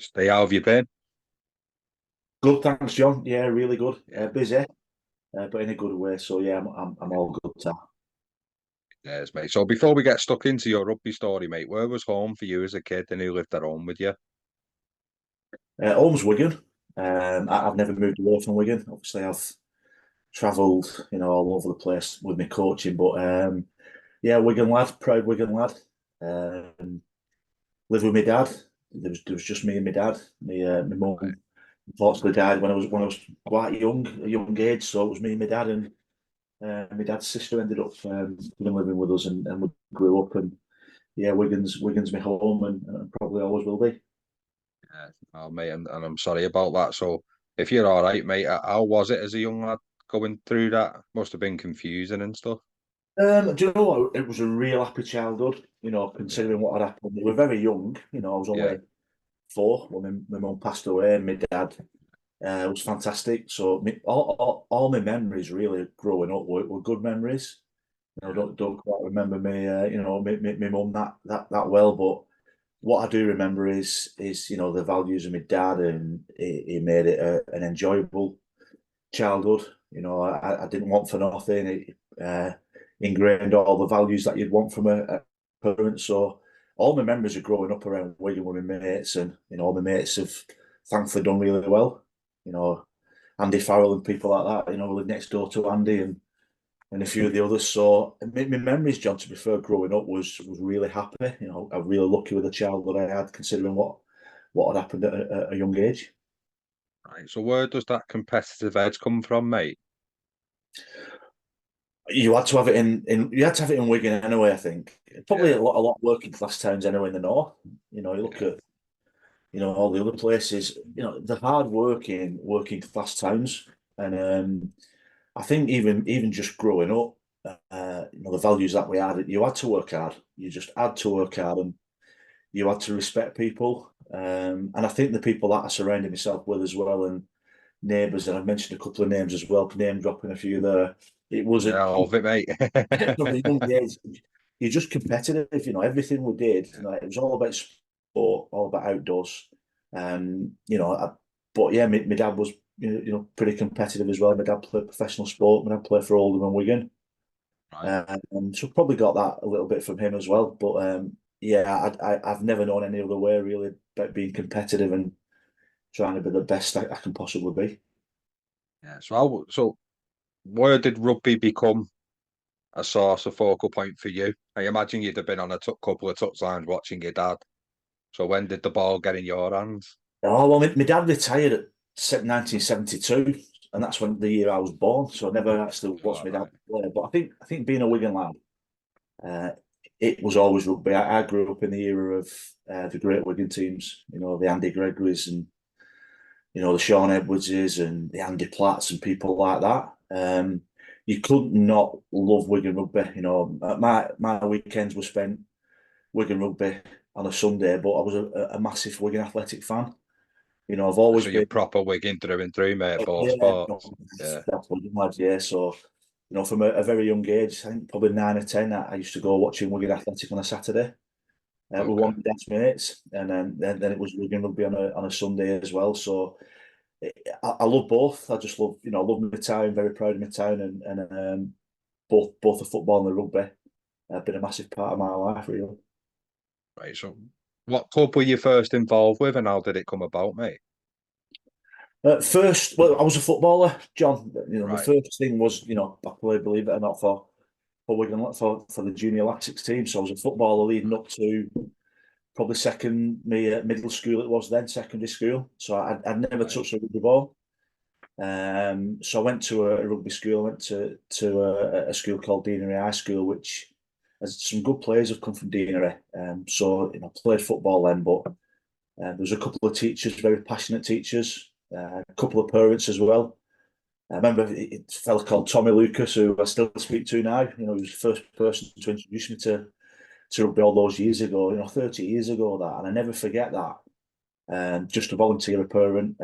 Stay, how have you been? Good, thanks, John. Yeah, really good. Yeah, Busy, but in a good way. So yeah, I'm all good. yes, mate. So before we get stuck into your rugby story, mate, where was home for you as a kid and who lived at home with you? Home's Wigan. I've never moved away from Wigan. Obviously, I've travelled, all over the place with my coaching. But yeah, Wigan lad, proud Wigan lad. Um, Lived with my dad. There was just me and my dad. My Right. mum unfortunately died when I was quite young, a young age. So it was me and my dad, and my dad's sister ended up living with us, and we grew up. And yeah, Wigan's my home, and probably always will be. Yeah. Oh, mate, and I'm sorry about that. So if you're all right, mate, how was it as a young lad going through that? Must have been confusing and stuff. Do you know what? It was a real happy childhood. Yeah, Considering what had happened, we were very young. I was yeah, only four when my mum passed away, and my dad was fantastic. So all my memories really growing up were good memories. yeah. Don't quite remember me, my mum that well, but what I do remember is the values of my dad, and he made it an enjoyable childhood. I didn't want for nothing. It ingrained all the values that you'd want from a parent. So all my memories of growing up around Wigan with my mates, and all my mates have thankfully done really well. You know, Andy Farrell and people like that. We lived next door to Andy, and a few of the others. So my memories, John, to be fair, growing up was really happy. I'm really lucky with the childhood I had, considering what had happened at a young age. Right. So where does that competitive edge come from, mate? You had to have it in you had to have it in Wigan anyway, I think. Probably Yeah, a lot of working class towns anyway in the north. You look yeah, at all the other places, the hard working class towns. And I think even just growing up, the values that we had, you had to work hard. You just had to work hard, and you had to respect people. And I think the people that I surrounded myself with as well, and neighbours, and I've mentioned a couple of names as well, name dropping a few there. It was yeah. a I love it, mate. from a young age, you're just competitive. Everything we did, Yeah. it was all about sport, all about outdoors. But yeah, my dad was pretty competitive as well. My dad played professional sport. My dad played for Oldham and Wigan, Right. so probably got that a little bit from him as well. But yeah, I've never known any other way really about being competitive and trying to be the best I can possibly be. Yeah. So where did rugby become a source of focal point for you? I imagine you'd have been on a couple of touchlines watching your dad. So when did the ball get in your hands? Oh well, my dad retired at 1972, and that's when the year I was born. So I never actually watched All my dad right. play. But I think being a Wigan lad, uh, it was always rugby. I grew up in the era of the great Wigan teams. The Andy Gregory's, and the Sean Edwardses, and the Andy Platts, and people like that. You couldn't not love Wigan rugby. My weekends were spent Wigan rugby on a Sunday, but I was a massive Wigan Athletic fan. I've always So you're been. proper Wigan through and through, mate, both Yeah, sports. Yeah. that's Wigan lads. Yeah, so from a very young age, I think probably 9 or 10, I used to go watching Wigan Athletic on a Saturday with one Okay. of my dad's mates, and then it was Wigan rugby on a Sunday as well. So I love both. I just love love my town, very proud of my town, and both the football and the rugby have been a massive part of my life, really. Right. So what club were you first involved with and how did it come about, mate? First, well, I was a footballer, John. My Right. first thing was, I played, believe it or not, for Wigan for the junior Lactics team. So I was a footballer leading up to probably second me middle school. It was then secondary school. So I'd never Right. touched a rugby ball. So I went to a rugby school. I went to a school called Deanery High School, which has some good players have come from Deanery. So played football then, but there was a couple of teachers, very passionate teachers, a couple of parents as well. I remember a fella called Tommy Lucas, who I still speak to now. He was the first person to introduce me to rugby all those years ago. 30 years ago that, and I never forget that. Just to volunteer a parent.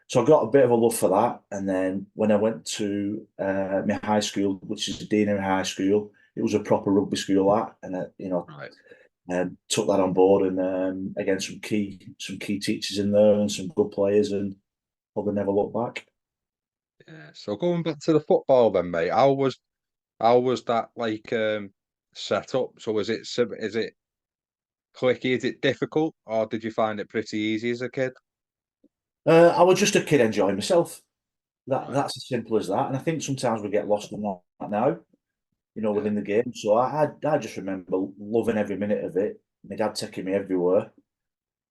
So I got a bit of a love for that. And then when I went to my high school, which is the Deanery High School, it was a proper rugby school. That, and Right. took that on board, and again some key teachers in there and some good players, and probably never look back. Yeah. So going back to the football then, mate, how was that like set up? So is it clicky? Is it difficult, or did you find it pretty easy as a kid? I was just a kid enjoying myself. Right. That's as simple as that. And I think sometimes we get lost in that now, Yeah. within the game. So I just remember loving every minute of it. My dad taking me everywhere.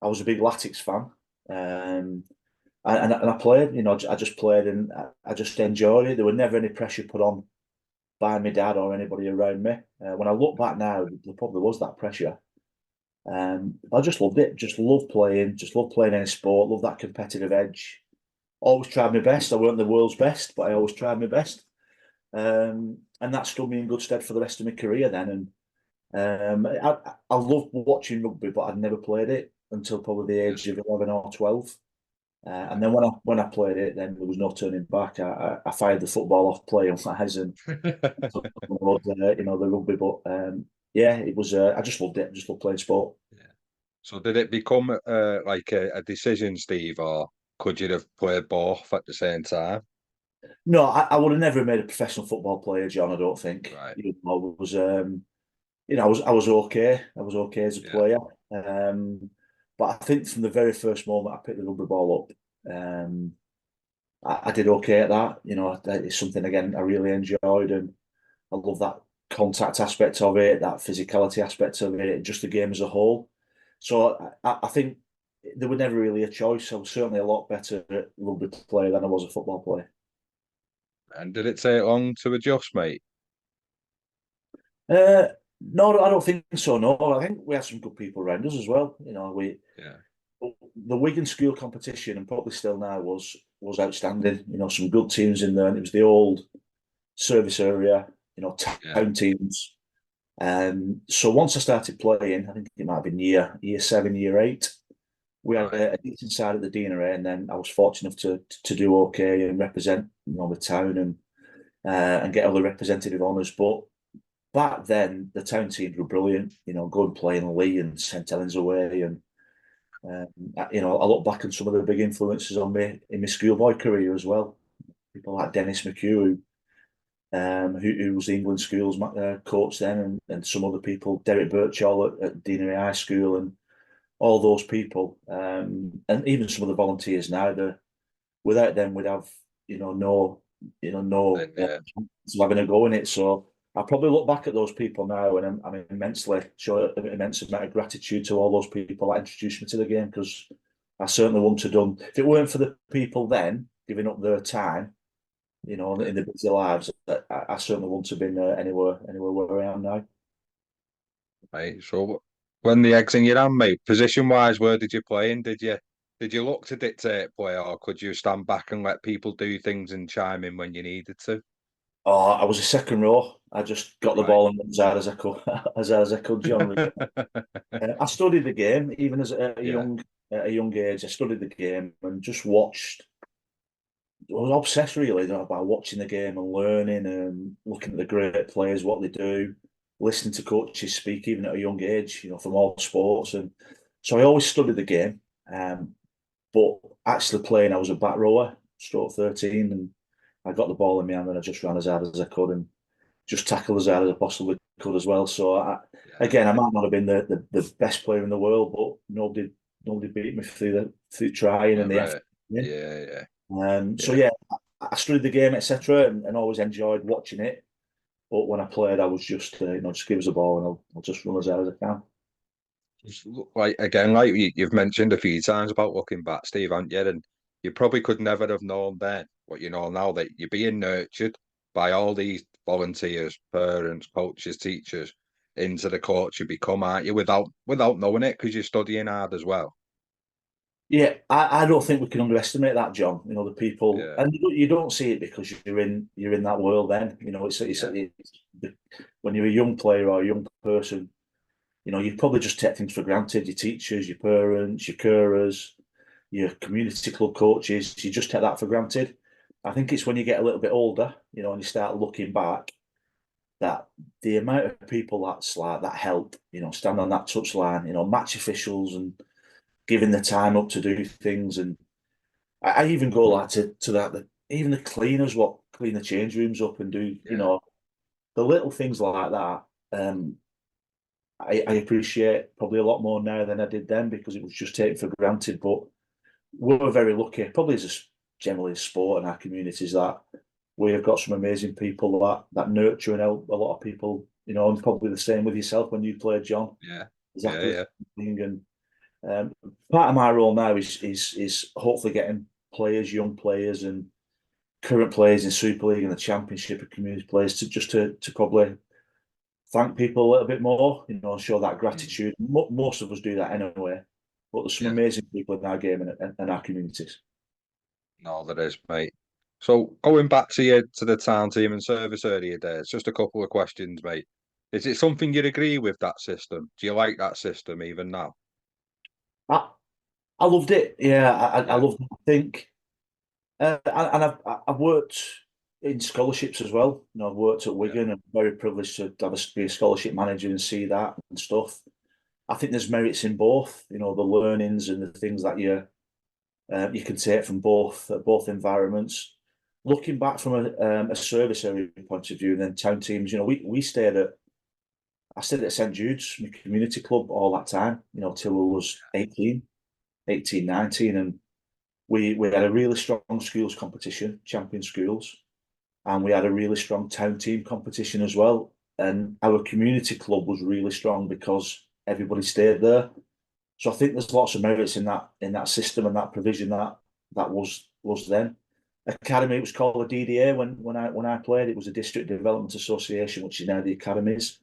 I was a big Latics fan. Um, and I played, I just played, and I just enjoyed it. There were never any pressure put on by my dad or anybody around me. When I look back now, there probably was that pressure. I just loved it. Just loved playing. Just loved playing any sport. Loved that competitive edge. Always tried my best. I weren't the world's best, but I always tried my best. And that stood me in good stead for the rest of my career then. And I loved watching rugby, but I'd never played it until probably the Yeah. age of 11 or 12. And Right. then when I played it, then there was no turning back. I fired the football off playing wise and took on board, the rugby. But yeah, it was. I just loved it. I just loved playing sport. Yeah. So did it become like a decision, Steve, or could you have played both at the same time? No, I would have never made a professional football player, John. I don't think. Right. I was, I was okay. I was okay as a Yeah. player. Um, but I think from the very first moment I picked the rugby ball up, I did okay at that. It's something again I really enjoyed, and I love that contact aspect of it, that physicality aspect of it, just the game as a whole. So I think there was never really a choice. I was certainly a lot better at rugby player than I was a football player. And did it take long to adjust, mate? Uh, no, I don't think so. No, I think we had some good people around us as well. Yeah. The Wigan school competition, and probably still now, was outstanding. Some good teams in there, and it was the old service area. Yeah. Town teams. So once I started playing, I think it might have been year 7, year 8. We had Right. a decent side at the deanery, and then I was fortunate enough to do okay and represent the town, and get other representative honours. But back then, the town teams were brilliant. Go and play in Lee and St Helens away, and I look back on some of the big influences on me in my schoolboy career as well. People like Dennis McHugh, who was the England schools coach then, and some other people, Derek Birchall at Deanery High School, and all those people, and even some of the volunteers now. Without them, we'd have no no Then yeah. having a go in it. So I probably look back at those people now, and I'm immensely show an immense amount of gratitude to all those people that introduced me to the game, because I certainly wouldn't have done if it weren't for the people then giving up their time, Yeah. in their busy lives. I certainly wouldn't have been anywhere where I am now. Right. So when the eggs in your hand, mate, position wise, where did you play in? Did you look to dictate play, or could you stand back and let people do things and chime in when you needed to? Oh, I was a second row. I just got the Right. ball and went as hard as I could, as hard as I could, John. I studied the game even as Yeah. at a young age. I studied the game and just watched. I was obsessed really about watching the game and learning and looking at the great players, what they do, listening to coaches speak even at a young age. From all sports, and so I always studied the game. Um, but actually playing, I was a back rower, stroke 13, and I got the ball in my hand and I just ran as hard as I could and just tackle as hard as I possibly could as well. So Yeah. again, I might not have been the best player in the world, but nobody beat me through trying and the Whether, effort. yeah, yeah, So yeah. yeah, I studied the game, etc., and always enjoyed watching it. But when I played, I was just just give us a ball and I'll just run as hard as I can. Like again, like you've mentioned a few times about looking back, Steve, haven't you? And you probably could never have known then what you know now, that you're being nurtured by all these volunteers, parents, coaches, teachers into the coach you become, aren't you? Without knowing it, because you're studying hard as well. Yeah, I don't think we can underestimate that, John. The people, Yeah, and you don't see it because you're in that world. Then yeah, when you're a young player or a young person, you probably just take things for granted. Your teachers, your parents, your carers, your community club coaches, you just take that for granted. I think it's when you get a little bit older, and you start looking back, that the amount of people that's like that help, stand on that touch line, match officials and giving the time up to do things. And I even go like to that, even the cleaners, what clean the change rooms up and do, Yeah, the little things like that. I appreciate probably a lot more now than I did then because it was just taken for granted. But we're very lucky, probably as generally a sport in our communities, that we have got some amazing people that nurture and help a lot of people. And probably the same with yourself when you played, John. yeah, yeah, Exactly the yeah, same thing. And part of my role now is hopefully getting players, young players, and current players in Super League and the Championship and community players to probably thank people a little bit more, show that mm, gratitude. Most of us do that anyway, but there's some yeah. amazing people in our game and our communities. No, there is, mate. So going back to the town team and service earlier days, just a couple of questions, mate. Is it something you'd agree with that system? Do you like that system even now? I, I loved it. Yeah, I Yeah, loved it. I think, and I've worked in scholarships as well. I've worked at yeah, Wigan. I'm very privileged to be a scholarship manager and see that and stuff. I think there's merits in both. The learnings and the things that you can take from both environments. Looking back from a service area point of view, and then town teams, we I stayed at St Jude's, my community club, all that time, till I was 18, 19, and we had a really strong schools competition, champion schools, and we had a really strong town team competition as well. And our community club was really strong because everybody stayed there. So I think there's lots of merits in that system and that provision that was then. Academy, it was called a DDA when I played. It was a District Development Association, which is now the academies.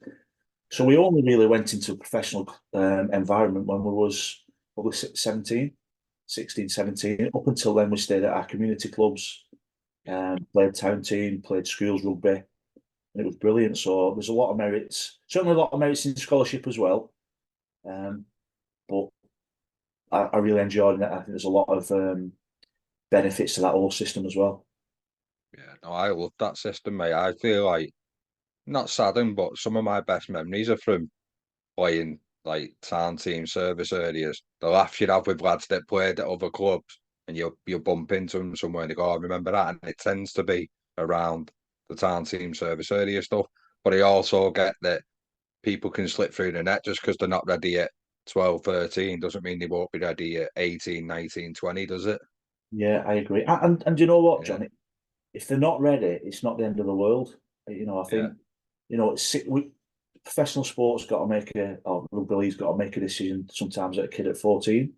So yeah, we only really went into a professional environment when we was probably 17, 16, 17. Up until then, we stayed at our community clubs, yeah. played town team, played schools rugby, and it was brilliant. So there's a lot of merits, certainly a lot of merits in scholarship as well. Um, but I really enjoyed it. I think there's a lot of benefits to that whole system as well. Yeah, no, I love that system, mate. I feel like not saddened, but some of my best memories are from playing like town team service areas. The laughs you'd have with lads that played at other clubs, and you bump into them somewhere and they go, "I remember that," and it tends to be around the town team service area stuff. But I also get that people can slip through the net just because they're not ready at 12, 13 doesn't mean they won't be ready at 18, 19, 20, does it? Yeah, I agree. And you know what, Yeah, John? If they're not ready, it's not the end of the world. I yeah, think professional sports got to or rugby league's got to make a decision sometimes at a kid at 14.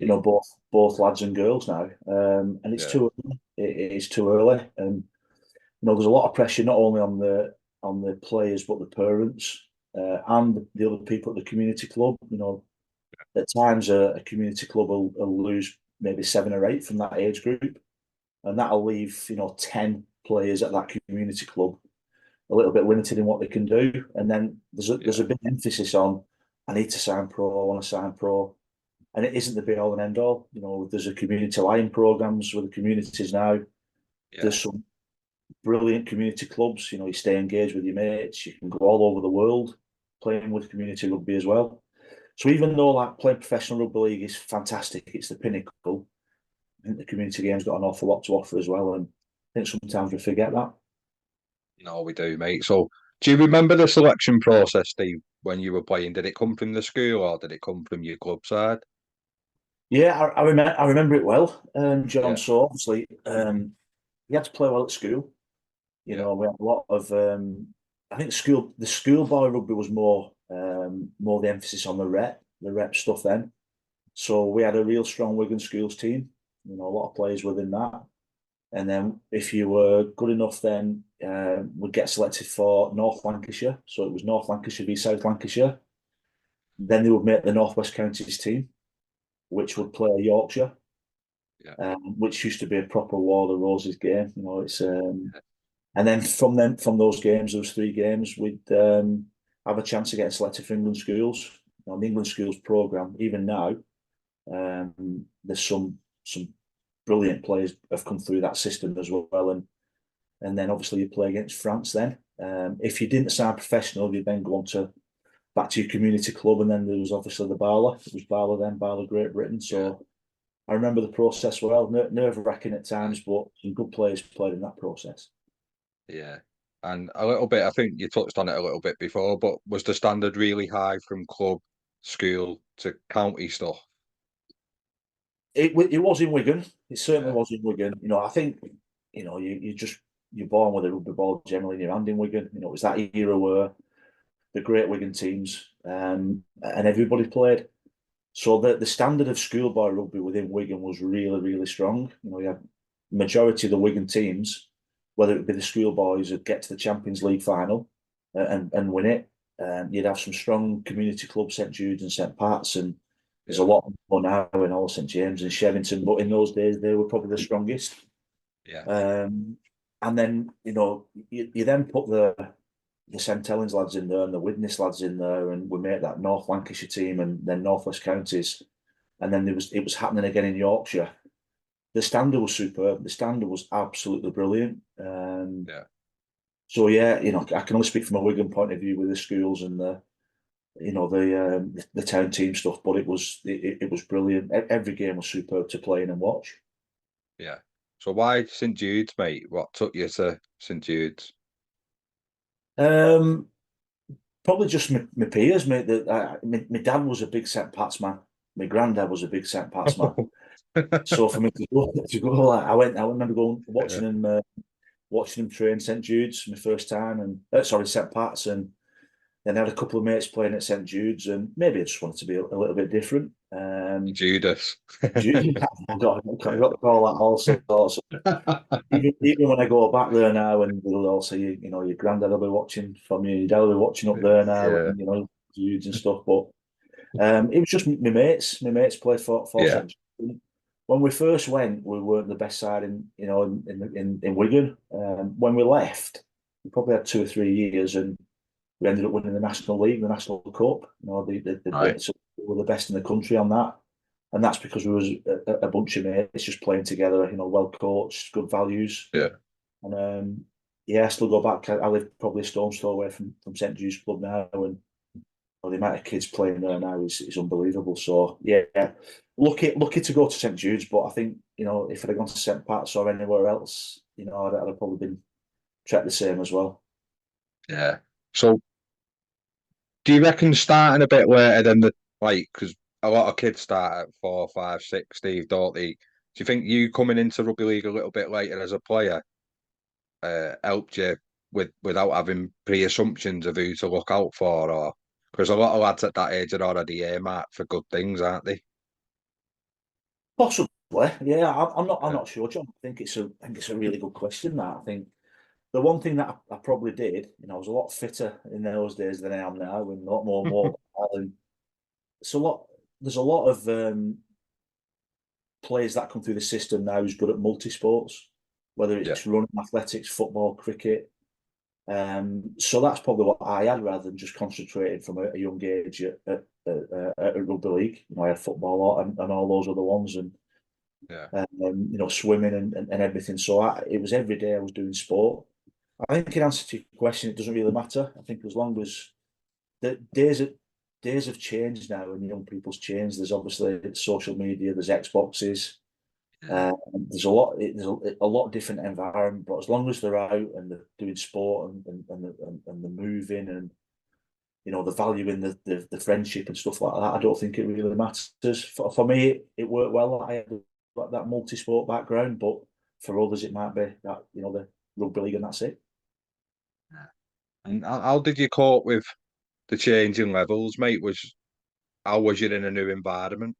mm, Both lads and girls now, and it's yeah, too early. It is too early, and there's a lot of pressure not only on the players but the parents and the other people at the community club. At times a community club will lose maybe 7 or 8 from that age group, and that'll leave 10 players at that community club a little bit limited in what they can do. And then there's yeah, a big emphasis on I need to sign pro, I want to sign pro, and it isn't the be all and end all. There's a community line programs with the communities now. yeah, There's some brilliant community clubs. You stay engaged with your mates. You can go all over the world playing with community rugby as well. So even though like playing professional rugby league is fantastic, it's the pinnacle. I think the community game's got an awful lot to offer as well, and I think sometimes we forget that. no, we do, mate. So, do you remember the selection process, Steve, when you were playing? Did it come from the school or did it come from your club side? Yeah, I remember it well, John. Yeah, So obviously, you had to play well at school. yeah, We had a lot of. I think the schoolboy rugby was more the emphasis on the rep stuff then. So we had a real strong Wigan schools team. A lot of players within that. And then if you were good enough, then would get selected for North Lancashire. So it was North Lancashire v South Lancashire. Then they would make the North West Counties team, which would play Yorkshire, yeah, which used to be a proper War of the Roses game. It's and then from those games, those 3 games, we'd have a chance of getting selected for England schools. The England schools program, even now, there's some brilliant players have come through that system as well, and and then obviously you play against France. Then, if you didn't sign professional, you'd then go on to back to your community club, and then there was obviously the Barla. It was Barla then, Barla Great Britain. So I remember the process well. Nerve-wracking at times, but some good players played in that process. Yeah. And a little bit, I think you touched on it a little bit before, but was the standard really high from club, school to county stuff? It was in Wigan. It certainly Yeah. was in Wigan. I think you're born with a rugby ball generally in your hand in Wigan. It was that era where the great Wigan teams and everybody played. So the standard of schoolboy rugby within Wigan was really, really strong. You had majority of the Wigan teams, whether it be the schoolboys, would get to the Champions League final and win it. You'd have some strong community clubs, St Jude's and St Pat's, and there's a lot more now in all St James and Shevington. But in those days, they were probably the strongest. Yeah. And then you then put the St Helens lads in there and the Widnes lads in there, and we made that North Lancashire team and then North West Counties, and then it was happening again in Yorkshire. The standard was superb. The standard was absolutely brilliant. So yeah, I can only speak from a Wigan point of view with the schools and the town team stuff, but it was brilliant. Every game was superb to play in and watch. Yeah. So why St Jude's, mate? What took you to St Jude's? Um, Probably just my peers, mate. My dad was a big St Pat's man. My granddad was a big St Pat's man. So for me to go like I remember going watching him train St Jude's my first time, and sorry, St Pat's, and then I had a couple of mates playing at St Jude's, and maybe I just wanted to be a little bit different. Judas. Jude, I've got to call that all sorts. Even when I go back there now, and they'll all say, your granddad will be watching from you, your dad will be watching up there now, Yeah. and Jude's and stuff. But it was just my mates. My mates played for Yeah. St Jude's. When we first went, we weren't the best side in Wigan. When we left, we probably had 2 or 3 years, and we ended up winning the National League, the National Cup. Right. So we were the best in the country on that, and that's because we was a bunch of mates just playing together. Well coached, good values, Yeah. and I still go back. I live probably a stone's throw away from St Jude's Club now, and the amount of kids playing there now is unbelievable. So yeah, lucky to go to St Jude's, but I think if I'd have gone to St Pat's or anywhere else, I'd have probably been treated the same as well. Yeah. So do you reckon starting a bit later than because a lot of kids start at 4, 5, 6, Steve, don't they? Do you think you coming into rugby league a little bit later as a player helped you without having pre-assumptions of who to look out for, or because a lot of lads at that age are already earmarked for good things, aren't they? Possibly, yeah. I'm Yeah. not sure, John. I think it's a really good question. That I think the one thing that I probably did, I was a lot fitter in those days than I am now, and a lot more mobile. And there's a lot of players that come through the system now who's good at multi-sports, whether it's running, athletics, football, cricket. So that's probably what I had rather than just concentrating from a young age at rugby league. I had football and all those other ones, and swimming and everything. So it was every day I was doing sport. I think in answer to your question, it doesn't really matter. I think as long as the days have changed now and young people's changed. There's obviously social media, there's Xboxes, there's a lot of different environment. But as long as they're out and they're doing sport and they're moving and the value in the friendship and stuff like that, I don't think it really matters. For me, it worked well. I had that multi-sport background, but for others, it might be that the rugby league and that's it. And how did you cope with the changing levels, mate? How was you in a new environment?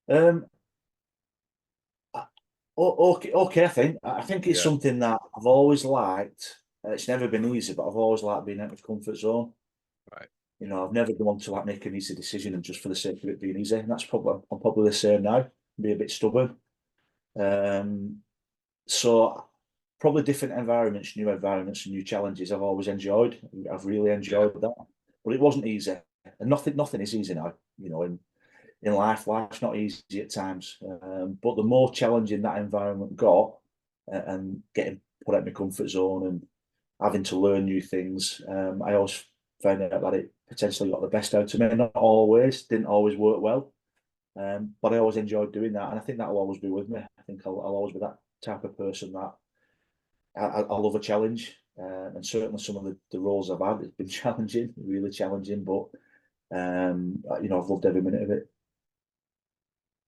Um, okay. I think it's Yeah. something that I've always liked. It's never been easy, but I've always liked being out of comfort zone. Right. I've never gone to make an easy decision and just for the sake of it being easy. And I'm probably the same now. Be a bit stubborn. So probably different environments, new environments, and new challenges. I've always enjoyed. I've really enjoyed that, but it wasn't easy, and nothing is easy now. In life's not easy at times. But the more challenging that environment got, and getting put out of my comfort zone and having to learn new things. I always found out that it potentially got the best out of me. Not always, didn't always work well, but I always enjoyed doing that, and I think that will always be with me. I think I'll always be that type of person that I love a challenge, and certainly some of the roles I've had, it's been challenging, really challenging, but I've loved every minute of it.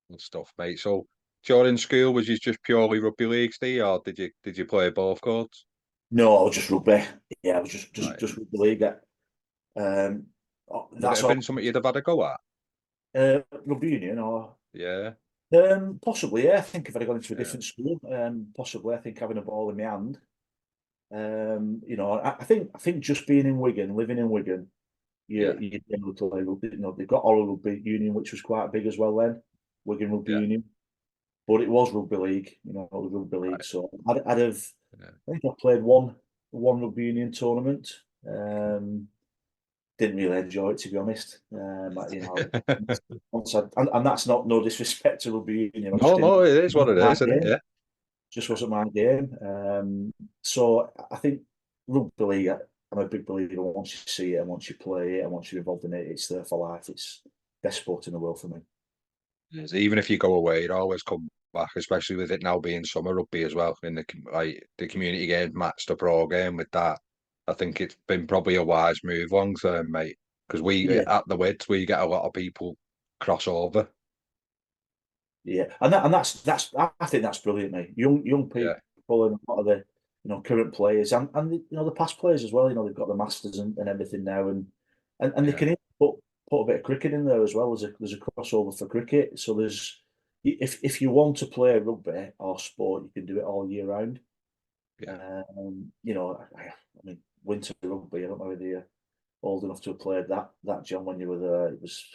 and stuff, mate. So during school, was you just purely rugby league, Steve, or did you play both courts? No, I was just rugby. Yeah, I was just just Right. just rugby league. Um, Would it that's have been all. something you'd have had a go at? Rugby union, or Yeah, possibly. Yeah, I think if I'd gone into a yeah, different school, possibly. I think having a ball in my hand. I think just being in Wigan, living in Wigan, yeah, you're able to play rugby. They've got Oral Rugby Union, which was quite big as well then, Wigan Rugby yeah. Union. But it was rugby league, it was rugby league. Right. So I'd have, Yeah. I think I played one rugby union tournament. Didn't really enjoy it, to be honest. And that's not no disrespect to rugby union. I just No, didn't. no, it is what it My is, isn't it? game Yeah. just wasn't my game. So I think rugby league. I'm a big believer. Once you see it, and once you play it, and once you're involved in it, it's there for life. It's the best sport in the world for me. It is. Even if you go away, it always come back, especially with it now being summer rugby as well. In the community game matched a pro game with that. I think it's been probably a wise move long term, mate. Because we Yeah, at the Wids we get a lot of people cross over. yeah, and that's I think that's brilliant, mate. Young Yeah, people and a lot of the current players and the past players as well. They've got the masters and everything now, and they yeah, can even put a bit of cricket in there as well. There's a crossover for cricket, so there's if you want to play rugby or sport, you can do it all year round. yeah. I mean, winter rugby. I don't know whether you're old enough to have played that John when you were there. It was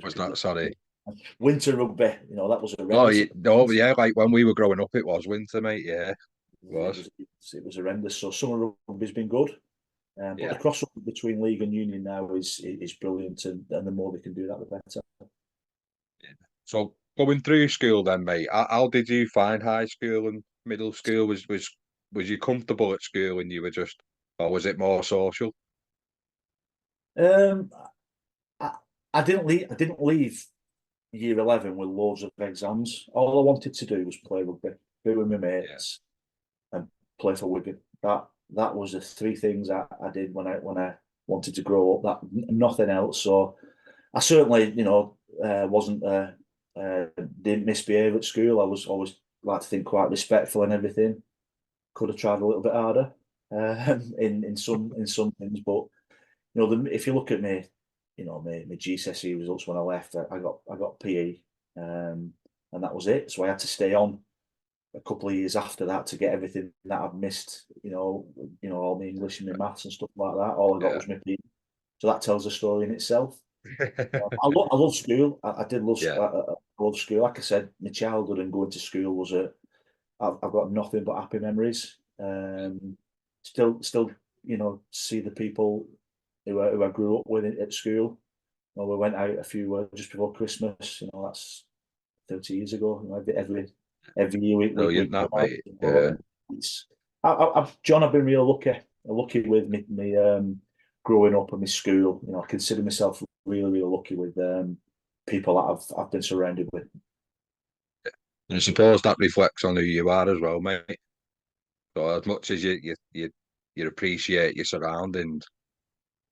Was not sorry. winter rugby. That was Oh, horrendous. no, yeah. Like when we were growing up, it was winter, mate. Yeah, it It was. was it was horrendous. So summer rugby's been good, but the Yeah. crossover between league and union now is brilliant, and the more they can do that, the better. So going through school then, mate, how did you find high school and middle school? Was you comfortable at school and you were just, or was it more social? Um, I, I didn't leave year 11 with loads of exams. All I wanted to do was play rugby, be with my Yeah, mates, and play for Wigan. That was the three things I did when I wanted to grow up. Nothing else. So I certainly, wasn't didn't misbehave at school. I was always like to think quite respectful and everything. Could have tried a little bit harder in some things, but if you look at me, my GCSE results when I left, I got PE, and that was it. So I had to stay on a couple of years after that to get everything that I'd missed. All my English and my maths and stuff like that. All I got yeah, was my PE. So that tells a story in itself. I love school. I did love yeah. I love school. Like I said, my childhood and going to school was I've got nothing but happy memories. Still, see the people who I grew up with at school. We went out a few just before Christmas. That's 30 years ago. Every year we Brilliant, go that out. mate. Yeah. It's John. I've been really lucky with me growing up and my school. I consider myself really lucky with people that I've been surrounded with. And I suppose that reflects on who you are as well, mate. So as much as you appreciate your surroundings,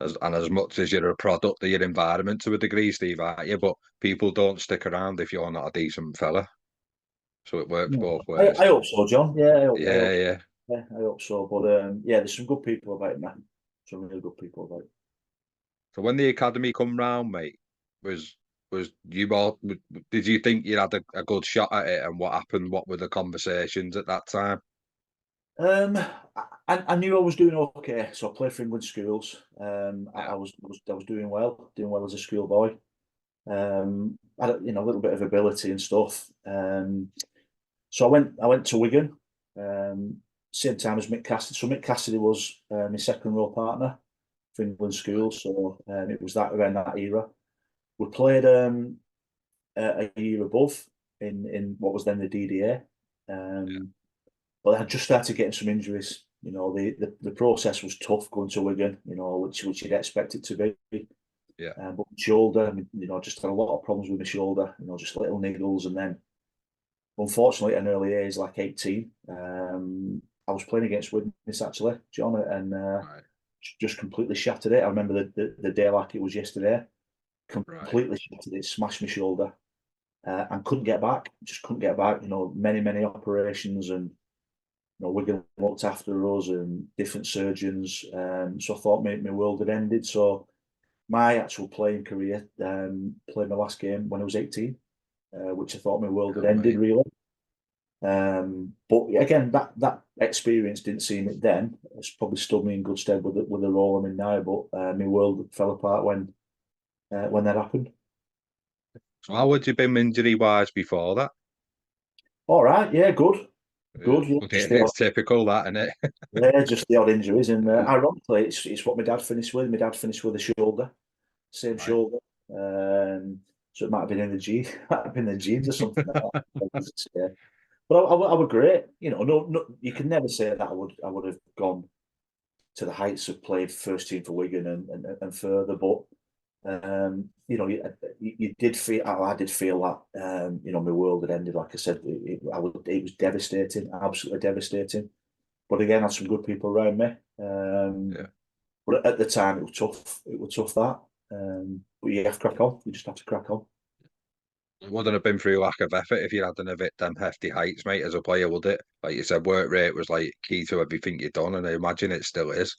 as much as you're a product of your environment to a degree, Steve, aren't you? But people don't stick around if you're not a decent fella. So it works No. both I, ways. I hope so, John. Yeah, I Yeah, hope so. yeah. Yeah, I hope so. But yeah, there's some good people about, man. Some really good people about. So when the academy come round, mate, was was you all did you think you had a good shot at it, and what happened? What were the conversations at that time? I knew I was doing okay, so I played for England schools. I, Yeah, I was doing well as a schoolboy. I had a little bit of ability and stuff. So I went to Wigan, same time as Mick Cassidy. So Mick Cassidy was my second row partner for England schools. So it was that around that era. We played a year above in what was then the DDA. Um, but I just started getting some injuries. You know, the process was tough going to Wigan, you know, which you'd expect it to be. Yeah. But my shoulder, you know, just had a lot of problems with my shoulder, you know, just little niggles. And then, unfortunately, at an early age, like 18, I was playing against Widnes actually, John, and Right. just completely shattered it. I remember the day like it was yesterday, Right. completely shattered it, smashed my shoulder, and couldn't get back, just couldn't get back. You know, many operations, and you know, Wigan looked after us and different surgeons. So I thought my world had ended. So my actual playing career, played my last game when I was 18, which I thought my world had Oh, ended mate. really. But again, that experience didn't seem it then. It's probably stood me in good stead with the role I'm in now. But my world fell apart when that happened. So how had you been injury wise before that? All right, yeah, good, Yeah. good. Yeah, But it's typical, that, isn't it? just the odd injuries, and ironically, it's what my dad finished with. My dad finished with a shoulder, same Right. shoulder. So it might have been in the gene, might have been the genes or something like that. Yeah. But I were great. You know, no, you Yeah. can never say that I would have gone to the heights of played first team for Wigan and further. But you know, you did feel. I did feel that you know, my world had ended. Like I said, it was devastating, absolutely devastating. But again, I had some good people around me. Yeah. But at the time, it was tough. It was tough that. But you have to crack on. You just have to crack on. It wouldn't have been through lack of effort if you hadn't have hit them hefty heights, mate, as a player, would it? Like you said, work rate was like key to everything you've done, and I imagine it still is.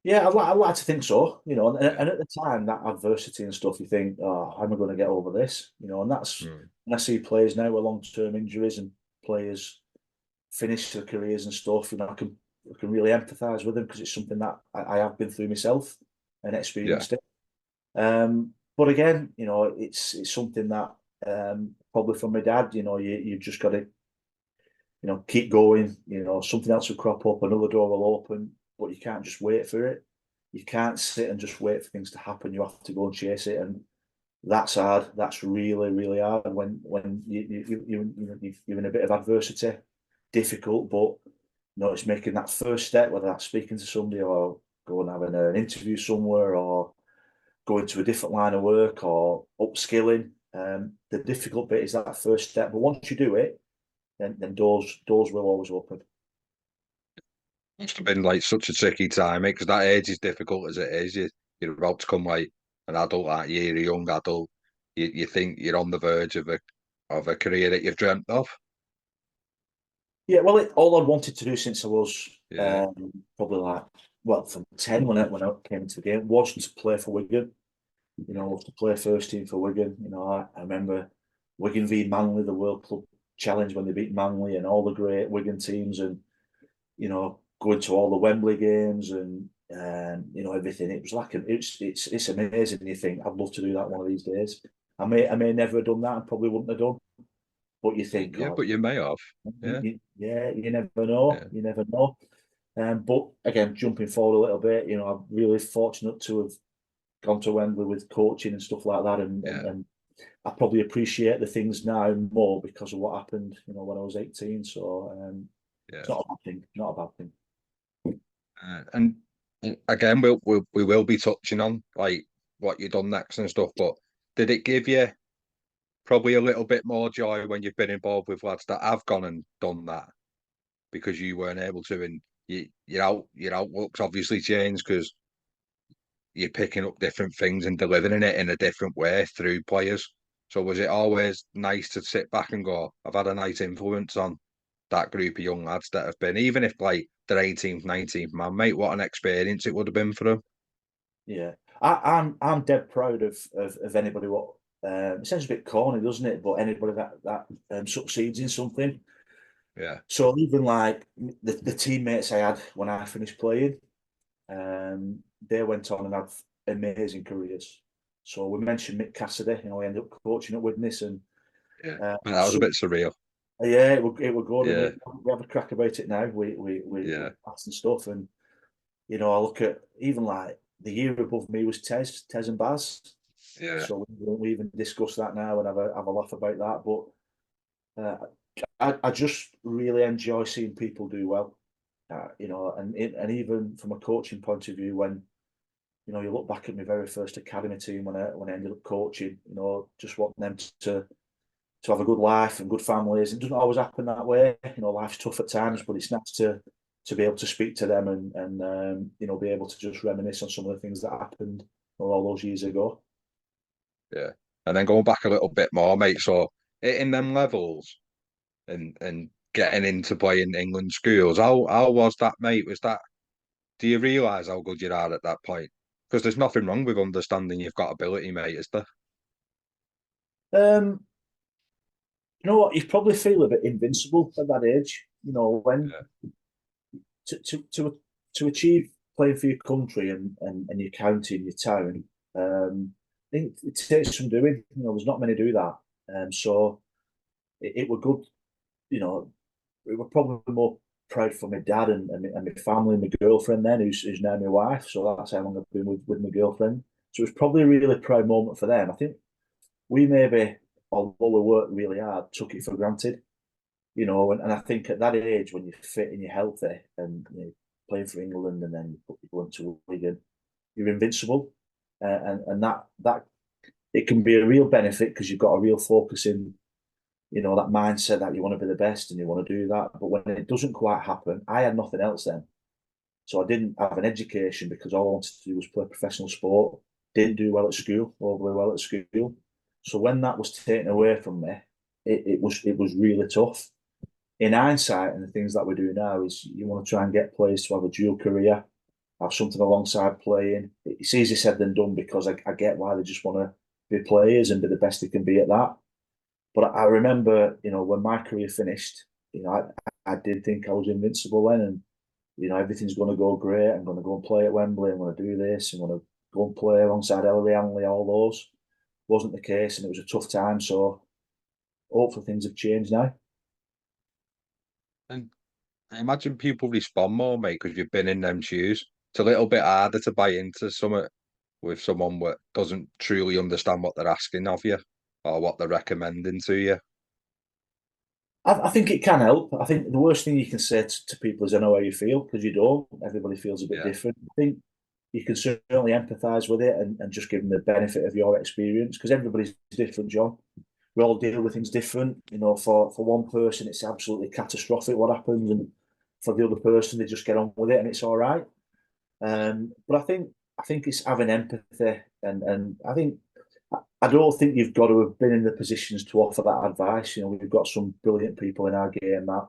Yeah, I'd like to think so. You know, Yeah. and at the time, that adversity and stuff, you think, oh, how am I going to get over this? You know, and that's Mm. when I see players now with long-term injuries and players finish their careers and stuff. You know, I can really empathise with them because it's something that I have been through myself and Yeah. experienced it. But again, you know, it's something that probably from my dad, you know, you just got to, you know, keep going. You know, something else will crop up, another door will open, but you can't just wait for it. You can't sit and just wait for things to happen. You have to go and chase it, and that's hard. That's really hard when you're in a bit of adversity. Difficult, but you know, it's making that first step, whether that's speaking to somebody or going and having an interview somewhere or going to a different line of work or upskilling. The difficult bit is that first step, but once you do it, then doors will always open. Must have been like such a tricky time, mate, because that age is difficult as it is. You're about to come like an adult, that you're a young adult. You think you're on the verge of a career that you've dreamt of. Yeah, well, all I'd wanted to do since I was Yeah. probably like, well, from 10 when I came into the game was to play for Wigan. You know, was to play first team for Wigan. You know, I remember Wigan v Manly, the World Club Challenge when they beat Manly and all the great Wigan teams, and you know, going to all the Wembley games and you know, everything. It was like it's amazing. You think I'd love to do that one of these days. I may never have done that and probably wouldn't have done. But you think, Yeah, God, but you may have. Yeah. yeah, you never know. Yeah. You never know. But again, jumping forward a little bit, you know, I'm really fortunate to have gone to Wembley with coaching and stuff like that, and, and, Yeah. and I probably appreciate the things now more because of what happened, you know, when I was 18. So Yeah. it's not a bad thing. Not a bad thing. And again, we will be touching on like what you've done next and stuff. But did it give you probably a little bit more joy when you've been involved with lads that have gone and done that because you weren't able to, and your outlook's obviously changed because you're picking up different things and delivering it in a different way through players. So was it always nice to sit back and go, I've had a nice influence on that group of young lads that have been, even if like they're 18th, 19th man, mate, what an experience it would have been for them. Yeah, I'm dead proud of anybody. What it sounds a bit corny, doesn't it? But anybody that succeeds in something. Yeah, So even like the teammates I had when I finished playing, they went on and had amazing careers. So we mentioned Mick Cassidy. You know, he ended up coaching at Widnes, and yeah. uh, Man, that was a so bit surreal. yeah, it were good, and Yeah, we have a crack about it now. We yeah, pass and stuff, and you know, I look at even like the year above me was Tez and Baz. yeah, So we even discuss that now and have a laugh about that. But I just really enjoy seeing people do well. And even from a coaching point of view, when you look back at my very first academy team when I ended up coaching, just want them to have a good life and good families. It doesn't always happen that way. Life's tough at times, but it's nice to be able to speak to them and be able to just reminisce on some of the things that happened all those years ago. Yeah. And then going back a little bit more, mate. So in them levels and getting into playing England schools, how was that, mate? Was that do you realise how good you are at that point? Because there's nothing wrong with understanding you've got ability, mate, is there? Um, you know what? You probably feel a bit invincible at that age. When Yeah. to to to, to achieve playing for your country and your county and your town. I think it takes some doing. There's not many do that. So it were good. We were probably more proud for my dad and my family and my girlfriend then, who's now my wife. So that's how long I've been with my girlfriend. So it was probably a really proud moment for them. I think we maybe, although we worked really hard, took it for granted. And I think at that age when you're fit and you're healthy and playing for England and then you go into Wigan, you're invincible, and that it can be a real benefit because you've got a real focus in that mindset that you want to be the best and you want to do that. But when it doesn't quite happen, I had nothing else then. So I didn't have an education because all I wanted to do was play professional sport. Didn't do well at school, overly well at school. So when that was taken away from me, it was really tough. In hindsight, and the things that we do now is you want to try and get players to have a dual career, have something alongside playing. It's easier said than done because I get why they just want to be players and be the best they can be at that. But I remember, when my career finished, I did think I was invincible then, and everything's going to go great. I'm going to go and play at Wembley. I'm going to do this. I'm going to go and play alongside Ellery, Hanley, all those. Wasn't the case, and it was a tough time. So hopefully things have changed now. And I imagine people respond more, mate, because you've been in them shoes. It's a little bit harder to buy into something with someone that doesn't truly understand what they're asking of you or what they're recommending to you. I think it can help. I think the worst thing you can say to people is, "I know how you feel," because you don't. Everybody feels a bit Yeah. different. I think you can certainly empathise with it and just give them the benefit of your experience because everybody's different, John. We all deal with things different. For one person, it's absolutely catastrophic what happens, and for the other person, they just get on with it and it's all right. But I think it's having empathy, and I don't think you've got to have been in the positions to offer that advice. We've got some brilliant people in our game that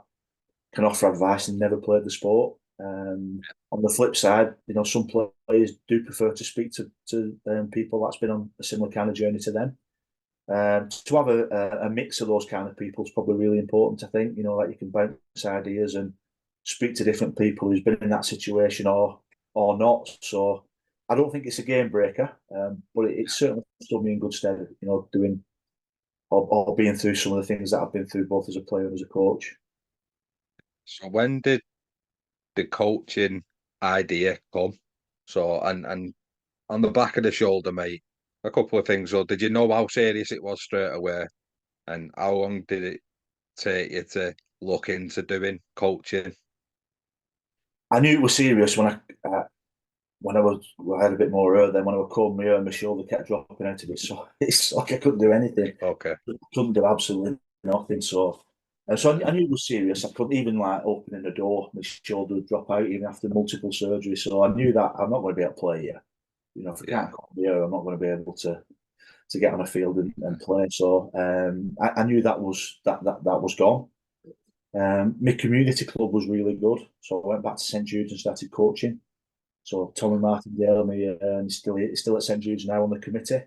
can offer advice and never played the sport. On the flip side, some players do prefer to speak to people that's been on a similar kind of journey to them. To have a mix of those kind of people is probably really important. I think that you can bounce ideas and speak to different people who's been in that situation or not. So I don't think it's a game breaker, but it certainly stood me in good stead. Doing or being through some of the things that I've been through, both as a player and as a coach. So when did the coaching idea come? So and on the back of the shoulder, mate, a couple of things. So did you know how serious it was straight away? And how long did it take you to look into doing coaching? I knew it was serious when I had a bit more earth. Then when I was combing my hair, my shoulder kept dropping out of it, so it's like I couldn't do anything. Okay. I couldn't do absolutely nothing. So I knew it was serious. I couldn't even like opening the door, my shoulder would drop out even after multiple surgeries. So I knew that I'm not going to be able to play here. If I Yeah. can't comb my hair, I'm not going to be able to get on a field and play. So I knew that was gone. My community club was really good, so I went back to St Jude's and started coaching. So Tommy Martindale, he's still at St Jude's now on the committee.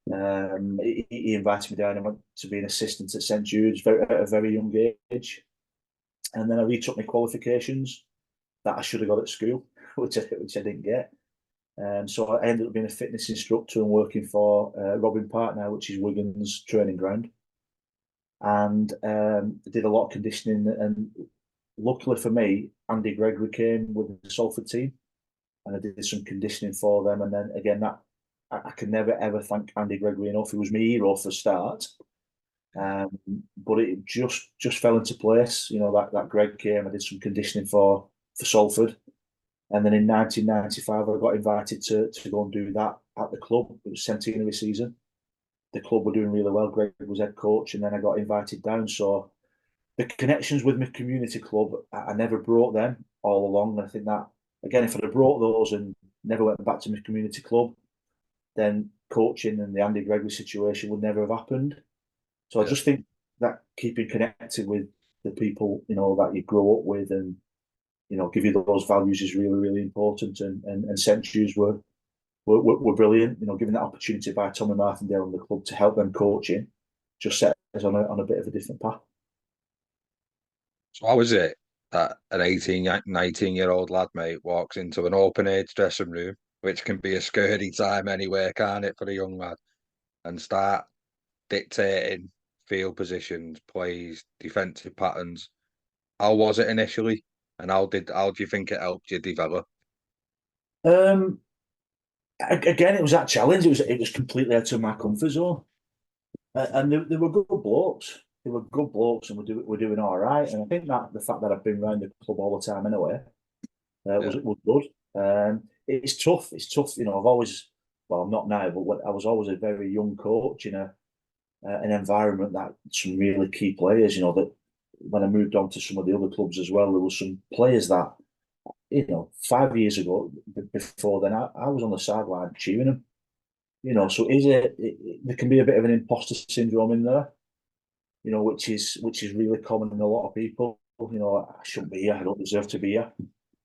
He invited me down and went to be an assistant at St Jude's at a very young age, and then I retook my qualifications that I should have got at school, which I didn't get. So I ended up being a fitness instructor and working for Robin Park now, which is Wigan's training ground, and did a lot of conditioning. And luckily for me, Andy Gregory came with the Salford team, and I did some conditioning for them. And then again, that I can never ever thank Andy Gregory enough. He was my hero for a start, But it just fell into place. You know, that Greg came. I did some conditioning for Salford, and then in 1995 I got invited to go and do that at the club. It was centenary season. The club were doing really well. Greg was head coach, and then I got invited down. So the connections with my community club, I never brought them all along. And I think that, again, if I'd have brought those and never went back to my community club, then coaching and the Andy Gregory situation would never have happened. So I Yeah. just think that keeping connected with the people, you know, that you grow up with and, you know, give you those values is really, really important. And St Jude's were brilliant. You know, given that opportunity by Tommy Martindale and the club to help them coaching, just set us on a bit of a different path. So how is it that an 18, 19-year-old lad, mate, walks into an open age dressing room, which can be a scary time anywhere, can't it, for a young lad, and start dictating field positions, plays, defensive patterns? How was it initially, and how do you think it helped you develop? Um, Again, it was that challenge. It was completely out of my comfort zone, and they were good blokes. They were good blokes, and we're doing all right. And I think that the fact that I've been around the club all the time anyway Yeah, was good. It's tough. It's tough. You know, I'm not now, but I was always a very young coach in an environment that some really key players. You know, that when I moved on to some of the other clubs as well, there were some players that, you know, 5 years ago, before then, I was on the sideline cheering them. You know, so there can be a bit of an imposter syndrome in there, you know, which is really common in a lot of people. You know, I shouldn't be here. I don't deserve to be here.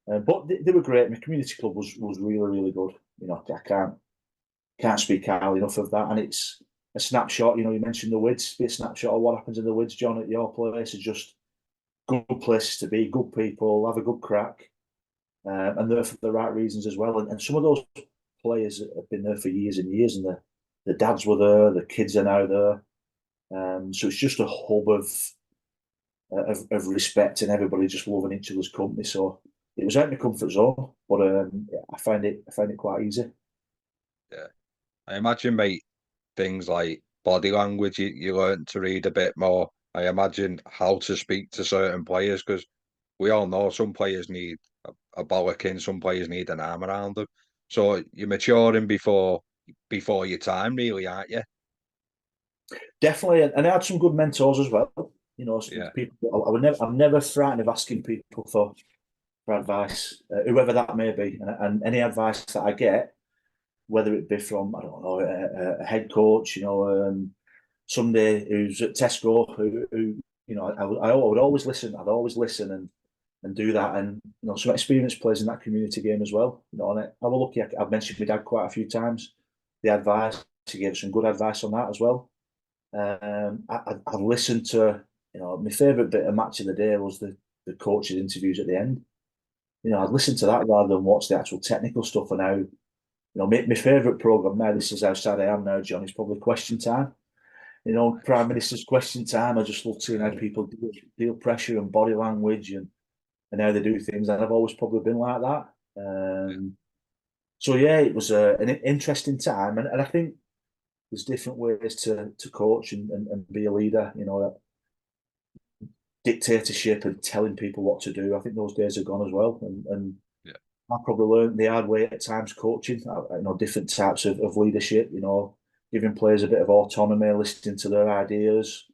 But they were great. My community club was really, really good. You know, I can't speak highly enough of that. And it's a snapshot. You know, you mentioned the Wids. Be a snapshot of what happens in the Wids, John, at your place. Is just good places to be, good people, have a good crack, and they're for the right reasons as well. And some of those players have been there for years and years, and the dads were there, the kids are now there. So it's just a hub of respect and everybody just loving each other's company. So it was out of my comfort zone, but I find it quite easy. yeah. I imagine, mate, things like body language, you learn to read a bit more. I imagine how to speak to certain players because we all know some players need a bollocking, some players need an arm around them. So you're maturing before your time, really, aren't you? Definitely, and I had some good mentors as well. You know, Yeah, people. I'm never frightened of asking people for advice, whoever that may be, and any advice that I get, whether it be from, I don't know, a head coach, you know, somebody who's at Tesco, who you know, I would always listen. I'd always listen and do that, and you know, some experienced players in that community game as well. You know, and I was lucky. I've mentioned my dad quite a few times. The advice he gave some good advice on that as well. I've listened to, you know, my favourite bit of match of the day was the coaches' interviews at the end. You know, yeah. I'd listen to that rather than watch the actual technical stuff. And now, you know, my favourite programme now, this is how sad I am now, John, is probably Question Time. You know, Prime Minister's Question Time. I just love seeing how people deal pressure and body language and how they do things. And I've always probably been like that. So yeah, it was an interesting time, and I think there's different ways to coach and be a leader. You know, dictatorship and telling people what to do. I think those days are gone as well. And Yeah. I probably learned the hard way at times coaching. You know, different types of leadership. You know, giving players a bit of autonomy, listening to their ideas,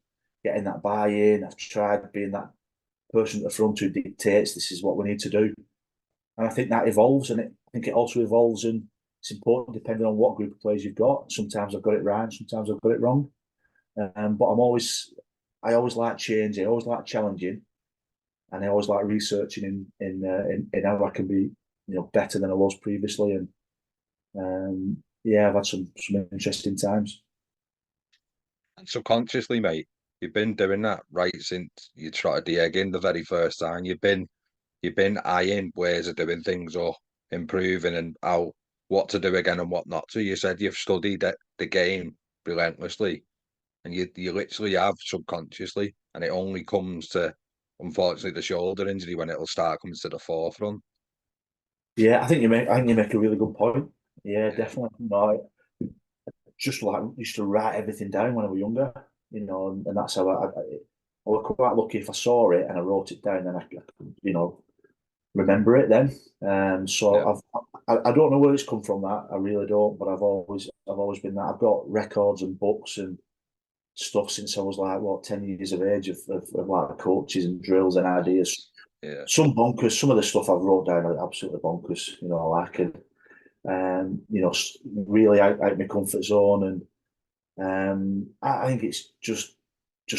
getting that buy-in. I've tried being that person at the front who dictates this is what we need to do. And I think that evolves, and I think it also evolves, and it's important depending on what group of players you've got. Sometimes I've got it right, sometimes I've got it wrong. But I always like change. I always like challenging, and I always like researching in how I can be, you know, better than I was previously. And yeah, I've had some interesting times. And subconsciously, mate, you've been doing that right since you trotted the egg in the very first time. You've been eyeing ways of doing things or improving and how what to do again and what not to. You said you've studied the game relentlessly, and you literally have subconsciously, and it only comes to, unfortunately, the shoulder injury when it'll start coming to the forefront. Yeah, I think you make a really good point. Yeah, Yeah, definitely. No, just like used to write everything down when I was younger. and that's how I was quite lucky if I saw it and I wrote it down, then I could, remember it then. Yeah, So I don't know where it's come from. That I really don't, but I've always been that. I've got records and books and stuff since I was like 10 years of age of like coaches and drills and ideas. yeah. Some bonkers. Some of the stuff I've wrote down are absolutely bonkers. Like and really out my comfort zone, and I think it's just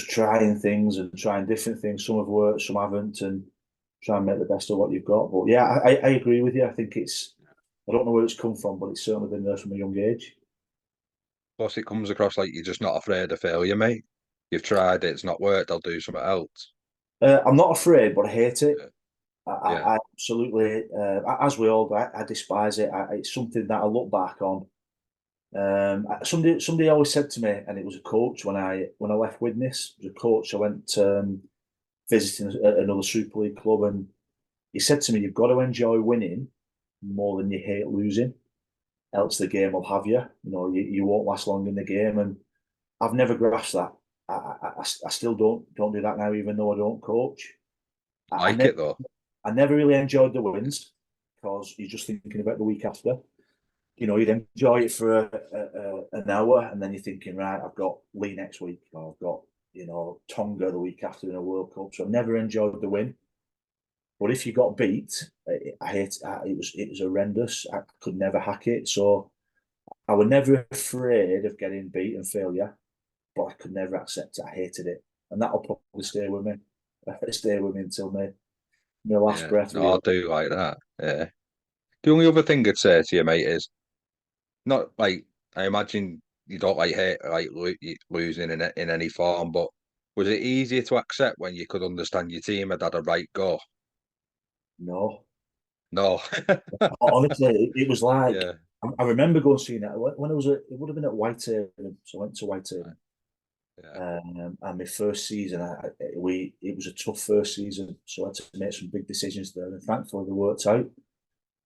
trying things and trying different things. Some have worked, some haven't, and try and make the best of what you've got. But yeah, I agree with you. I think I don't know where it's come from, but it's certainly been there from a young age. Plus, it comes across like you're just not afraid of failure, mate. You've tried it, it's not worked, I'll do something else. I'm not afraid, but I hate it. Yeah, yeah. I absolutely, as we all do, I despise it. It's something that I look back on. Somebody always said to me, and it was a coach when I left Widnes. It was a coach. I went visiting another Super League club, and he said to me, "You've got to enjoy winning more than you hate losing, else the game will have you. You won't last long in the game." And I've never grasped that. I still don't do that now, even though I don't coach. I Like never it though. I never really enjoyed the wins because you're just thinking about the week after. You'd enjoy it for an hour, and then you're thinking, right, I've got Lee next week, or I've got Tonga the week after in a World Cup. So I never enjoyed the win. But if you got beat, I hate it was horrendous. I could never hack it. So I was never afraid of getting beat and failure, but I could never accept it. I hated it, and that'll probably stay with me. Stay with me until my last Yeah, breath. no, I Really, do like that. Yeah. The only other thing I'd say to you, mate, is not like I imagine you don't like hate like losing in any form, but was it easier to accept when you could understand your team had a right go? no. No. Honestly, it was like Yeah. I remember going seeing that when I was it would have been at Whitehaven, so I went to Whitehaven, Yeah. and my first season, it was a tough first season, so I had to make some big decisions there, and thankfully they worked out.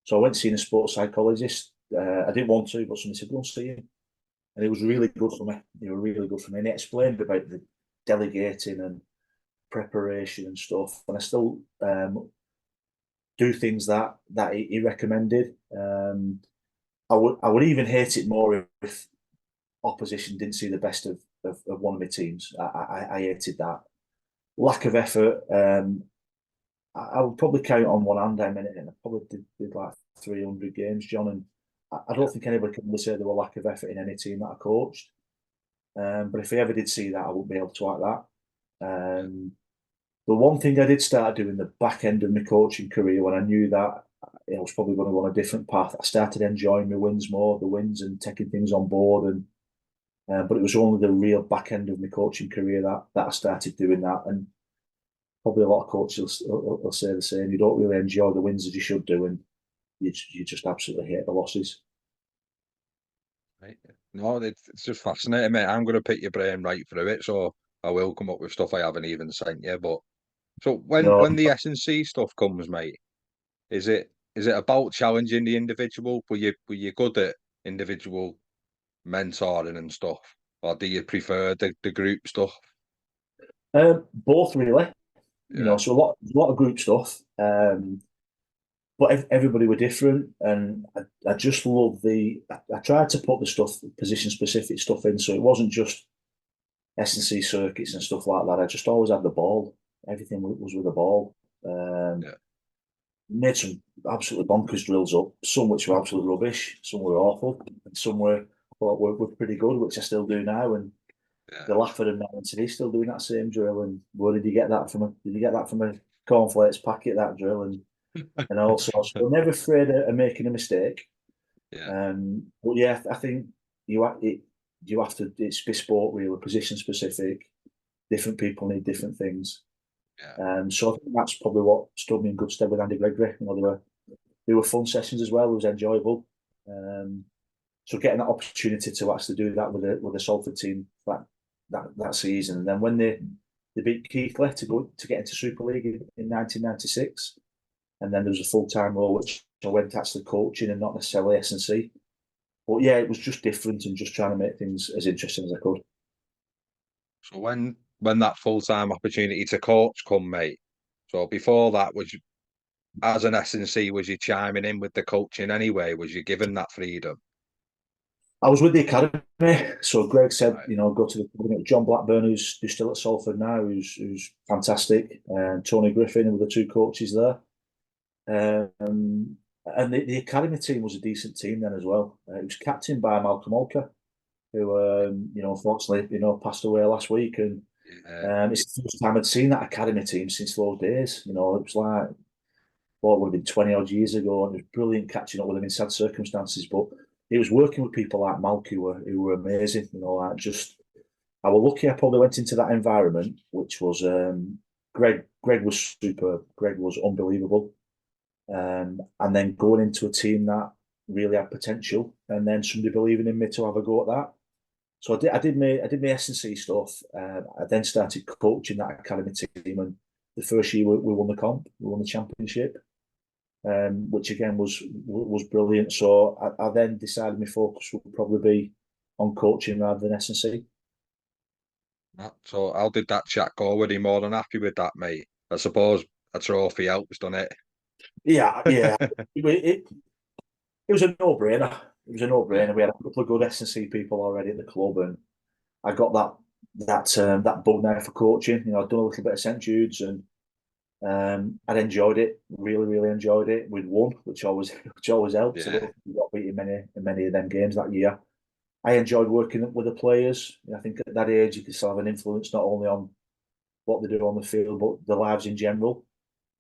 So I went seeing a sports psychologist. I didn't want to, but somebody said go and see him, and it was really good for me. They were really good for me, and he explained about the delegating and preparation and stuff, and I still do things that he recommended. I would even hate it more if opposition didn't see the best of one of my teams. I hated that lack of effort. I would probably count on one hand how many. I probably did like 300 games, John, and I don't Yeah. think anybody can really say there were lack of effort in any team that I coached. But if I ever did see that, I wouldn't be able to act that. Yeah. The one thing I did start doing the back end of my coaching career when I knew that I was probably going to go on a different path, I started enjoying my wins more, the wins and taking things on board. And but it was only the real back end of my coaching career that I started doing that. And probably a lot of coaches will say the same. You don't really enjoy the wins as you should do, and you just absolutely hate the losses. Right. No, it's just fascinating, mate. I'm going to pick your brain right through it, so I will come up with stuff I haven't even sent you. But so No, when the S&C stuff comes, mate, is it about challenging the individual? Were you good at individual mentoring and stuff, or do you prefer the group stuff? both really. Yeah, So a lot of group stuff. But everybody were different, and I just love I tried to put the stuff, position specific stuff in, so it wasn't just S&C circuits and stuff like that. I just always had the ball. Everything was with the ball. Um, yeah, Made some absolutely bonkers drills up. Some which were absolute rubbish. Some were awful, and some I thought were pretty good, which I still do now. And yeah. they laugh at them now and today, still doing that same drill. And where did you get that from? Did you get that from a cornflakes packet? That drill and all sorts. So I'm never afraid of making a mistake. Yeah, But yeah, I think you have to. It's bespoke, really, position specific. Different people need different things. yeah. So I think that's probably what stood me in good stead with Andy Gregory. They were fun sessions as well. It was enjoyable. Um, so getting that opportunity to actually do that with a Salford team that season, and then when they beat Keighley to get into Super League in 1996, and then there was a full time role which I went actually coaching and not necessarily S&C. But yeah, it was just different and just trying to make things as interesting as I could. So when that full-time opportunity to coach come, mate. So before that, was you, as an S&C, was you chiming in with the coaching anyway? Was you given that freedom? I was with the academy, so Greg said, Right. go to the academy. John Blackburn, who's still at Salford now, who's fantastic, and Tony Griffin were the two coaches there. And the academy team was a decent team then as well. It was captained by Malcolm Olker, who unfortunately passed away last week, and Yeah, it's the first time I'd seen that academy team since those days. It was like what would have been 20 odd years ago, and it was brilliant catching up with him in sad circumstances. But he was working with people like Malk who were amazing. Like just I was lucky. I probably went into that environment, which was Greg. Greg was super. Greg was unbelievable. And then going into a team that really had potential, and then somebody believing in me to have a go at that. So I did my S&C stuff. I then started coaching that academy team, and the first year we won the comp, we won the championship, which again was brilliant. So I then decided my focus would probably be on coaching rather than S&C. so how did that chat go? Were you more than happy with that, mate? I suppose a trophy helps, doesn't it? Yeah, yeah. It was a no-brainer. It was a Yeah, no-brainer. We had a couple of good S&C people already at the club, and I got that bug now for coaching. I'd done a little bit of St Jude's, and I'd enjoyed it. Really, really enjoyed it. We'd won, which always helps. I don't yeah, think we got beat in many of them games that year. I enjoyed working with the players. I think at that age you can still have an influence not only on what they do on the field, but their lives in general.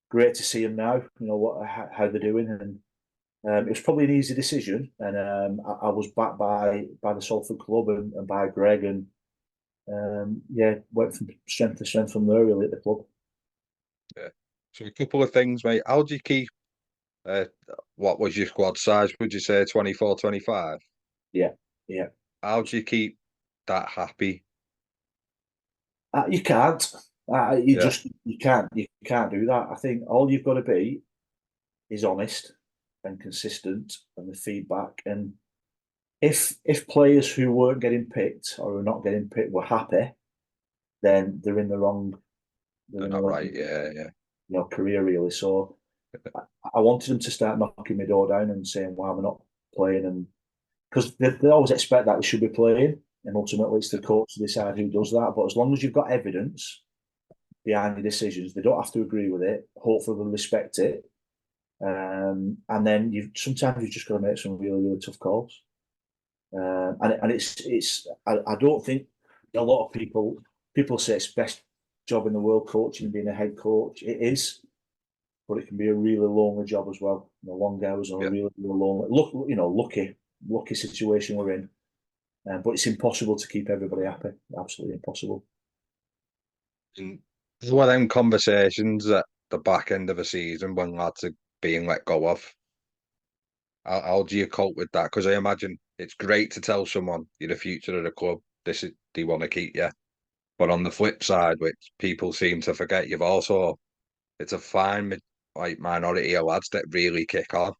Great to see them now. How they're doing, and it was probably an easy decision. And I was backed by the Salford club and by Greg, and yeah, went from strength to strength from there really at the club. yeah. So a couple of things, mate. How do you keep uh, what was your squad size? Would you say 24, 25? Yeah, yeah. How do you keep that happy? You can't. You Yeah, just you can't do that. I think all you've got to be is honest and consistent and the feedback. And if players who weren't getting picked or were not getting picked were happy, then they're in the wrong they're they're in the not wrong right. Yeah, yeah, career really. So I wanted them to start knocking my door down and saying why we're not playing, and because they always expect that we should be playing, and ultimately it's the coach to decide who does that. But as long as you've got evidence behind the decisions, they don't have to agree with it. Hopefully they'll respect it. And then sometimes you've just got to make some really, really tough calls. And I don't think a lot of people say it's best job in the world coaching and being a head coach. It is, but it can be a really lonely job as well. Long hours and a yeah. really, really lonely. Lucky situation we're in. But it's impossible to keep everybody happy. Absolutely impossible. And one of them conversations at the back end of a season when lads are being let go of. How do you cope with that? Because I imagine it's great to tell someone you're the future of the club. This is they want to keep you. But on the flip side, which people seem to forget, you've also it's a fine like minority of lads that really kick on.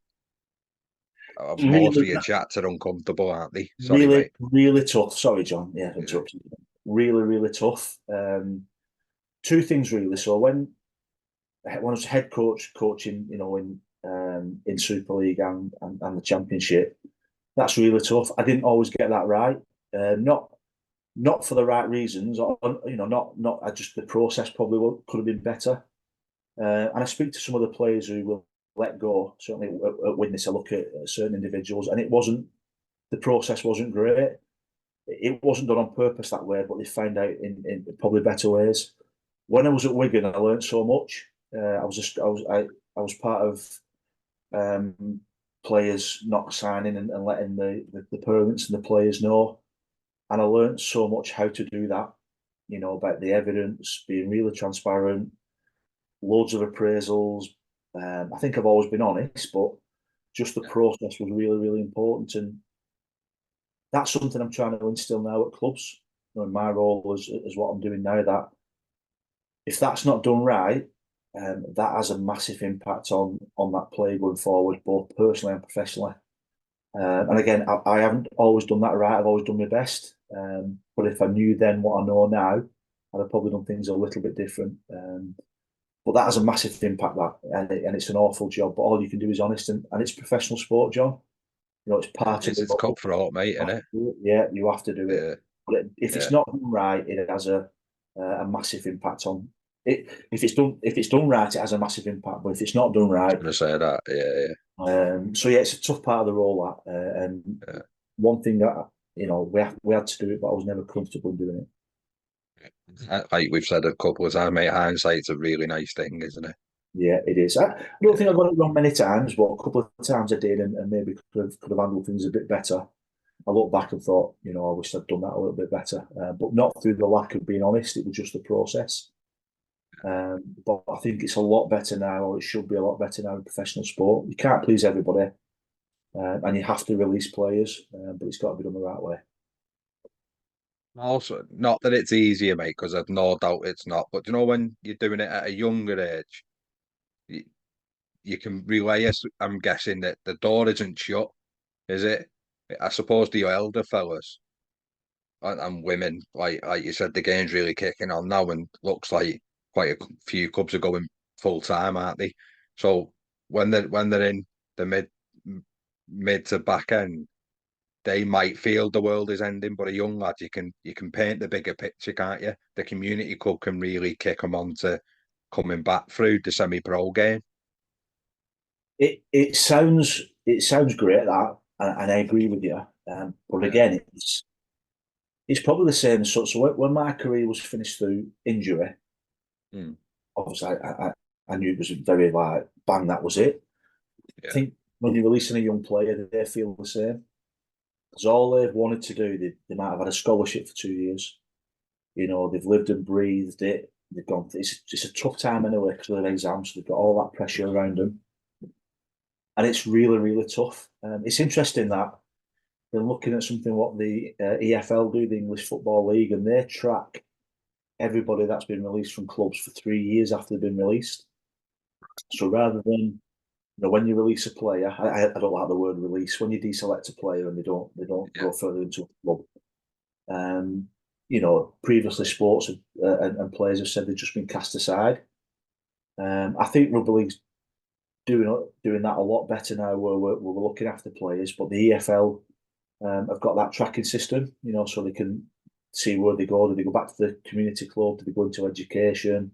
Most Really, of your chats are uncomfortable, aren't they? Sorry, really, mate. really tough. Sorry, John. Yeah, Yeah, interrupted. Really, really tough. Two things really. So when I was head coach coaching, in Super League and the Championship, that's really tough. I didn't always get that right. Not for the right reasons, or not. I just the process probably could have been better. And I speak to some of the players who will let go. Certainly at Witness, I look at certain individuals, and it wasn't the process wasn't great. It wasn't done on purpose that way, but they found out in probably better ways. When I was at Wigan, I learned so much. I was part of players not signing and letting the parents and the players know, and I learned so much how to do that. About the evidence, being really transparent, loads of appraisals. I think I've always been honest, but just the yeah, process was really, really important, and that's something I'm trying to instill now at clubs. In my role as what I'm doing now, that if that's not done right, that has a massive impact on that player going forward, both personally and professionally. And again, I haven't always done that right. I've always done my best. But if I knew then what I know now, I'd have probably done things a little bit different. But that has a massive impact, that, and it's an awful job. But all you can do is honest, and it's professional sport, John. You know, it's It part of is. the It's role. cutthroat, mate, You isn't have it? to do it. Yeah, you have to do it. Yeah, But if it's yeah. not done right, it has a massive impact on it. If it's done right, it has a massive impact. But if it's not done I was right, gonna say that. Yeah, so yeah, it's a tough part of the role. That and yeah. one thing that we had to do it, but I was never comfortable doing it. Like we've said a couple of times, mate, hindsight's a really nice thing, isn't it? Yeah, it is. I don't think I got it wrong many times, but a couple of times I did, and maybe could have handled things a bit better. I look back and thought, I wish I'd done that a little bit better, but not through the lack of being honest. It was just the process. But I think it's a lot better now, or it should be a lot better now in professional sport. You can't please everybody, and you have to release players, but it's got to be done the right way. Also, not that it's easier, mate, because I've no doubt it's not. But you know, when you're doing it at a younger age, you, you can relay us. I'm guessing that the door isn't shut, is it? I suppose the elder fellas and women, like you said, the game's really kicking on now, and looks like quite a few clubs are going full time, aren't they? So when they're in the mid to back end, they might feel the world is ending, but a young lad, you can paint the bigger picture, can't you? The community club can really kick them on to coming back through the semi-pro game. It sounds great, that, and I agree with you. But Yeah. again, it's probably the same. So when my career was finished through injury, Mm. obviously I knew it was very like bang, that was it. I Yeah. think when you're releasing a young player, they feel the same because all they've wanted to do, they might have had a scholarship for 2 years. They've lived and breathed it. They've gone. It's a tough time anyway because of their exams. So they've got all that pressure around them, and it's really really tough. It's interesting that they're looking at something what the EFL do, the English Football League, and they track everybody that's been released from clubs for 3 years after they've been released. So rather than when you release a player, I don't like the word release. When you deselect a player and they don't Yeah. go further into a club, um, previously sports and players have said they've just been cast aside. I think rugby league's doing that a lot better now, where we're looking after players, but the EFL have got that tracking system, so they can see where they go. Do they go back to the community club? Do they go into education?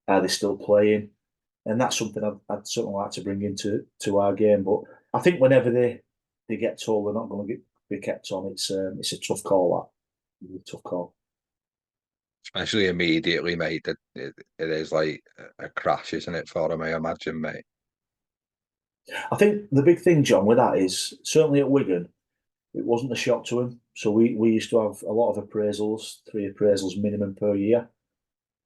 Are they still playing? And that's something I'd certainly like to bring into our game. But I think whenever they get told they're not going to be kept on, it's a tough call. That a tough call. Especially immediately, mate. It is like a crash, isn't it, for them, I imagine, mate? I think the big thing, John, with that is certainly at Wigan, it wasn't a shock to him. So we used to have a lot of appraisals, 3 appraisals minimum per year.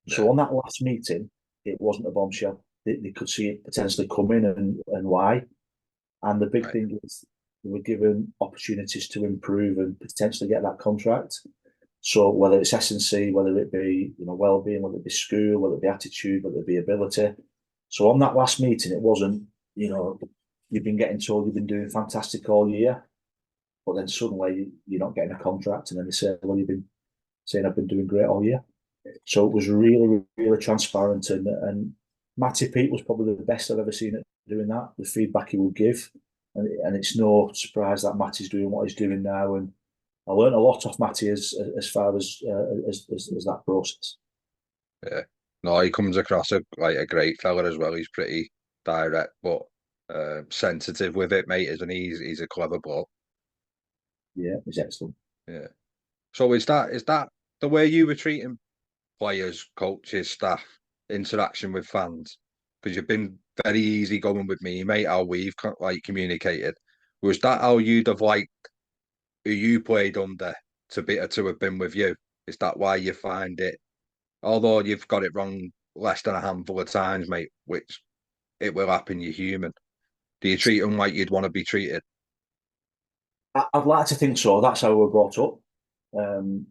Yeah. So on that last meeting, it wasn't a bombshell. They could see it potentially coming and why. And the big Right. thing is they were given opportunities to improve and potentially get that contract. So whether it's S&C, whether it be well-being, whether it be school, whether it be attitude, whether it be ability. So on that last meeting, it wasn't you've been getting told you've been doing fantastic all year, but then suddenly you're not getting a contract, and then they say, well, you've been saying I've been doing great all year. So it was really, really transparent, and Matty Pete was probably the best I've ever seen at doing that. The feedback he would give, and it's no surprise that Matty's doing what he's doing now. And I learned a lot off Matty as far as that process. Yeah. No, he comes across like a great fella as well. He's pretty direct, but sensitive with it, mate, isn't he? He's a clever bloke. Yeah, it's excellent. Yeah. So is that the way you were treating players, coaches, staff, interaction with fans? Because you've been very easy going with me, mate. How we've like communicated. Was that how you'd have liked who you played under to have been with you? Is that why you find it? Although you've got it wrong less than a handful of times, mate, which it will happen. You're human. Do you treat them like you'd want to be treated? I'd like to think so. That's how we were brought up. Um,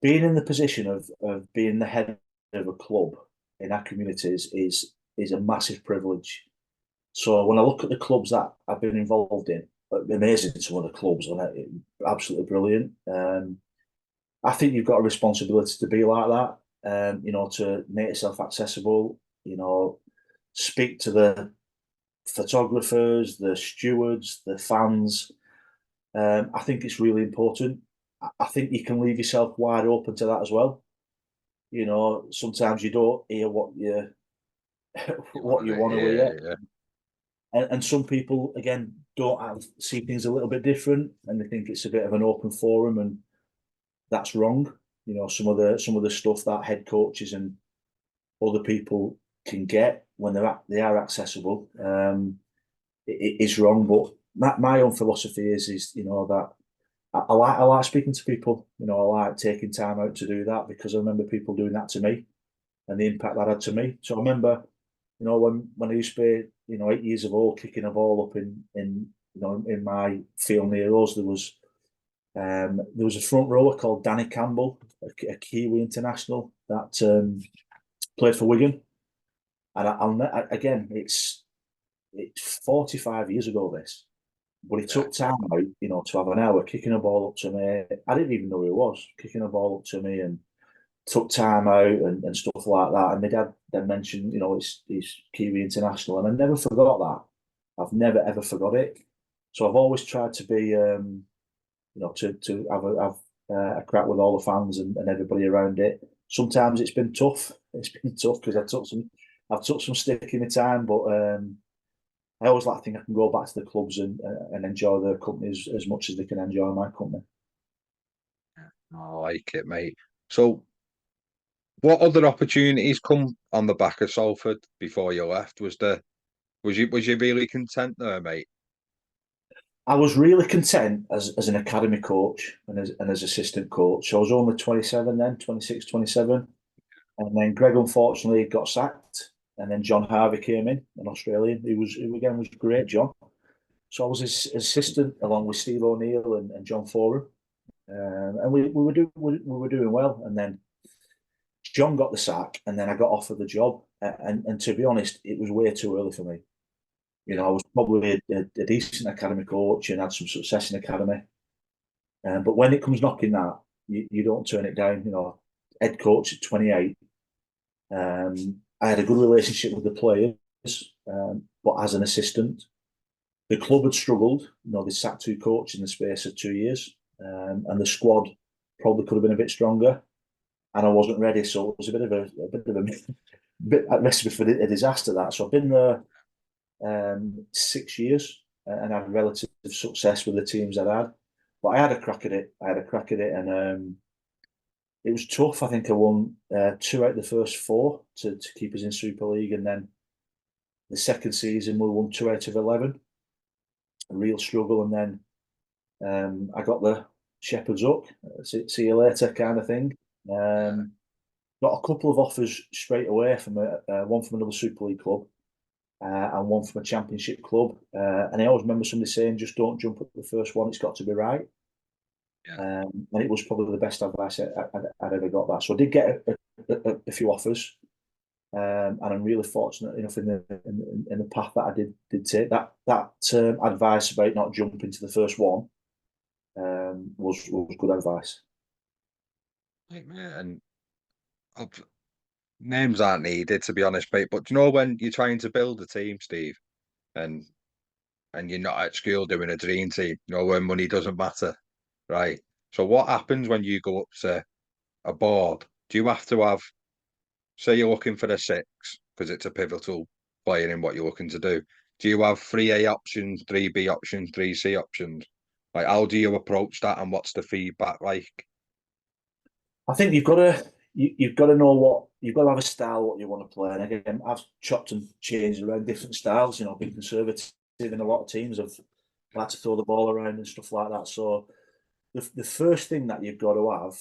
Being in the position of being the head of a club in our communities is a massive privilege. So when I look at the clubs that I've been involved in, amazing some of the clubs, and absolutely brilliant. I think you've got a responsibility to be like that. to make yourself accessible, speak to the photographers, the stewards, the fans. I think it's really important. I think you can leave yourself wide open to that as well. Sometimes you don't hear what you You what wanted you it, want to hear, yeah, and some people again see things a little bit different, and they think it's a bit of an open forum, and that's wrong. Some of the stuff that head coaches and other people can get when they are accessible, it is wrong. But my own philosophy is that I like speaking to people. I like taking time out to do that because I remember people doing that to me and the impact that had to me. So I remember, when I used to be, 8 years old, kicking a ball up in my field near us, there was a front rower called Danny Campbell, a Kiwi international that played for Wigan, and again, it's 45 years ago this, but he yeah, took time out, to have an hour kicking a ball up to me. I didn't even know who he was, kicking a ball up to me, and took time out and stuff like that. And my dad then mentioned, he's Kiwi international, and I never forgot that. I've never ever forgot it. So I've always tried to be, to have a crack with all the fans and everybody around it. Sometimes it's been tough. It's been tough because I've took some stick in my time, but I always like to think I can go back to the clubs and enjoy their company as much as they can enjoy my company. I like it, mate. So, what other opportunities come on the back of Salford before you left? Was you really content there, mate? I was really content as an academy coach and as assistant coach. So I was only 27 then, 26, 27. And then Greg unfortunately got sacked. And then John Harvey came in, an Australian. He was great, John. So I was his assistant along with Steve O'Neill and John Foran. And we were doing well. And then John got the sack, and then I got offered the job. And to be honest, it was way too early for me. Yeah, I was probably a decent academy coach and had some success in academy. But when it comes knocking that, you don't turn it down. Head coach at 28. I had a good relationship with the players, but as an assistant, the club had struggled. They sacked two coaches in the space of 2 years, and the squad probably could have been a bit stronger. And I wasn't ready, so it was a recipe for a disaster. That so I've been there 6 years and had relative success with the teams I had. But I had a crack at it. And it was tough. I think I won two out of the first four to keep us in Super League, and then the second season we won 2 out of 11. A real struggle, and then I got the shepherd's hook. See you later, kind of thing. yeah, Got a couple of offers straight away from one from another Super League club and one from a Championship club. And I always remember somebody saying, "Just don't jump at the first one. It's got to be right." yeah. And it was probably the best advice I'd ever got. That so I did get a few offers, and I'm really fortunate enough in the path that I did take. That advice about not jumping to the first one was good advice. Right, mate. And names aren't needed, to be honest, mate. But do you know when you're trying to build a team, Steve, and you're not at school doing a dream team, when money doesn't matter, right? So what happens when you go up to a board? Do you have to have, say you're looking for a six, because it's a pivotal player in what you're looking to do. Do you have 3A options, 3B options, 3C options? Like, how do you approach that, and what's the feedback like? I think you've got to know what you've got to have a style what you want to play. And again, I've chopped and changed around different styles. Being conservative in a lot of teams. I've like to throw the ball around and stuff like that. So the first thing that you've got to have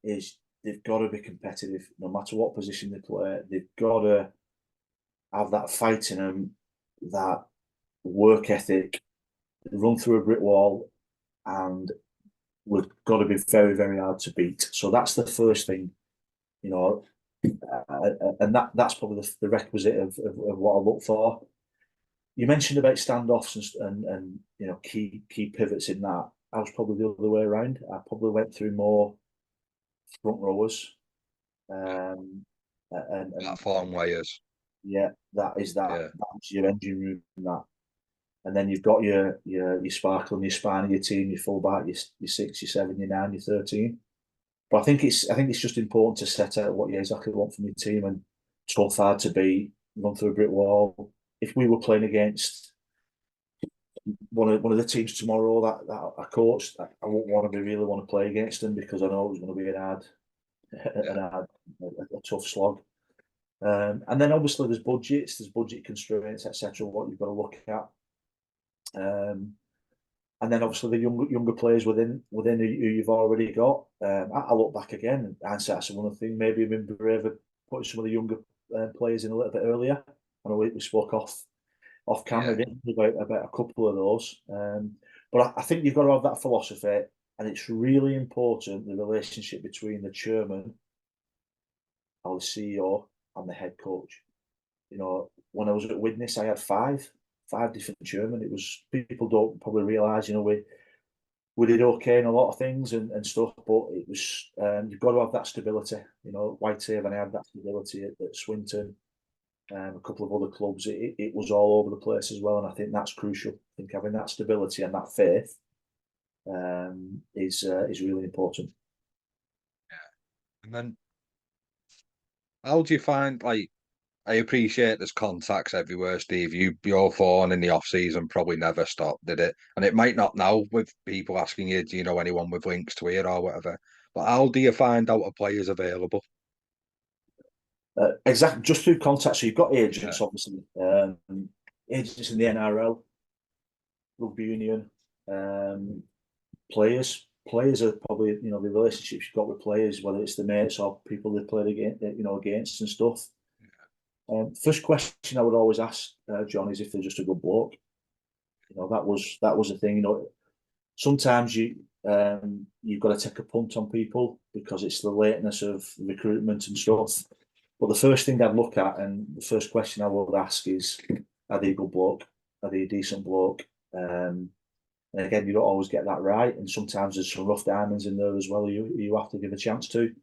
is they've got to be competitive, no matter what position they play. They've got to have that fight in them, that work ethic, run through a brick wall, and we've got to be very, very hard to beat. So that's the first thing, you know, and that's probably the requisite of what I look for. You mentioned about standoffs and key pivots in that. I was probably the other way around. I probably went through more front rowers And Platform layers. yeah, Yeah, that's your engine room. And then you've got your sparkle and your spine of your team, your fullback, your 6, your 7, your 9, your 13. But I think it's just important to set out what you exactly want from your team, and tough hard to be, run through a brick wall. If we were playing against one of the teams tomorrow that I coached, I wouldn't want to be really want to play against them, because I know it was going to be yeah, a tough slog. And then obviously there's budget constraints, etc. What you've got to look at. And then obviously the younger players within who you've already got. I look back again, and hindsight's one of the things. Maybe I've been braver putting some of the younger players in a little bit earlier. I know we spoke off camera, yeah. didn't we, about a couple of those. But I think you've got to have that philosophy, and it's really important, the relationship between the chairman or the CEO and the head coach. You know, when I was at Widnes, I had five different chairmen. It was, people don't probably realise, you know, we did okay in a lot of things and stuff, but it was, you've got to have that stability. You know, Whitehaven, I had that stability at Swinton, a couple of other clubs. It was all over the place as well, and I think that's crucial. I think having that stability and that faith is really important. And then how do you find like I appreciate there's contacts everywhere, Steve. Your phone in the off season probably never stopped, did it? And it might not now with people asking you, do you know anyone with links to it or whatever? But how do you find out a player's available? Exactly, just through contacts. So you've got Yeah, agents, obviously, agents in the NRL, rugby union, um, players. Players are probably, you know, the relationships you've got with players, whether it's the mates or people they played against, against and stuff. First question I would always ask, John, is if they're just a good bloke. You know, that was a thing. You know, sometimes you've got to take a punt on people because it's the lateness of recruitment and stuff. But the first thing I'd look at, and the first question I would ask is, are they a good bloke? Are they a decent bloke? And again, you don't always get that right, and sometimes there's some rough diamonds in there as well. You have to give a chance to.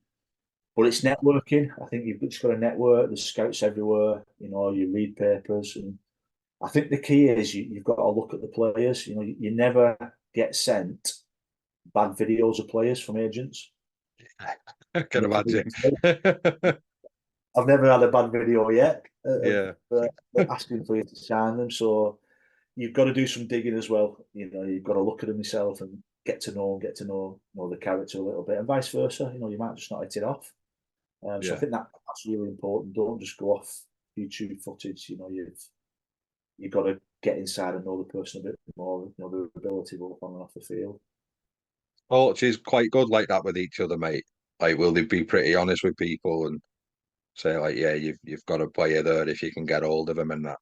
But it's networking. I think you've just got to network. There's scouts everywhere. You know, you read papers, and I think the key is you've got to look at the players. You know, you never get sent bad videos of players from agents. I can imagine. I've never had a bad video yet of Yeah, asking for you to sign them. So you've got to do some digging as well. You know, you've got to look at them yourself and get to know the character a little bit, and vice versa. You know, you might just not hit it off. So I yeah. think that's really important. Don't just go off YouTube footage. You know, you've got to get inside and know the person a bit more. You know, their ability both on and off the field. Coaches quite good like that with each other, mate. Like, will they be pretty honest with people and say like, yeah, you've got a player there if you can get hold of him and that.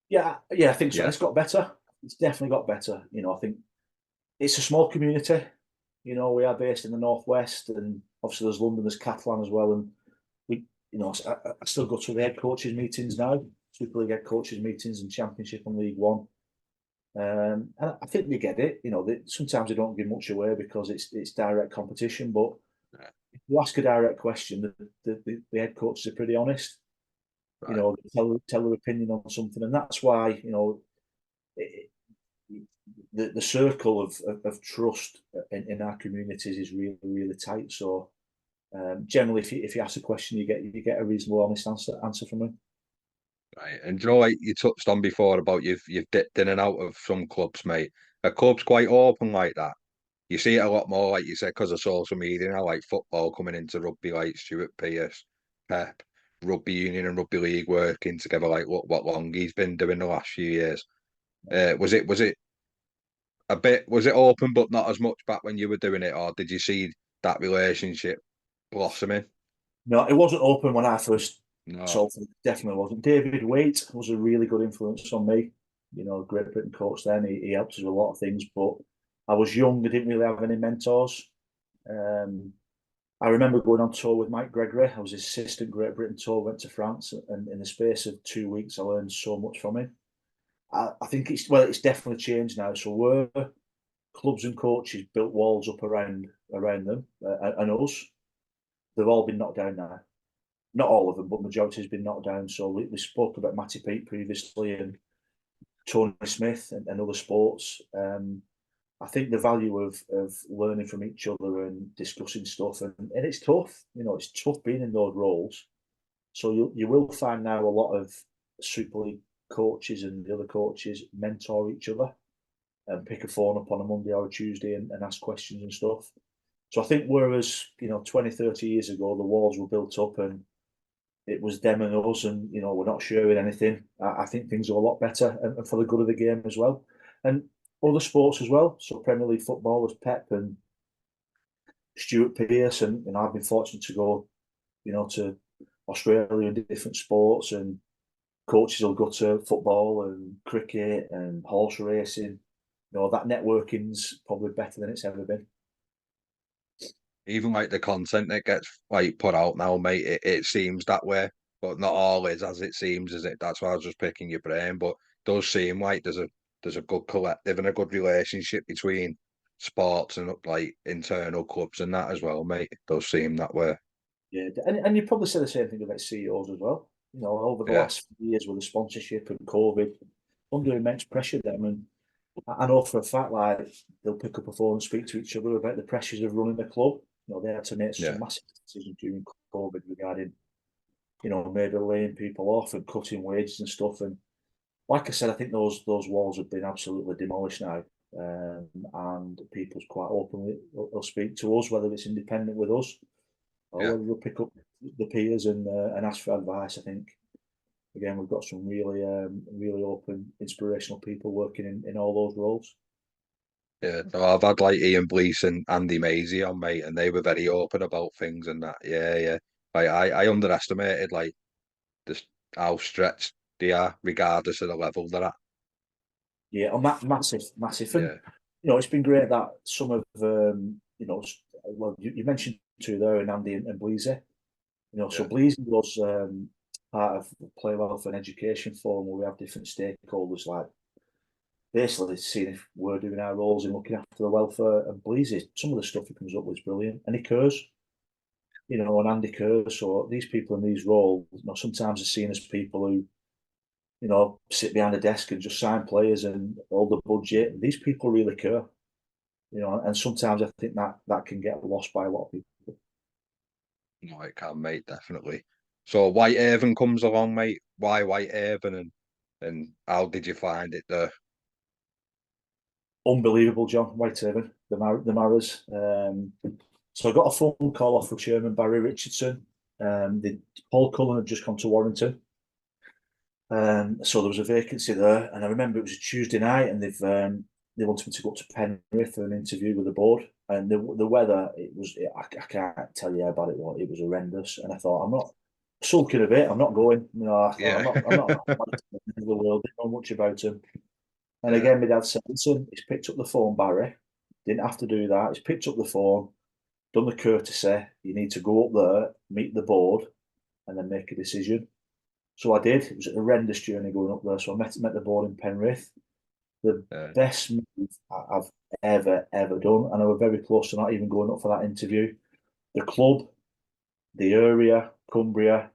Yeah, I think so. Yeah, It's got better. It's definitely got better. You know, I think it's a small community. You know, we are based in the northwest, and obviously there's London, there's Catalan as well, and we, you know, I still go to the head coaches meetings now, Super League head coaches meetings and Championship and League One. And I think they get it. You know, sometimes they don't give much away because it's direct competition. But yeah, if you ask a direct question, the head coaches are pretty honest. You right. know, tell their opinion on something, and that's why, you know, it, the circle of trust in our communities is really really tight. So generally, if you ask a question, you get a reasonable, honest answer from them. Right. And you know, like you touched on before about you've dipped in and out of some clubs, mate. A club's quite open like that. You see it a lot more, like you said, because of social media now, like football coming into rugby, like Stuart Pearce, Pep, rugby union and rugby league working together. Like what long he's been doing the last few years. Was it a bit? Was it open, but not as much back when you were doing it, or did you see that relationship blossoming? No, it wasn't open when I first No. saw it. Definitely wasn't. David Waite was a really good influence on me. You know, Great Britain coach then. He helped us with a lot of things, but I was young. I didn't really have any mentors. Um, I remember going on tour with Mike Gregory. I was his assistant Great Britain tour, went to France, and in the space of 2 weeks, I learned so much from him. I think it's definitely changed now. So where clubs and coaches built walls up around them and us, they've all been knocked down now. Not all of them, but majority has been knocked down. So we spoke about Matty Peake previously and Tony Smith and other sports. I think the value of learning from each other and discussing stuff, and it's tough. It's tough being in those roles. So you will find now a lot of Super League coaches and the other coaches mentor each other and pick a phone up on a Monday or a Tuesday and ask questions and stuff. So I think whereas 20, 30 years ago the walls were built up and it was them and us, and we're not sharing anything. I think things are a lot better, and for the good of the game as well, and other sports as well. So Premier League football, there's Pep and Stuart Pearce, and I've been fortunate to go, to Australia and different sports, and coaches will go to football and cricket and horse racing. That networking's probably better than it's ever been. Even like the content that gets like put out now, mate, it seems that way, but not all is as it seems, is it? That's why I was just picking your brain, but it does seem like there's a good collective and a good relationship between sports and like internal clubs and that as well, mate. It does seem that way. Yeah, and you probably say the same thing about CEOs as well. Over the Yeah, last few years with the sponsorship and COVID, under immense pressure, them, and I know for a fact, like they'll pick up a phone and speak to each other about the pressures of running the club. They had to make yeah, some massive decisions during COVID regarding, maybe laying people off and cutting wages and stuff. And like I said, I think those walls have been absolutely demolished now, and people's quite openly will speak to us, whether it's independent with us or yeah. whether they'll pick up the peers and ask for advice. I think again we've got some really open, inspirational people working in all those roles. Yeah, no, I've had like Ian Blease and Andy Maisie on, mate, and they were very open about things and that. Yeah, yeah. Like I underestimated like just how stretched they are, regardless of the level they're at. Yeah, massive, massive, and Yeah, it's been great that some of well, you mentioned two there, and Andy and Bleasy. So yeah, Bleasy was part of the Play Welfare and Education Forum, where we have different stakeholders, like basically seeing if we're doing our roles in looking after the welfare. And Bleasy, some of the stuff he comes up with is brilliant, and he cares. And Andy cares. So these people in these roles, sometimes are seen as people who sit behind a desk and just sign players and hold the budget. These people really care, and sometimes I think that can get lost by a lot of people. no, it can, mate, definitely. So Whitehaven comes along, mate. Why Whitehaven and how did you find it there? Unbelievable, John Whitehaven, the Maras. So I got a phone call off the chairman, Barry Richardson. Paul Cullen had just gone to Warrington. So there was a vacancy there, and I remember it was a Tuesday night, and they wanted me to go up to Penrith for an interview with the board. And the weather, I can't tell you how bad it was. It was horrendous, and I thought, I'm not sulking a bit. I'm not going. I thought Yeah. I'm not in the world. Didn't know much about him. And Yeah. again, my dad said, listen, he's picked up the phone, Barry. Didn't have to do that. He's picked up the phone, done the courtesy. You need to go up there, meet the board, and then make a decision. So I did. It was a horrendous journey going up there. So I met the board in Penrith. The Yeah. best move I've ever done. And I was very close to not even going up for that interview. The club, the area, Cumbria,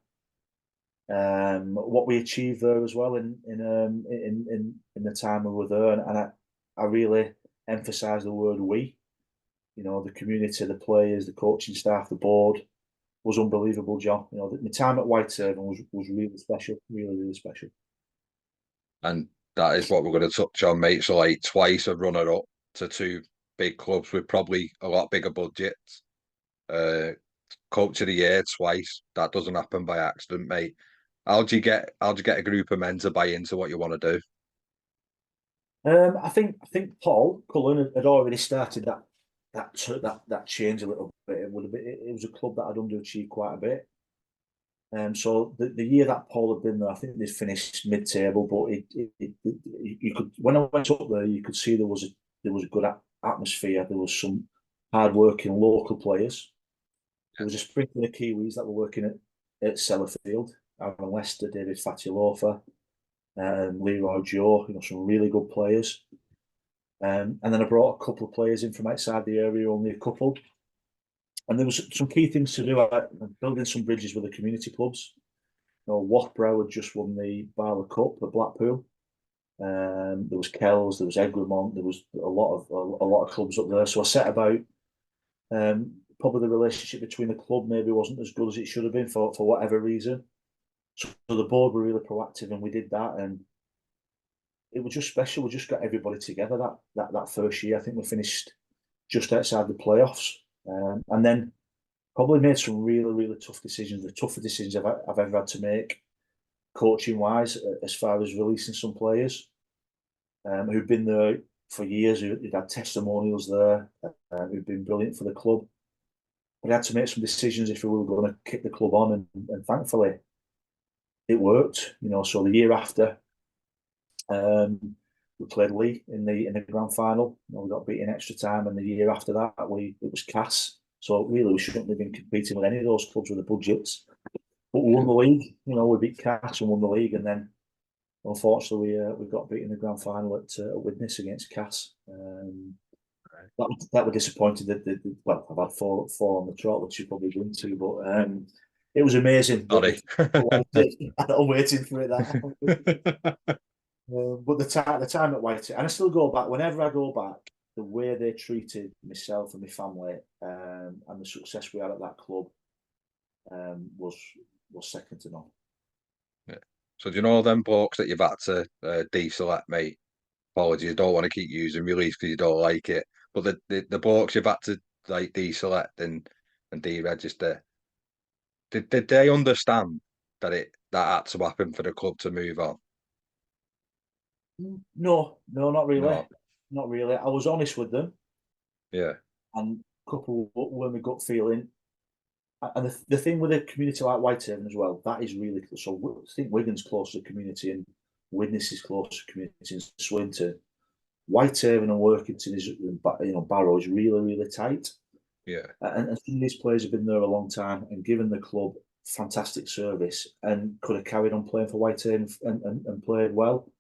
what we achieved there as well in the time we were there. And I really emphasise the word we. The community, the players, the coaching staff, the board was unbelievable, John. The time at Whitehaven was really special, really, really special. And that is what we're going to touch on, mate. So like twice a runner up to two big clubs with probably a lot bigger budgets. Coach of the year twice. That doesn't happen by accident, mate. How'd you get a group of men to buy into what you want to do? I think Paul Cullen had already started that change a little bit. It was a club that had underachieved quite a bit. So the year that Paul had been there, I think they finished mid-table. But you could, when I went up there, you could see there was a good atmosphere. There was some hard-working local players. There was a sprinkling of Kiwis that were working at Sellafield, Aaron Lester, David Fatialofa, Leroy Joe. Some really good players. And then I brought a couple of players in from outside the area, only a couple. And there was some key things to do, like building some bridges with the community clubs. Whathbrow had just won the Barlow Cup at Blackpool. There was Kells, there was Egremont, there was a lot of clubs up there. So I set about probably the relationship between the club maybe wasn't as good as it should have been for whatever reason. So the board were really proactive, and we did that, and it was just special. We just got everybody together that first year. I think we finished just outside the playoffs, and then probably made some really tough decisions, the tougher decisions I've ever had to make, coaching wise, as far as releasing some players who've been there for years, who'd had testimonials there, who've been brilliant for the club. But I had to make some decisions if we were going to kick the club on, and thankfully it worked. So the year after, we played Lee in the grand final. We got beaten extra time, and the year after that, it was Cass. So really, we shouldn't have been competing with any of those clubs with the budgets. But we won the league. We beat Cass and won the league, and then unfortunately we got beaten in the grand final at Widnes against Cass. That were disappointed. Well, I've had four on the trot, which you've probably been to, but it was amazing. Sorry. I'm waiting for it. But the time at White, and I still go back whenever I go back. The way they treated myself and my family, and the success we had at that club, was second to none. Yeah. So do you know them blokes that you've had to deselect, mate? Apologies, you don't want to keep using release because you don't like it. But the blokes you've had to like deselect and deregister, did they understand that had to happen for the club to move on? No, not really. No. Not really. I was honest with them, Yeah. and coupled with my gut feeling. And the thing with a community like Whitehaven as well, that is really close. So I think Wigan's close to the community, and Widnes is close to the community in Swinton. Whitehaven and Workington is, Barrow is really tight. Yeah. And some of these players have been there a long time and given the club fantastic service, and could have carried on playing for Whitehaven and played well.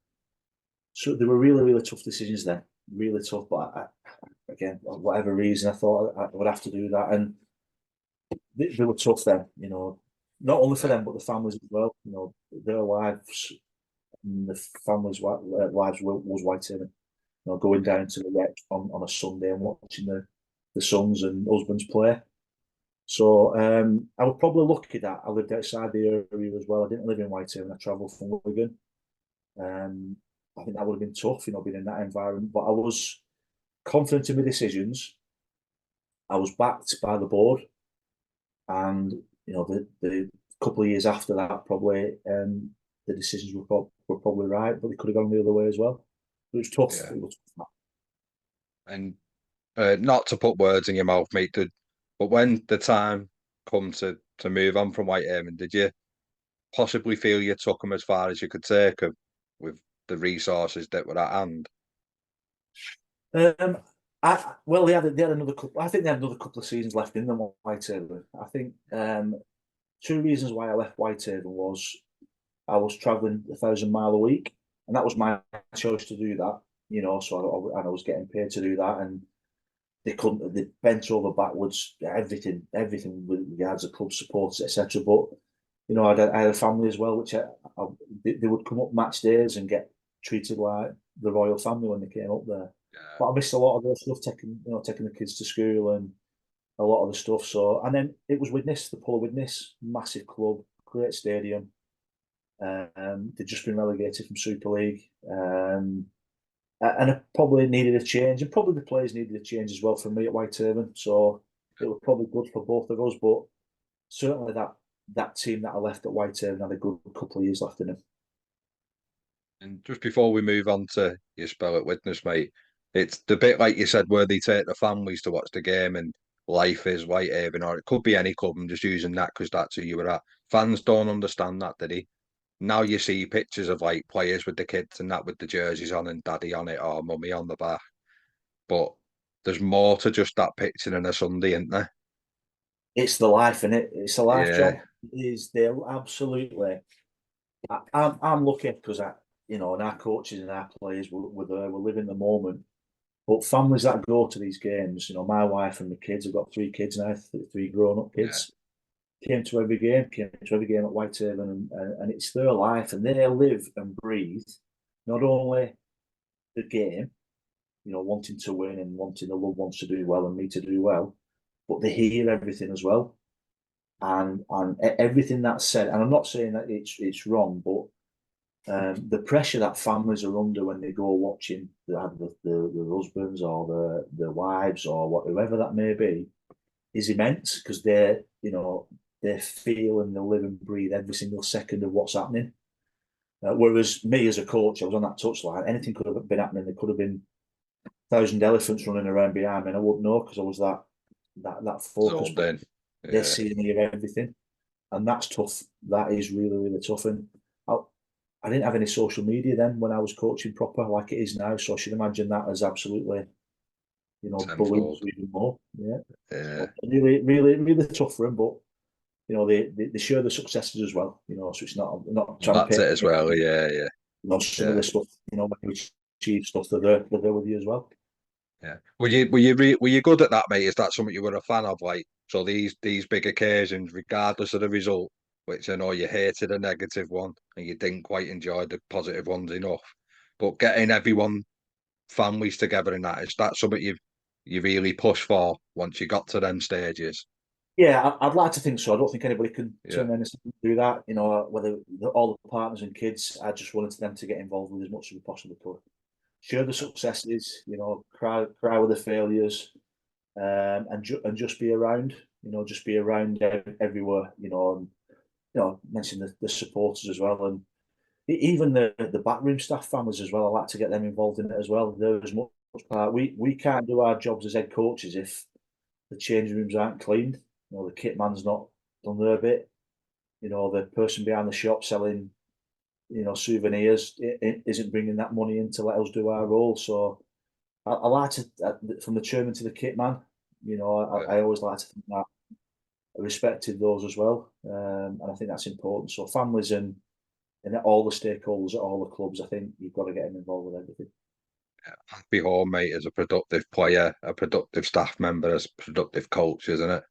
So there were really tough decisions then, really tough. But again, for whatever reason, I thought I would have to do that, and they were tough then. Not only for them but the families as well. Their lives, and the families' lives was Whitehaven. Going down to the rec on a Sunday and watching the sons and husbands play. So I was probably lucky that I lived outside the area as well. I didn't live in Whitehaven. I travelled from Wigan. I think that would have been tough, being in that environment. But I was confident in my decisions. I was backed by the board, and the couple of years after that, probably the decisions were probably right, but they could have gone the other way as well. It was tough. Yeah. It was tough. And not to put words in your mouth, mate, but when the time come to move on from Whitehaven, did you possibly feel you took them as far as you could take them with the resources that were at hand? Well, they had another couple. I think they had another couple of seasons left in them. Whitehaven. I think two reasons why I left Whitehaven was I was travelling 1,000 miles a week, and that was my choice to do that. So I was getting paid to do that, and they couldn't. They bent over backwards, everything with regards to club supporters, etc. But I had a family as well, which they would come up match days and get treated like the royal family when they came up there. Yeah. But I missed a lot of their stuff, taking the kids to school and a lot of the stuff. So, and then it was Widnes, the Polo Widnes, massive club, great stadium. They'd just been relegated from Super League, and I probably needed a change, and probably the players needed a change as well for me at Whitehaven. So it was probably good for both of us, but certainly that team that I left at Whitehaven had a good couple of years left in them. And just before we move on to your spell at Widnes, mate, it's the bit like you said where they take the families to watch the game and life is Whitehaven, or it could be any club. I'm just using that because that's who you were at. Fans don't understand that, did he? Now you see pictures of like players with the kids and that with the jerseys on and daddy on it or mummy on the back. But there's more to just that picture than a Sunday, isn't there? It's the life, isn't it? It's a life Yeah. job. It is there absolutely. I'm lucky because and our coaches and our players were there. We're living the moment. But families that go to these games, my wife and the kids, I've got 3 kids now, 3 grown-up Yeah. kids, came to every game at Whitehaven, and it's their life, and they live and breathe not only the game, wanting to win and wanting the loved ones to do well and me to do well, but they hear everything as well, and everything that's said. And I'm not saying that it's wrong, but the pressure that families are under when they go watching the husbands or the wives or whoever that may be is immense, because they feel and they live and breathe every single second of what's happening. Whereas me as a coach, I was on that touchline. Anything could have been happening. There could have been 1,000 elephants running around behind me, and I wouldn't know because I was that focused. Zoned in. They Yeah. see and hear everything, and that's tough. That is really, really tough. And I didn't have any social media then when I was coaching proper like it is now. So I should imagine that as absolutely, bullied Tenfold. even more. Yeah. Yeah. So really, really, really tough for them. But they share the successes as well. So it's not Well, trying to that's pay. it as well. Yeah, yeah, Some of yeah, the stuff. When you achieve stuff, they're there with you as well. yeah. Were you good at that, mate? Is that something you were a fan of? Like, so these big occasions, regardless of the result, which I know you hated a negative one and you didn't quite enjoy the positive ones enough, but getting everyone families together in that, is that something you really push for once you got to them stages? Yeah, I'd like to think so. I don't think anybody can Yeah, turn around and do that. Whether all the partners and kids, I just wanted them to get involved with as much as we possibly could. Share the successes, cry with the failures, and just be around. Just be around everywhere. And mention the supporters as well, and even the backroom staff families as well. I like to get them involved in it as well. There's much part. We can't do our jobs as head coaches if the change rooms aren't cleaned. The kit man's not done their bit. The person behind the shop selling, souvenirs isn't bringing that money in to let us do our role. So I like to, from the chairman to the kit man, yeah. I always like to think that I respected those as well. And I think that's important. So families and all the stakeholders at all the clubs, I think you've got to get them involved with everything. Happy home, mate, as a productive player, a productive staff member, as productive coach, isn't it?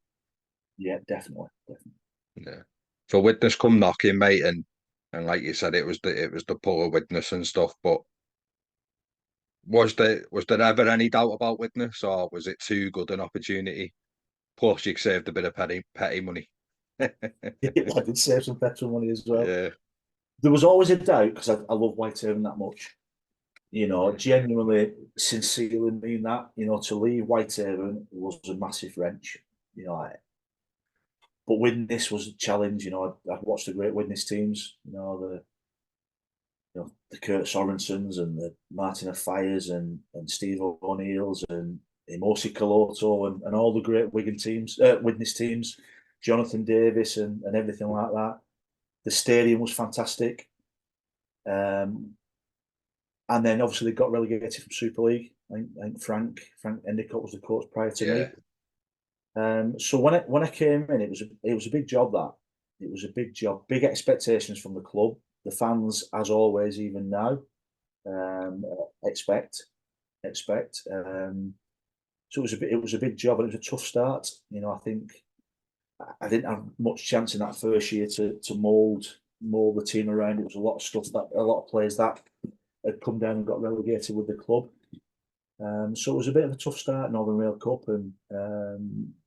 Yeah, definitely, definitely. Yeah. So witness come knocking, mate, and like you said, it was the pull of witness and stuff. But was there ever any doubt about witness, or was it too good an opportunity? Plus, you saved a bit of petty money. I did save some petrol money as well. Yeah. There was always a doubt because I love Whitehaven that much. Mm. Genuinely, sincerely mean that. To leave Whitehaven was a massive wrench. But Widnes was a challenge. I'd watched the great Widnes teams. The Kurt Sorensens and the Martin of Fires and Steve O'Neills and Imosi Kaloto and all the great Wigan teams, Widnes teams, Jonathan Davis and everything like that. The stadium was fantastic. And then obviously they got relegated from Super League. I think Frank Endicott was the coach prior to Yeah. me. So when I came in, it was a big job. That it was a big job, big expectations from the club, the fans, as always, even now, um, expect. So it was a big job, and it was a tough start. I think I didn't have much chance in that first year to mold the team around. It was a lot of stuff, that a lot of players that had come down and got relegated with the club. So it was a bit of a tough start, Northern Rail Cup,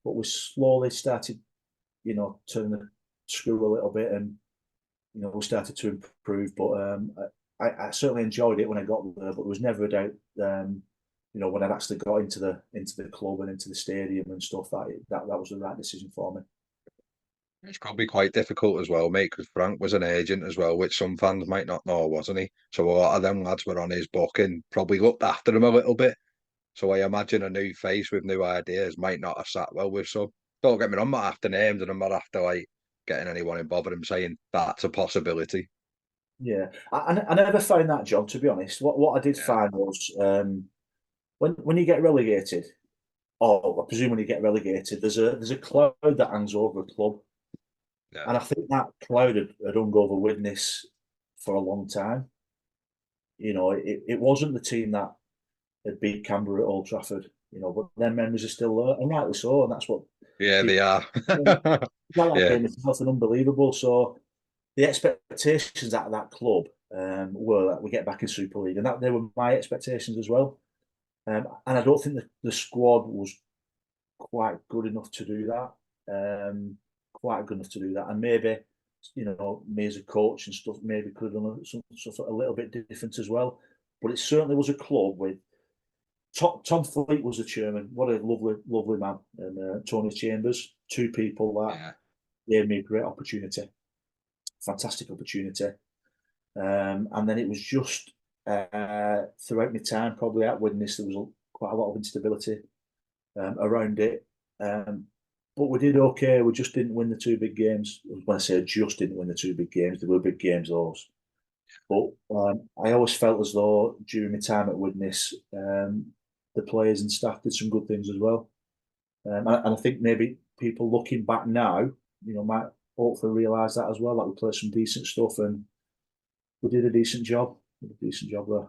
but we slowly started, turning the screw a little bit, and we started to improve. But I certainly enjoyed it when I got there, but there was never a doubt. When I actually got into the club and into the stadium and stuff, that was the right decision for me. It's probably quite difficult as well, mate, because Frank was an agent as well, which some fans might not know, wasn't he? So a lot of them lads were on his book and probably looked after him a little bit. So I imagine a new face with new ideas might not have sat well with some. Don't get me wrong, I'm not after names and I'm not after like getting anyone involved. I'm saying that's a possibility. Yeah, I never found that, John. To be honest, what I did Yeah, find was when you get relegated, or I presume when you get relegated, there's a cloud that hangs over a club, yeah, and I think that cloud had hung over Widnes for a long time. It wasn't the team that had beat Canberra at Old Trafford. But their memories are still there, and rightly so. And that's what Yeah, they are. that Yeah, game itself and unbelievable. So the expectations out of that club were that we get back in Super League, and that they were my expectations as well. And I don't think the squad was quite good enough to do that. Quite good enough to do that, and maybe me as a coach and stuff maybe could have done something a little bit different as well. But it certainly was a club with Tom Fleet was the chairman. What a lovely man, and Tony Chambers, two people that yeah, gave me a great opportunity, fantastic opportunity. And then it was just throughout my time, probably at Widnes, there was quite a lot of instability around it. But we did okay. We just didn't win the two big games. When I say just didn't win the two big games, they were big games, those. But I always felt as though during my time at Widnes, the players and staff did some good things as well. And I think maybe people looking back now, might hopefully realise that as well. That we played some decent stuff and we did a decent job. We did a decent job there.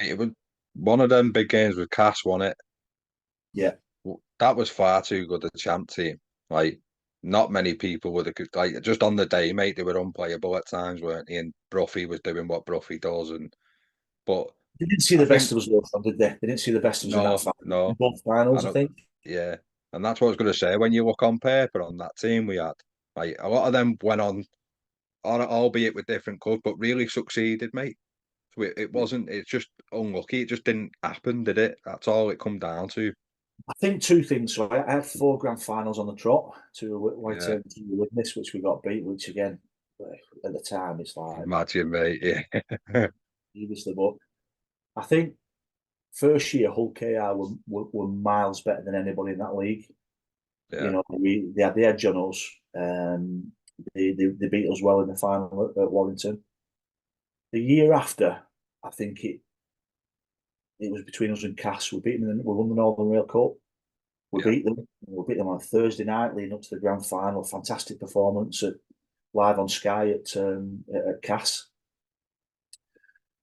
it was one of them big games with Cass won it. Yeah. That was far too good a champ team. Like, not many people would have, like, just on the day, mate, they were unplayable at times, weren't they? And Bruffy was doing what Bruffy does. But They didn't see I the best think, of us, though, did they? They didn't see the best of us in that no, final. In no, both I finals, I don't, think. yeah. And that's what I was going to say. When you look on paper on that team we had, like, a lot of them went on, albeit with different clubs, but really succeeded, mate. So it wasn't, it's just unlucky. It just didn't happen, did it? That's all it come down to. I think two things. So I had four grand finals on the trot to White Yeah. Widnes, which we got beat, which again, at the time, it's like, Imagine, mate. Yeah. obviously, but I think first year Hull KR were miles better than anybody in that league. Yeah. They had the edge on us. They beat us well in the final at Warrington. The year after, I think it was between us and Cass. We beat them. We won the Northern Rail Cup. We Yeah. beat them. We beat them on a Thursday night, leading up to the grand final. Fantastic performance live on Sky at Cass.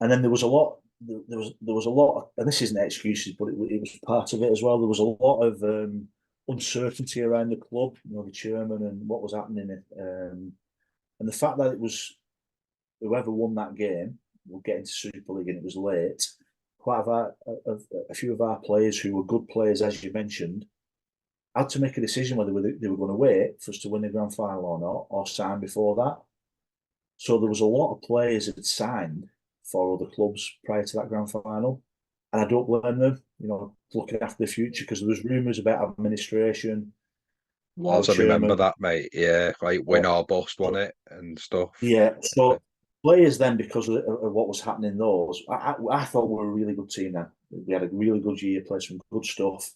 And then there was a lot. There was a lot, and this isn't excuses, but it was part of it as well. There was a lot of uncertainty around the club, the chairman and what was happening, and the fact that it was whoever won that game would get into Super League, and it was late. Quite a few of our players who were good players, as you mentioned, had to make a decision whether they were going to wait for us to win the grand final or not, or sign before that. So there was a lot of players that had signed for other clubs prior to that grand final, and I don't blame them. Looking after the future, because there was rumours about administration, our Also remember chairman. that, mate. Yeah, like win or bust, won it and stuff. Yeah, so players then, because of what was happening, those I thought we were a really good team then. We had a really good year, played some good stuff,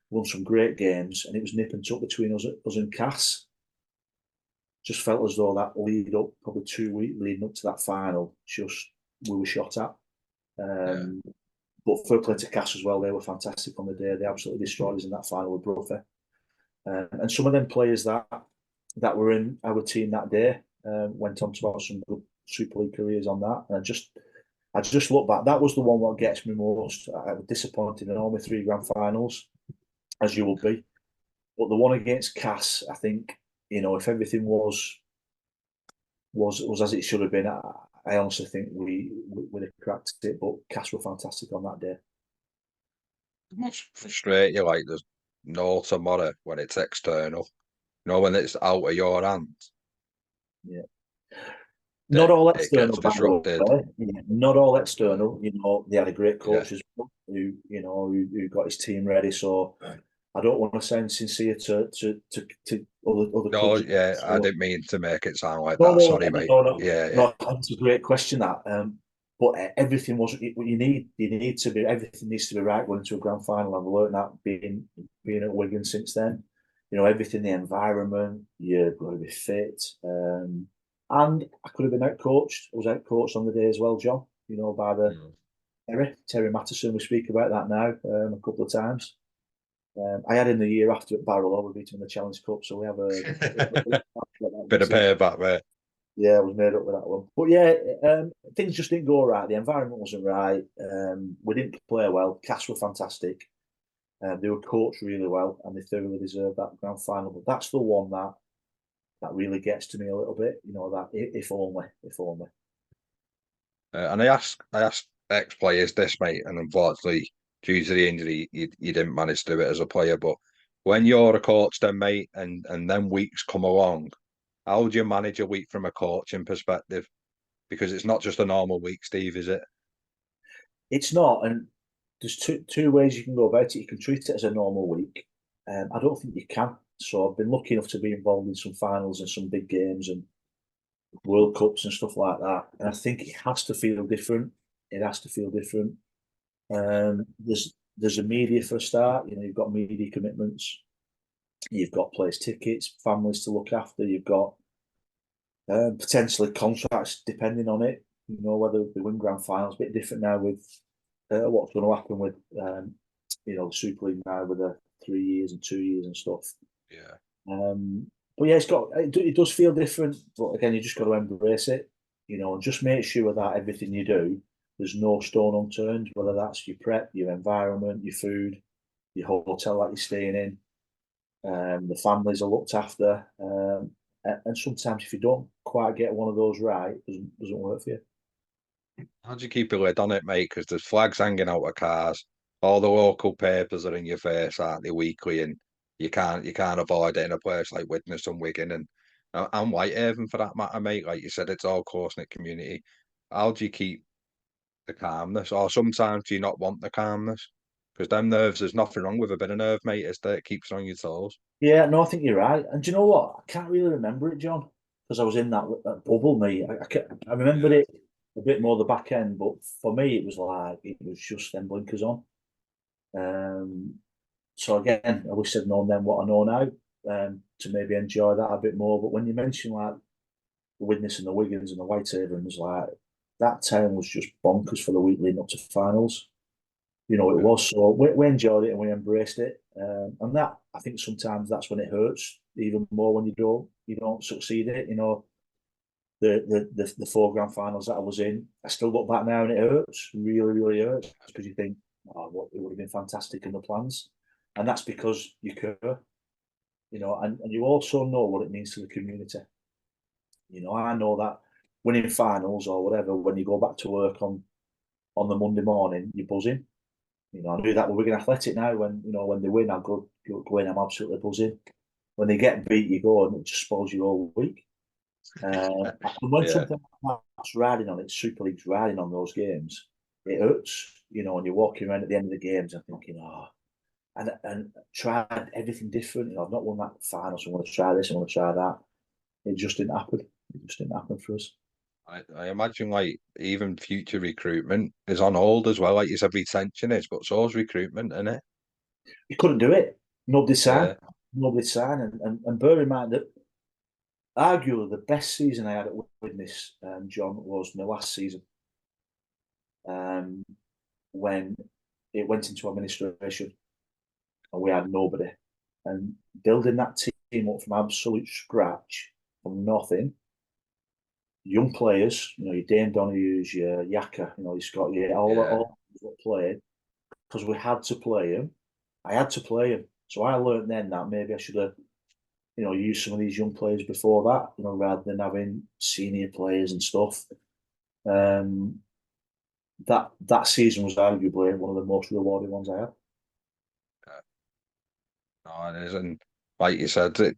won some great games, and it was nip and tuck between us and Cass. Just felt as though that lead up, probably 2 weeks leading up to that final, just we were shot at. Yeah. But fair play to Cass as well. They were fantastic on the day. They absolutely destroyed us in that final with Bruffy. And some of them players that were in our team that day went on to have some good Super League careers on that. And I just look back. That was the one that gets me most. I was disappointed in all my three grand finals, as you will be. But the one against Cass, I think, if everything was as it should have been, I honestly think we would have cracked it. But Cass were fantastic on that day. It must frustrate you, like there's no tomorrow when it's external. When it's out of your hands, Yeah. Not that all it gets external, by the disrupted. way. Yeah, not all external. They had a great Yeah. coach as well who got his team ready. So I don't want to sound sincere to other No, clubs. yeah, I So, didn't mean to make it sound like no, that. no, Sorry, mate. no, no, Yeah, yeah, no. That's a great question. That, but everything was you need to be everything needs to be right going into a grand final. I've learned that being at Wigan since then. Everything, the environment, you've got to be fit. And I could have been out coached. I was out coached on the day as well, John. By the mm. Terry Matteson. We speak about that now a couple of times. I had him the year after at Barrow. We beat him in the Challenge Cup, so we have a Bit of payback, mate. Yeah, I was made up with that one. But yeah, things just didn't go right. The environment wasn't right. We didn't play well. Cast were fantastic. They were coached really well, and they thoroughly deserved that grand final. But that's the one that really gets to me a little bit. You know, that if only, if only. And I asked ex players this, mate, and unfortunately, due to the injury, you didn't manage to do it as a player. But when you're a coach, then, mate, and then weeks come along, how do you manage a week from a coaching perspective? Because it's not just a normal week, Steve, is it? It's not, and there's two ways you can go about it. You can treat it as a normal week. I don't think you can. So I've been lucky enough to be involved in some finals and some big games and World Cups and stuff like that. And I think it has to feel different. It has to feel different. There's a media for a start. You know, you've got media commitments. You've got place tickets, families to look after. You've got potentially contracts depending on it. You know, whether they win grand finals. A bit different now with what's going to happen with the Super League now with the 3 years and 2 years and stuff. Yeah. But yeah, it does feel different. But again, you just got to embrace it, you know, and just make sure that everything you do, there's no stone unturned. Whether that's your prep, your environment, your food, your hotel that you're staying in, the families are looked after. And sometimes if you don't quite get one of those right, it doesn't work for you. How do you keep a lid on it, mate? Because there's flags hanging out of cars. All the local papers are in your face, aren't they, weekly? And you can't avoid it in a place like Widnes and Wigan and Whitehaven for that matter, mate. Like you said, it's all close knit community. How do you keep the calmness? Or sometimes do you not want the calmness? Because them nerves, there's nothing wrong with a bit of nerve, mate. Is that it keeps on your toes. Yeah, no, I think you're right. And do you know what? I can't really remember it, John, because I was in that bubble. I remember Yeah, it a bit more the back end, but for me, it was just them blinkers on. Um, so again, I wish I'd known then what I know now, to maybe enjoy that a bit more. But when you mention like the Widnes and the Wiggins and the Whitehavens, like that town was just bonkers for the week leading up to finals. You know, it yeah, was. So we enjoyed it and we embraced it. And that I think sometimes that's when it hurts even more when you don't succeed it. You know, the four grand finals that I was in, I still look back now and it hurts, really, really hurts because you think, oh, what it would have been fantastic in the plans, and that's because you care, you know, and you also know what it means to the community. You know, I know that winning finals or whatever, when you go back to work on the Monday morning, you're buzzing. You know, I do that with Wigan Athletic now. When they win, I go in, I'm absolutely buzzing. When they get beat, you go and it just spoils you all week. And when yeah. something like that's riding on it, Super League's riding on those games, it hurts. You know, and you're walking around at the end of the games and thinking, oh, and tried everything different. You know, I've not won that final, so I want to try this, I want to try that. It just didn't happen. It just didn't happen for us. I imagine like even future recruitment is on hold as well. Like you said, retention is, but so's recruitment, isn't it? You couldn't do it. Nobody signed. Yeah, Nobody signed. And bear in mind that arguably the best season I had at Widnes, John, was my last season, um, when it went into administration and we had nobody. And building that team up from absolute scratch, from nothing, young players, you know, your Dane Donohue's, your Yaka, you know, your Scott, yeah, all that played, because we had to play him. I had to play him. So I learned then that maybe I should have, you know, used some of these young players before that, you know, rather than having senior players and stuff. Um, that season was arguably one of the most rewarding ones I had. yeah. No, it is, and like you said, it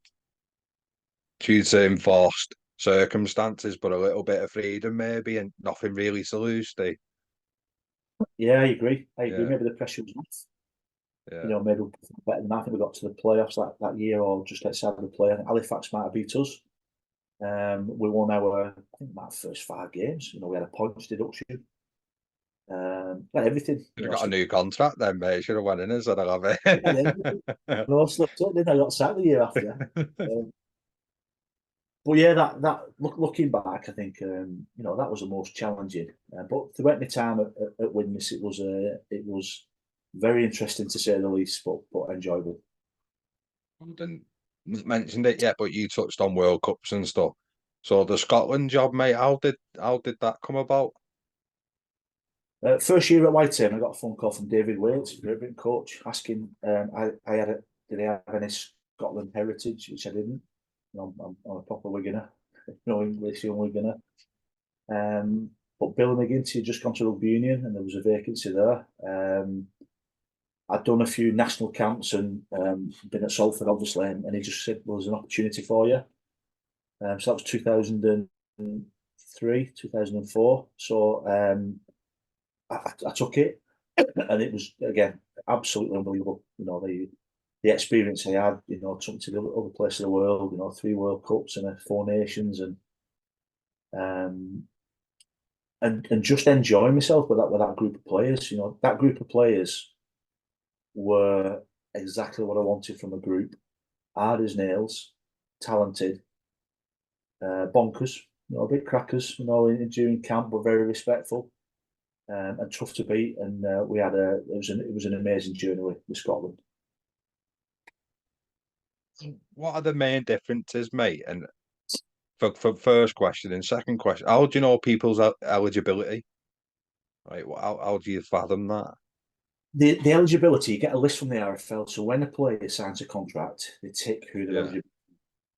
due to enforced circumstances, but a little bit of freedom maybe, and nothing really to lose. They, Yeah, I agree. I agree. yeah, Maybe the pressure was off. You yeah. know, maybe better than that. I think we got to the playoffs that year or just outside of the play. I think Halifax might have beat us. We won I think, our first 5 games. You know, we had a points deduction. Got everything. Should You have know, got a slipped, new contract then, mate. Should have went in instead of love yeah, everything. it. No, slipped up. Didn't I? Got sacked the year after. Um, but yeah, looking back, I think that was the most challenging. But throughout my time at Widnes, it was very interesting to say the least, but enjoyable. I didn't mentioned it yet, but you touched on World Cups and stuff. So the Scotland job, mate, how did that come about? First year at Whiteham, I got a phone call from David Waite, Great coach, asking did I have any Scotland heritage, which I didn't. I'm a proper Wiganer, English young Wiganer. But Bill McGinty had just gone to rugby union, and there was a vacancy there. I'd done a few national camps and been at Salford, obviously, and he just said, well, there's an opportunity for you. So that was 2003, 2004. So I took it, and it was, again, absolutely unbelievable. The experience I had, took me to the other places of the world, 3 World Cups and 4 Nations, um, and just enjoying myself with that group of players. That group of players were exactly what I wanted from a group. Hard as nails, talented, bonkers, big crackers, during camp, but very respectful, and tough to beat. And it was an amazing journey with Scotland. What are the main differences, mate? And for first question and second question, how do you know people's eligibility? Right, how do you fathom that? The eligibility, you get a list from the RFL. So when a player signs a contract, they tick who they're Yeah, eligible.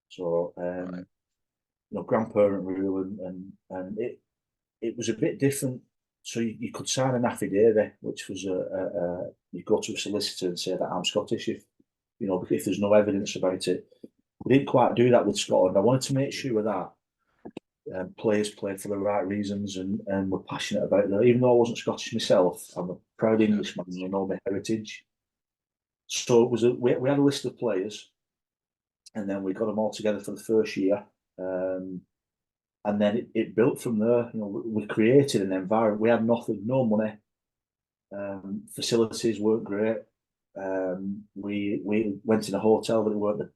So right. grandparent rule, and it was a bit different. So you could sign an affidavit, which was you go to a solicitor and say that I'm Scottish if there's no evidence about it. We didn't quite do that with Scotland. I wanted to make sure that players played for the right reasons and were passionate about that. Even though I wasn't Scottish myself, I'm a proud Yeah, Englishman and I know my heritage. So we had a list of players, and then we got them all together for the first year. And then it built from there. We created an environment. We had nothing, no money. Facilities weren't great. We went in a hotel, but it weren't,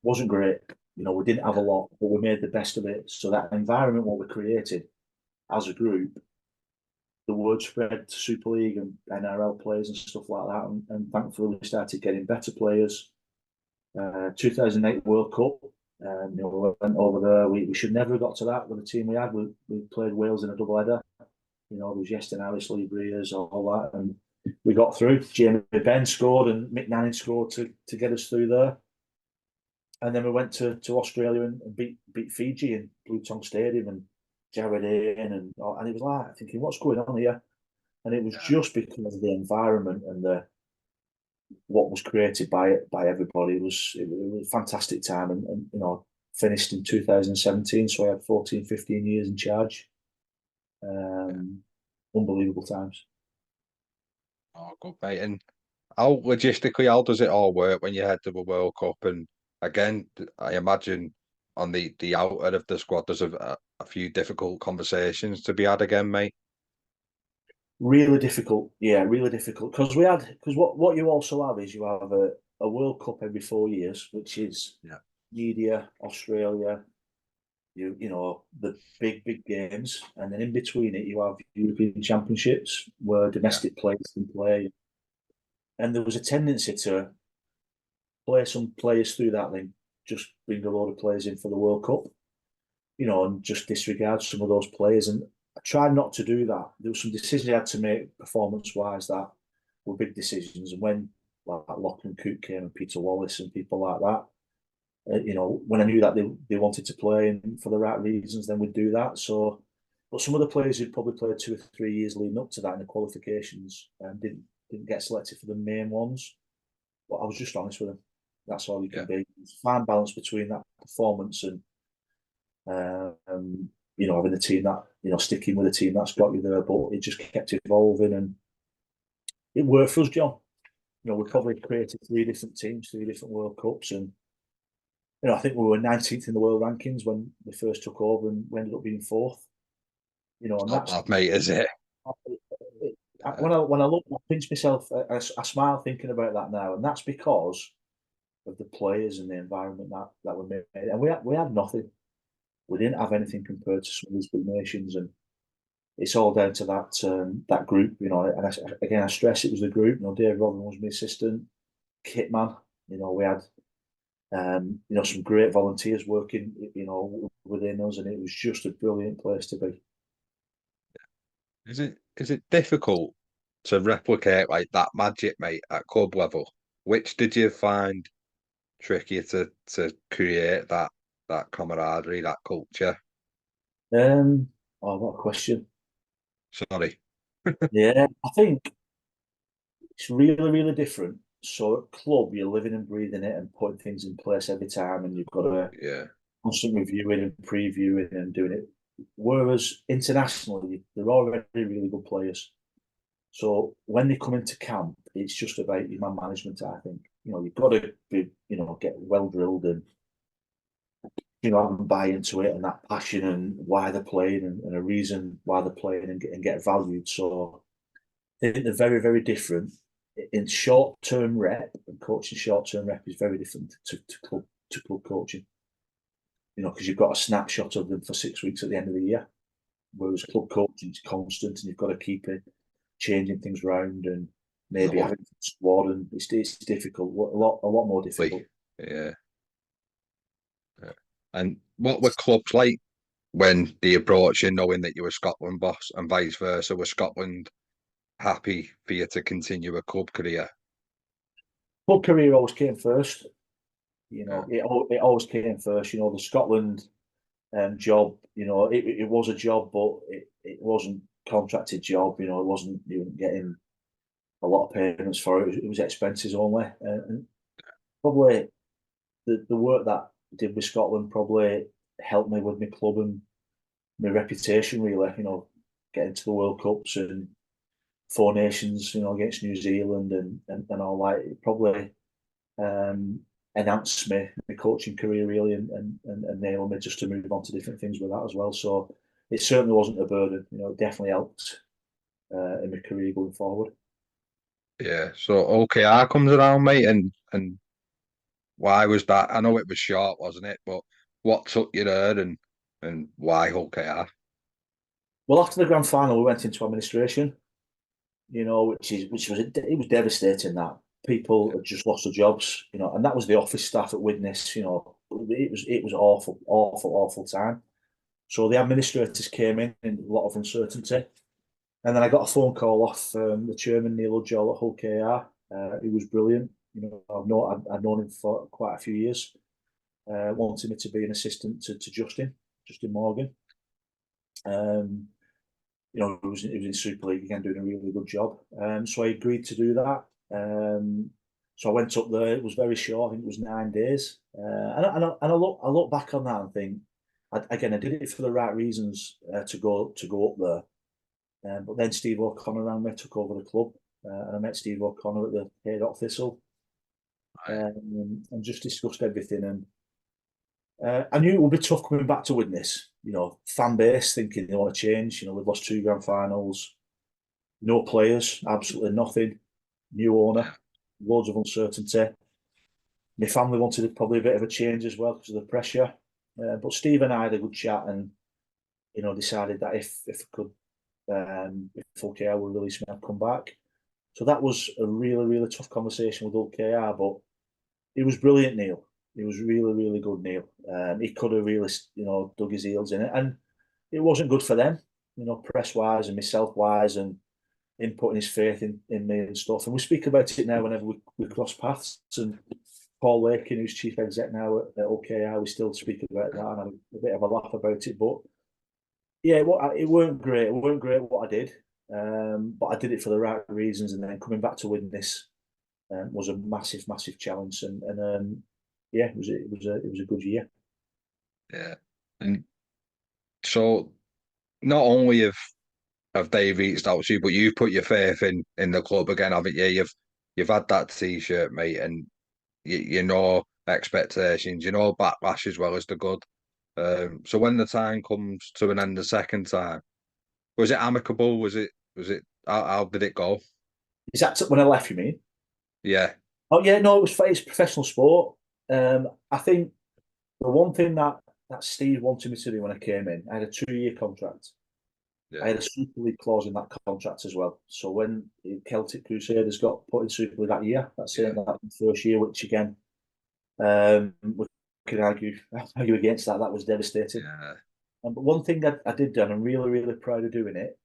wasn't great. We didn't have a yeah, lot, but we made the best of it. So that environment, what we created as a group, the word spread to Super League and NRL players and stuff like that. And thankfully, we started getting better players. 2008 World Cup. We went over there. We should never have got to that with the team we had. We played Wales in a double header. There was Yeston Harris, Lee Breers, all that, and we got through. Jamie Benn scored and Mick Nanning scored to get us through there. And then we went to Australia and beat Fiji in Blue Tongue Stadium and Jared Ain and it was like thinking, what's going on here? And it was just because of the environment and what was created by everybody. It was a fantastic time, and finished in 2017, so I had 14, 15 years in charge. yeah. Unbelievable times. Oh, good, mate. And how logistically, how does it all work when you head to the World Cup? And again, I imagine on the outer of the squad, there's a few difficult conversations to be had again, mate. Really difficult, yeah, really difficult. Because what you also have is you have a World Cup every 4 years, which is Yeah, media, Australia, the big games, and then in between it you have European Championships where yeah, domestic players can play, and there was a tendency to play some players through that, then just bring a load of players in for the World Cup, and just disregard some of those players. And I tried not to do that. There were some decisions I had to make performance-wise that were big decisions, and when like Lachlan Cook came and Peter Wallace and people like that, when I knew that they wanted to play and for the right reasons, then we'd do that. So, but some of the players who'd probably played 2 or 3 years leading up to that in the qualifications didn't get selected for the main ones. But I was just honest with them. That's all you can yeah, be. Fine balance between that performance and having the team that sticking with a team that's got you there. But it just kept evolving and it worked for us, John. We yeah. probably created 3 different teams, 3 different World Cups, and I think we were 19th in the world rankings when we first took over, and we ended up being fourth. It's And not that's bad, mate, is it? when I look, I pinch myself, I smile thinking about that now, and that's because of the players and the environment that we made. And we had nothing. We didn't have anything compared to some of these big nations, and it's all down to that group. And again, I stress it was the group. Dave Rodman was my assistant, kit man. We had Some great volunteers working, within us, and it was just a brilliant place to be. Is it difficult to replicate like that magic, mate, at club level? Which did you find trickier to create that camaraderie, that culture? What a question. Sorry. Yeah, I think it's really, really different. So at club, you're living and breathing it and putting things in place every time, and you've got to Yeah. constant reviewing and previewing and doing it. Whereas internationally, they're already really good players. So when they come into camp, it's just about your man management. I think you've got to be, get well drilled and have them buy into it and that passion and why they're playing and a reason why they're playing and get valued. So I think they're very, very different. In short term rep and coaching, short term rep is very different to club coaching. Because you've got a snapshot of them for 6 weeks at the end of the year, whereas club coaching is constant and you've got to keep it changing things around and maybe Lovely. having a squad, and it's difficult, a lot more difficult. Yeah. Yeah. And what were clubs like when they approached you, knowing that you were Scotland boss, and vice versa? Was Scotland happy for you to continue a club career? Club career always came first. Yeah. It always came first. The Scotland job. It was a job, but it wasn't contracted job. It wasn't, you weren't getting a lot of payments for it. It was expenses only, and probably the work that I did with Scotland probably helped me with my club and my reputation. Really, getting to the World Cups and Four Nations, against New Zealand and all that. It probably um, enhanced my coaching career really and enabled me just to move on to different things with that as well. So it certainly wasn't a burden. It definitely helped in my career going forward. Yeah. So OKR comes around, mate, and why was that? I know it was short, wasn't it? But what took you there, and why OKR? Well, after the grand final, we went into administration. It was devastating that people had just lost their jobs. And that was the office staff at Widnes. It was awful, awful, awful time. So the administrators came in a lot of uncertainty. And then I got a phone call off the chairman, Neil Ujjol at Hull KR. He was brilliant. I'd known him for quite a few years. Wanted me to be an assistant to Justin Morgan. He was in Super League again, doing a really good job. So I agreed to do that. So I went up there. It was very short. I think it was 9 days. And I look back on that and think, I did it for the right reasons to go up there. But then Steve O'Connor around me took over the club, and I met Steve O'Connor at the Haydock Thistle, and just discussed everything. And I knew it would be tough coming back to Widnes. Fan base thinking they want to change. We've lost two grand finals, no players, absolutely nothing, new owner, loads of uncertainty. My family wanted probably a bit of a change as well because of the pressure. But Steve and I had a good chat and decided that if I could, if OKR would release me, I'd come back. So that was a really, really tough conversation with OKR, but it was brilliant, Neil. It was really, really good, Neil. He could have really, dug his heels in it, and it wasn't good for them, press wise and myself wise, and him putting his faith in me and stuff. And we speak about it now whenever we cross paths. And Paul Lakin, who's chief exec now at OKR, we still speak about that and have a bit of a laugh about it. But yeah, it weren't great. It weren't great what I did, but I did it for the right reasons. And then coming back to Widnes was a massive, massive challenge. And yeah, it was a good year. Yeah. And so not only have they reached out to you, but you've put your faith in the club again, haven't you? You've had that t-shirt, mate, and you know expectations, backlash as well as the good. So when the time comes to an end the second time, was it amicable? Was it how did it go? Is that when I left? You mean? Yeah, Oh yeah, no, it's professional sport. I think the one thing that Steve wanted me to do when I came in, I had a 2-year contract. I yeah, had a Super League clause in that contract as well. So when Celtic Crusaders got put in Super League that year, that's yeah, it, that first year, which again We can argue against that. That was devastating. Yeah, But one thing I did do, and I'm really, really proud of doing it,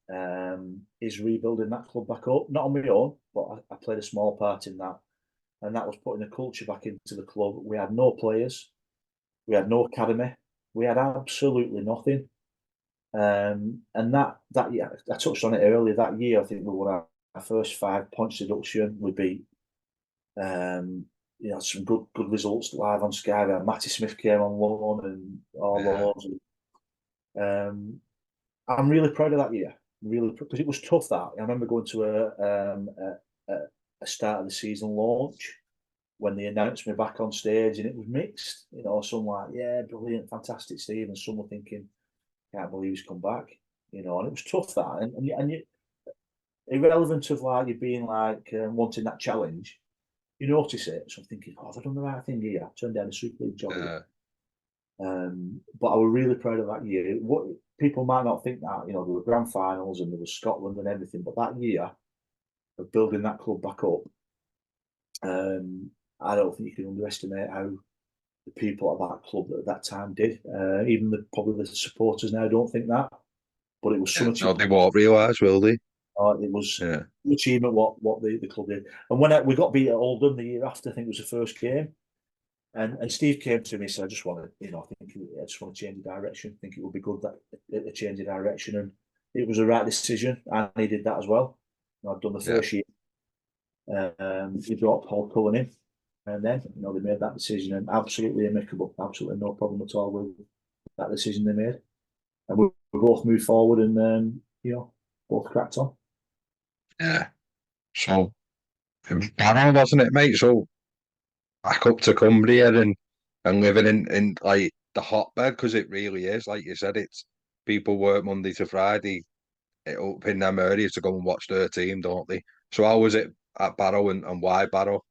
is rebuilding that club back up. Not on my own, but I played a small part in that. And that was putting the culture back into the club. We had no players, we had no academy, we had absolutely nothing. And that year, I touched on it earlier. That year, I think we won our first 5 points deduction. We beat, some good results live on Sky. Matty Smith came on loan and all yeah, those. I'm really proud of that year, really, because it was tough. That I remember going to a start of the season launch when they announced me back on stage, and it was mixed. Some like, yeah, brilliant, fantastic, Steve, and some were thinking, can't believe he's come back. And it was tough that, and irrelevant of like you being like wanting that challenge, you notice it. So I'm thinking, oh, have I done the right thing here? I turned down a Super League job here. yeah. But I was really proud of that year. What people might not think that, there were grand finals and there was Scotland and everything, but that year of building that club back up, I don't think you can underestimate how the people at that club at that time did. Even probably the supporters now don't think that, but it was Yeah. some No, they won't realise, will they? it was Yeah. an achievement what the club did. And when we got beat at Oldham the year after, I think it was the first game. And Steve came to me and said, I just want to, I just want to change the direction. I think it would be good that a change of direction. And it was the right decision. And he did that as well. I'd done the Yeah. first year. He brought Paul Cullen in. And then, they made that decision, and absolutely amicable, absolutely no problem at all with that decision they made. And we both moved forward and, both cracked on. Yeah. So, Barrow, wasn't it, mate? So, back up to Cumbria and living in like the hotbed, because it really is, like you said, it's people work Monday to Friday up in them areas to go and watch their team, don't they? So, how was it at Barrow and why Barrow?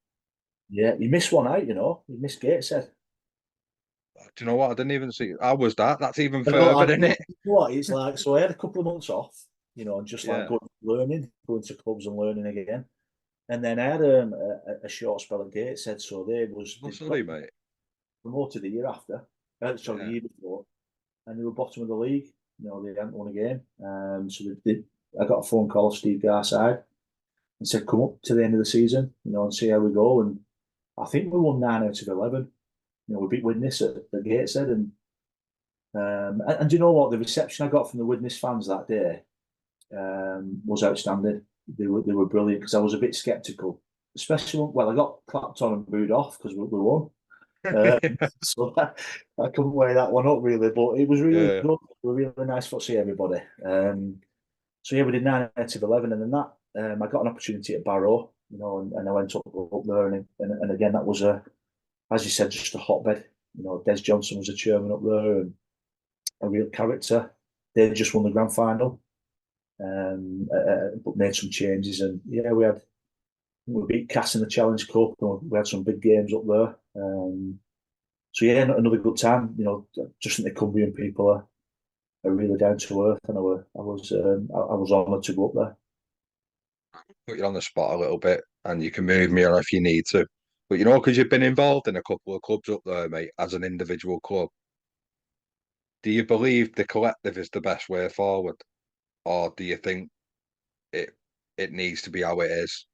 Yeah, you missed one out, you missed Gateshead. Do you know what? I didn't even see. How was that? That's even I know, further, isn't it? what it's like. So I had a couple of months off, and just like Yeah. going to clubs and learning again. And then I had a short spell at Gateshead, so Oh, they sorry, got mate. promoted the year after, sorry, the Yeah. year before, and they were bottom of the league. They hadn't won a game. So they did. I got a phone call of Steve Garside and said, "Come up to the end of the season, and see how we go." And I think we won 9 out of 11. We beat Widnes at Gateshead, and you know what? The reception I got from the Widnes fans that day was outstanding. They were brilliant, because I was a bit sceptical, especially I got clapped on and booed off because we won. So I couldn't weigh that one up really, but it was really Yeah. good. It was really nice to see everybody. So yeah, we did 9 out of 11, and then that I got an opportunity at Barrow, and I went up there, and again that was as you said, just a hotbed. Des Johnson was a chairman up there and a real character. They just won the grand final, but made some changes, and yeah, we beat Cass in the Challenge Cup, and we had some big games up there. So yeah, another good time. Just think the Cumbrian people are really down to earth, and I was honoured to go up there. Put you on the spot a little bit, and you can move me on if you need to. But because you've been involved in a couple of clubs up there, mate, as an individual club, do you believe the collective is the best way forward, or do you think it it needs to be how it is?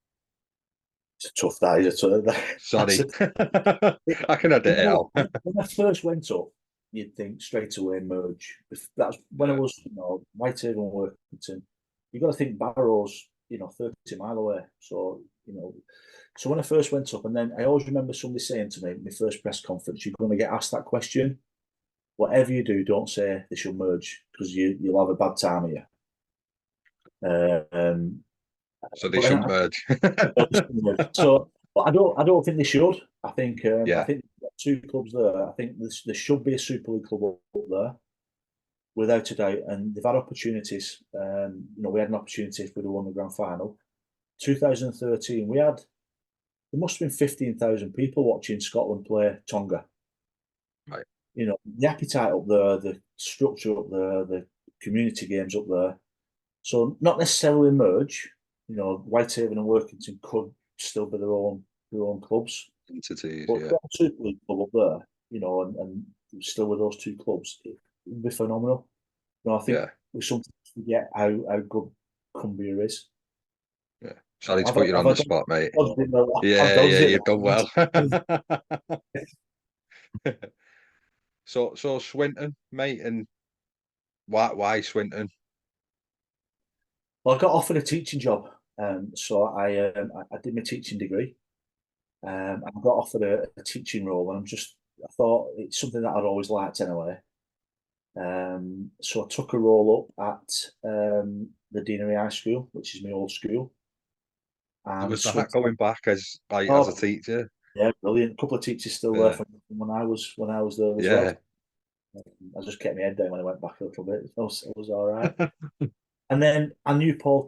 It's a tough day. That's Sorry, a, I can edit it out. when I first went up, you'd think straight away merge. That's when I Yeah, was, Whitehaven, Workington. You got to think Barrow's, 30 mile away. So when I first went up, and then I always remember somebody saying to me, my first press conference, you're going to get asked that question. Whatever you do, don't say they should merge, because you'll have a bad time here. so they But then shouldn't merge. so but I don't think they should. I Yeah, think two clubs there. I think there should be a Super League club up there, without a doubt. And they've had opportunities. We had an opportunity if we'd have won the grand final. 2013, there must have been 15,000 people watching Scotland play Tonga. right. The appetite up there, the structure up there, the community games up there. So not necessarily merge. Whitehaven and Workington could still be their own clubs. entities. But to Yeah, get a Super League club up there, and still with those two clubs, it would be phenomenal. I think yeah, we sometimes forget how good Cumbria is. yeah. Sorry to I've, put you I've, on the I've spot, mate. dodged it there. I've Yeah, yeah, dodged you've done it well. there. So Swinton, mate, and why Swinton? Well, I got offered a teaching job, so I did my teaching degree. I got offered a teaching role, and I thought it's something that I'd always liked anyway. So I took a role up at the Deanery High School, which is my old school, How and was that Swinton. going back as a Oh, teacher? yeah, brilliant! A couple of teachers still there Yeah, from when I was there as well. yeah. I just kept my head down when I went back a little bit. It was all right. And then I knew Paul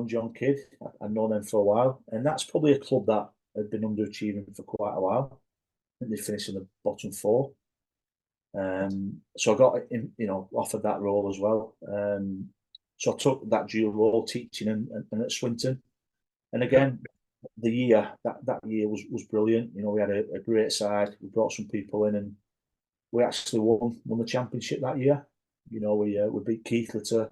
and John Kidd. I'd known them for a while, and that's probably a club that had been underachieving for quite a while. I think they finished in the bottom four. So I got offered that role as well. So I took that dual role, teaching and at Swinton. And Yeah. again, that year was brilliant. We had a great side. We brought some people in, and we actually won the championship that year. We beat Keighley to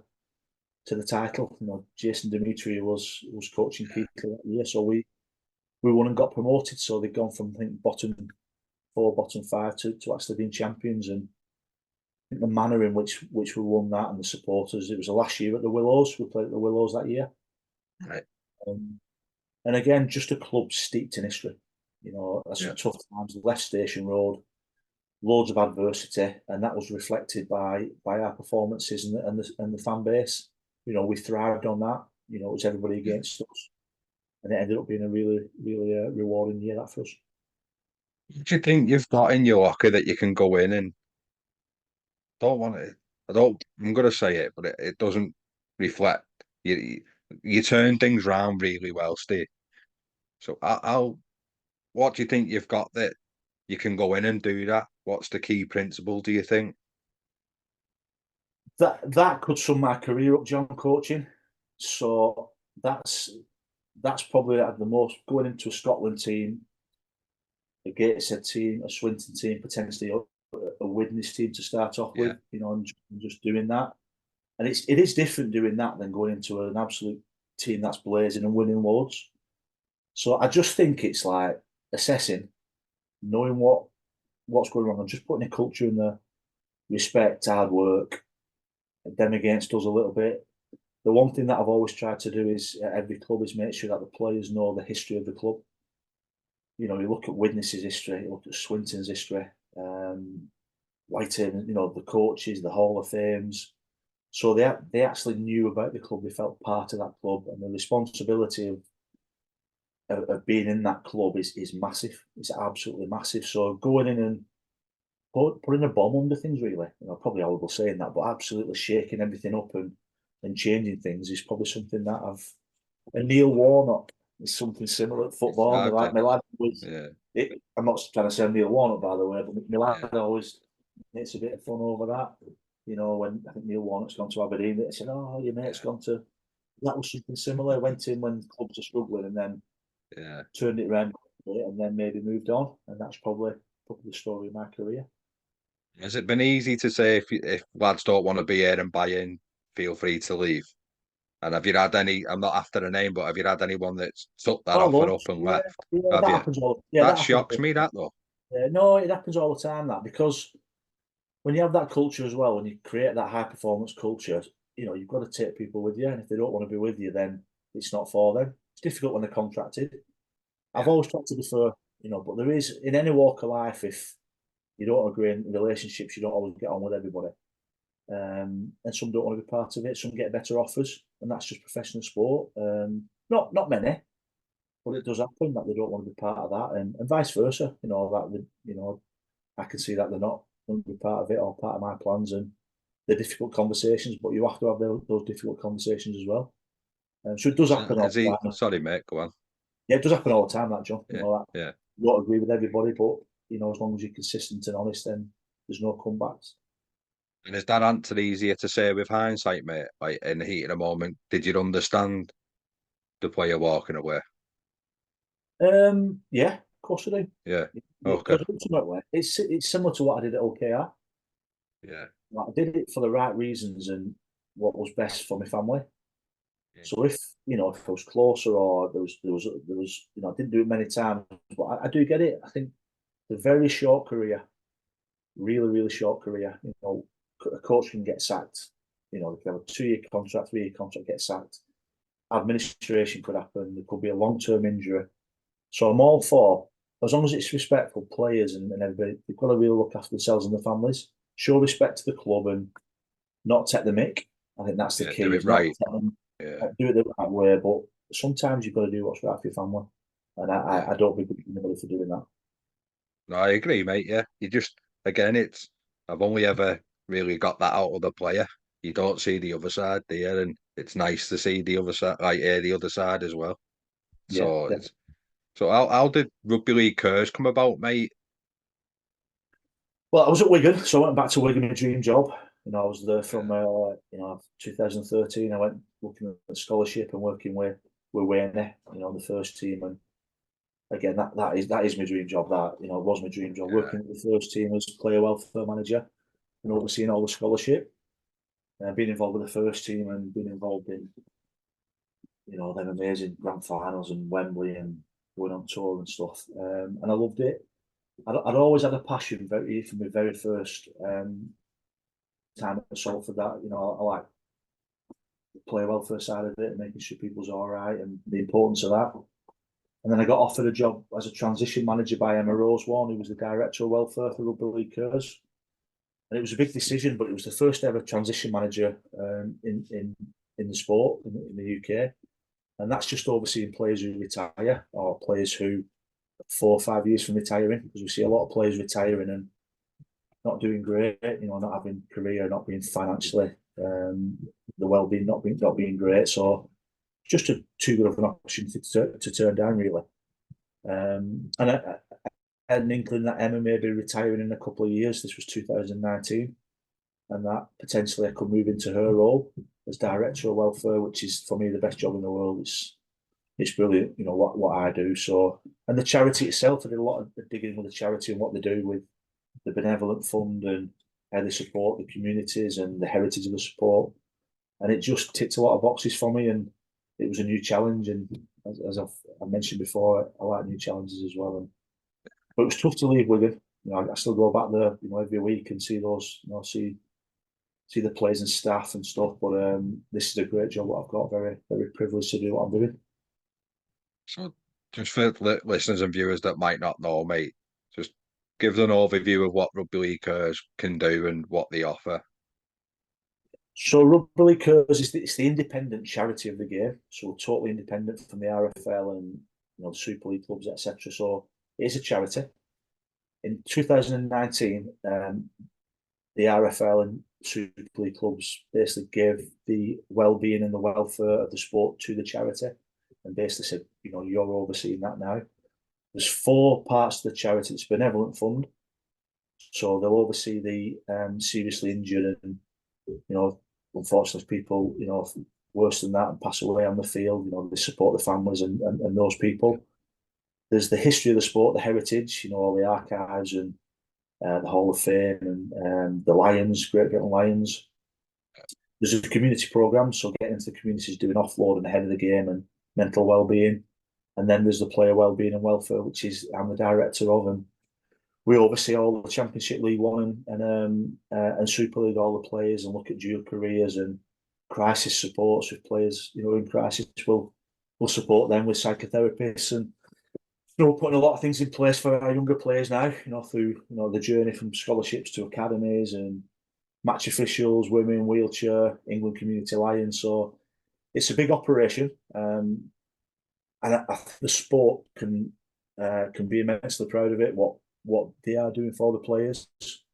the title. Jason Dimitri was coaching Keighley that year, so we won and got promoted. So they'd gone from, I think, bottom four, bottom five to actually being champions. And I think the manner in which we won that, and the supporters, it was the last year at the Willows. We played at the Willows that year. Right. Um, and again, just a club steeped in history. That's some Yeah. tough times. Left Station Road, loads of adversity, and that was reflected by our performances and the fan base. We thrived on that. It was everybody against us, and it ended up being a really, really rewarding year that for us. Do you think you've got in your locker that you can go in and don't want it? I don't. I'm gonna say it, but it doesn't reflect. You turn things around really well, Steve. So I'll. What do you think you've got that you can go in and do that? What's the key principle? Do you think? That could sum my career up, John, coaching. So that's probably at the most going into a Scotland team, a Gateshead team, a Swinton team, potentially a Widnes team to start off Yeah. with, and just doing that. And it is different doing that than going into an absolute team that's blazing and winning loads. So I just think it's like assessing, knowing what's going wrong, and just putting a culture in the respect, hard work, them against us a little bit. The one thing that I've always tried to do is at every club is make sure that the players know the history of the club. You look at Widnes's history, you look at Swinton's history, Whitehaven, the coaches, the Hall of Fames. So they actually knew about the club. They felt part of that club, and the responsibility of being in that club is massive. It's absolutely massive. So going in and putting a bomb under things, really, probably horrible saying that, but absolutely shaking everything up and changing things is probably something that I've. And Neil Warnock is something similar at football. Exactly. My lad was. Yeah. I'm not trying to say Neil Warnock, by the way, but my Yeah. lad always makes a bit of fun over that. When I think Neil Warnock's gone to Aberdeen, they said, "Oh, your mate's Yeah. gone to." That was something similar. Went in when clubs are struggling, and then Yeah. turned it around, and then maybe moved on. And that's probably the story of my career. Has it been easy to say if lads don't want to be here and buy in, feel free to leave? And have you had any? I'm not after a name, but have you had anyone that's took that Oh, offer loads. up and Yeah, left? yeah, Have that you? happens all. Yeah, That that happens. shocks me. That though. No, it happens all the time. That because when you have that culture as well, when you create that high performance culture, you've got to take people with you, and if they don't want to be with you, then it's not for them. It's difficult when they're contracted. I've Yeah. always tried to defer, but there is in any walk of life, if you don't agree in relationships, you don't always get on with everybody. And some don't want to be part of it. Some get better offers, and that's just professional sport. Not many, but it does happen that they don't want to be part of that, and vice versa. I can see that they're not going to be part of it or part of my plans, and they're difficult conversations. But you have to have those difficult conversations as well. So it does So, happen all is the he? time. Sorry, mate. Go on. Yeah, it does happen all the time. That John, Yeah. that Yeah. you don't agree with everybody, but as long as you're consistent and honest, then there's no comebacks. And is that answer easier to say with hindsight, mate? Like in the heat of the moment, did you understand the player walking away? Yeah, course I do. Yeah. Okay. Because ultimately, it's similar to what I did at OKR. Yeah. Like, I did it for the right reasons and what was best for my family. Yeah. So if if I was closer or there was I didn't do it many times, but I do get it. I think the very short career, really short career. A coach can get sacked. They can have a 2-year contract, 3-year contract, get sacked. Administration could happen. There could be a long-term injury. So I'm all for, as long as it's respectful, players and everybody, they've got to really look after themselves and their families. Show respect to the club and not take the mick. I think that's the Yeah. Do key. it Is not right. take them, Yeah. not do it the right way, but sometimes you've got to do what's right for your family. And Yeah. I don't begrudge anybody for doing that. No, I agree, mate. Yeah. You just again, I've only ever really got that out of the player. You don't see the other side there, and it's nice to see the other side, like the other side as well. Yeah, So definitely. it's so how did rugby league curse come about, mate? Well, I was at Wigan, so I went back to Wigan, my dream job. I was there Yeah. from 2013. I went looking at the scholarship and working with Wayne, the first team. And again, that is my dream job. That it was my dream job. Yeah. Working with the first team as player welfare manager and overseeing all the scholarship. Being involved with the first team and being involved in them amazing grand finals and Wembley and going on tour and stuff. And I loved it. I'd always had a passion from my very first time at Salford that I like the player welfare side of it and making sure people's all right and the importance of that. And then I got offered a job as a transition manager by Emma Rosewarne, who was the director of welfare for Rugby League Curs. And it was a big decision, but it was the first ever transition manager in the sport in the UK. And that's just overseeing players who retire or players who 4 or 5 years from retiring, because we see a lot of players retiring and not doing great, not having career, not being financially, the well-being not being great. So just too good of an opportunity to turn down, really. And I had an inkling that Emma may be retiring in a couple of years. This was 2019, and that potentially I could move into her role as director of welfare, which is for me the best job in the world. It's brilliant, what I do. So, and the charity itself, I did a lot of digging with the charity and what they do with the benevolent fund and how they support the communities and the heritage of the sport. And it just ticked a lot of boxes for me, and it was a new challenge. And as I mentioned before, I like new challenges as well. But it was tough to leave Wigan. I still go back there, every week and see those, see the players and staff and stuff. But this is a great job what I've got. Very, very privileged to do what I'm doing. So just for listeners and viewers that might not know, mate, just give them an overview of what rugby league can do and what they offer. So Rugby League Curs is it's the independent charity of the game. So we're totally independent from the RFL and the Super League clubs, etc. So it is a charity. In 2019, the RFL and Super League clubs basically gave the well-being and the welfare of the sport to the charity, and basically said, you're overseeing that now. There's 4 parts to the charity. It's a benevolent fund, so they'll oversee the seriously injured and unfortunately people worse than that and pass away on the field. They support the families and those people. There's the history of the sport, the heritage, all the archives and the Hall of Fame and the Lions, Great Britain Lions. There's a community program, so getting into the communities, doing offload and ahead of the game and mental well-being. And then there's the player well-being and welfare, which is I'm the director of, and we oversee all the Championship League One and Super League, all the players, and look at dual careers and crisis supports with players. In crisis, we'll support them with psychotherapists and we're putting a lot of things in place for our younger players now. Through the journey from scholarships to academies and match officials, women, wheelchair, England Community Lions. So it's a big operation, and I think the sport can be immensely proud of it. What they are doing for the players. It's